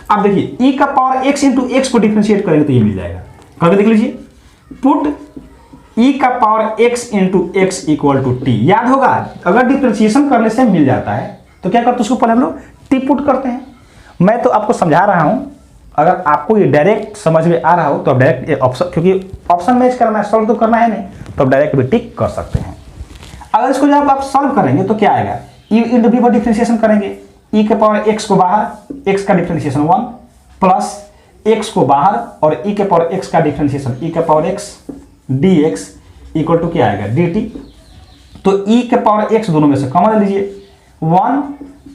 [SPEAKER 2] अब देखिए e का पावर x इंटू एक्स को डिफरेंशिएट करेंगे तो ये मिल जाएगा, करके देख लीजिए, पुट e का power x into x equal to t. याद होगा अगर डिफरेंशिएशन करने से मिल जाता है तो क्या करते हैं उसको पहले हम लोग टी पुट करते हैं। मैं तो आपको समझा रहा हूं, अगर आपको ये डायरेक्ट समझ में आ रहा हो तो आप डायरेक्ट ऑप्शन, क्योंकि ऑप्शन मैच करना है सॉल्व तो करना है नहीं, तो आप डायरेक्ट भी टिक कर सकते हैं। अगर इसको जब आप सॉल्व करेंगे तो क्या आएगा e इंटू बी पर डिफरेंशिएशन करेंगे, e के पावर x को बाहर, x का डिफरेंशिएशन 1 प्लस x को बाहर और e के पावर x का डिफरेंशिएशन e के power x dx equal to क्या आएगा dt। तो e के पावर x दोनों में से कॉमन ले लीजिए, 1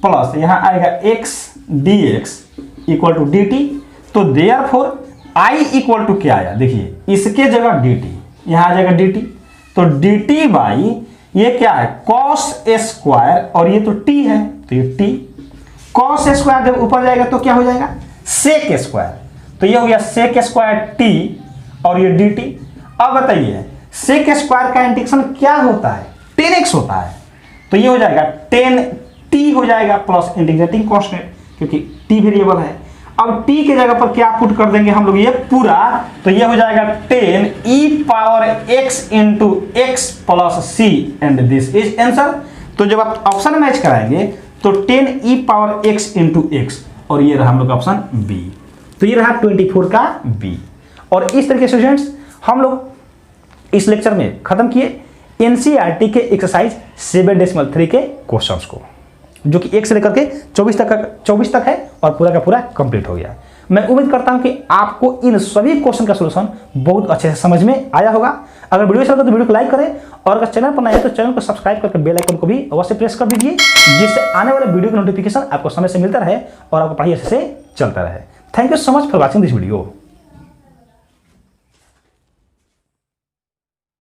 [SPEAKER 2] प्लस यहाँ आएगा x dx equal to dt। तो देयरफॉर i इक्वल टू क्या आया, देखिए इसके जगह dt, यहाँ आ जाएगा dt, तो dt बाई ये क्या है cos स्क्वायर और ये तो t है तो ये t, cos स्क्वायर जब ऊपर जाएगा तो क्या हो जाएगा सेक स्क्वायर, तो ये हो गया सेक स्क्वायर t और ये dt। अब बताइए सेक स्क्वायर का इंटीग्रेशन क्या होता है 10x होता है, तो ये हो जाएगा 10t हो जाएगा प्लस इंटीग्रेटिंग कांस्टेंट क्योंकि t वेरिएबल है। अब t के जगह पर क्या पुट कर देंगे हम लोग ये पूरा, तो ये हो जाएगा 10e⁻x into x plus c and this is answer. तो जब आप ऑप्शन मैच कराएंगे तो 10e⁻x into x और ये रहा हम लोग का ऑप्शन बी, तो ये रहा 24 का बी। और इस तरीके से स्टूडेंट्स हम लोग इस लेक्चर में खत्म किए एनसीईआरटी के एक्सरसाइज 7.3 के क्वेश्चंस को, जो कि 1 से लेकर के 24 तक है और पूरा का पूरा कंप्लीट हो गया। मैं उम्मीद करता हूं कि आपको इन सभी क्वेश्चन का सलूशन बहुत अच्छे से समझ में आया होगा। अगर वीडियो अच्छा लगा तो वीडियो को लाइक करें और अगर चैनल पर नए हैं तो चैनल को सब्सक्राइब करके बेल आइकन को भी अवश्य प्रेस कर दीजिए, जिससे आने वाले वीडियो की नोटिफिकेशन आपको समय से मिलता रहे और आपको पढ़ाई अच्छे से चलता रहे। Thank you so much for watching this video.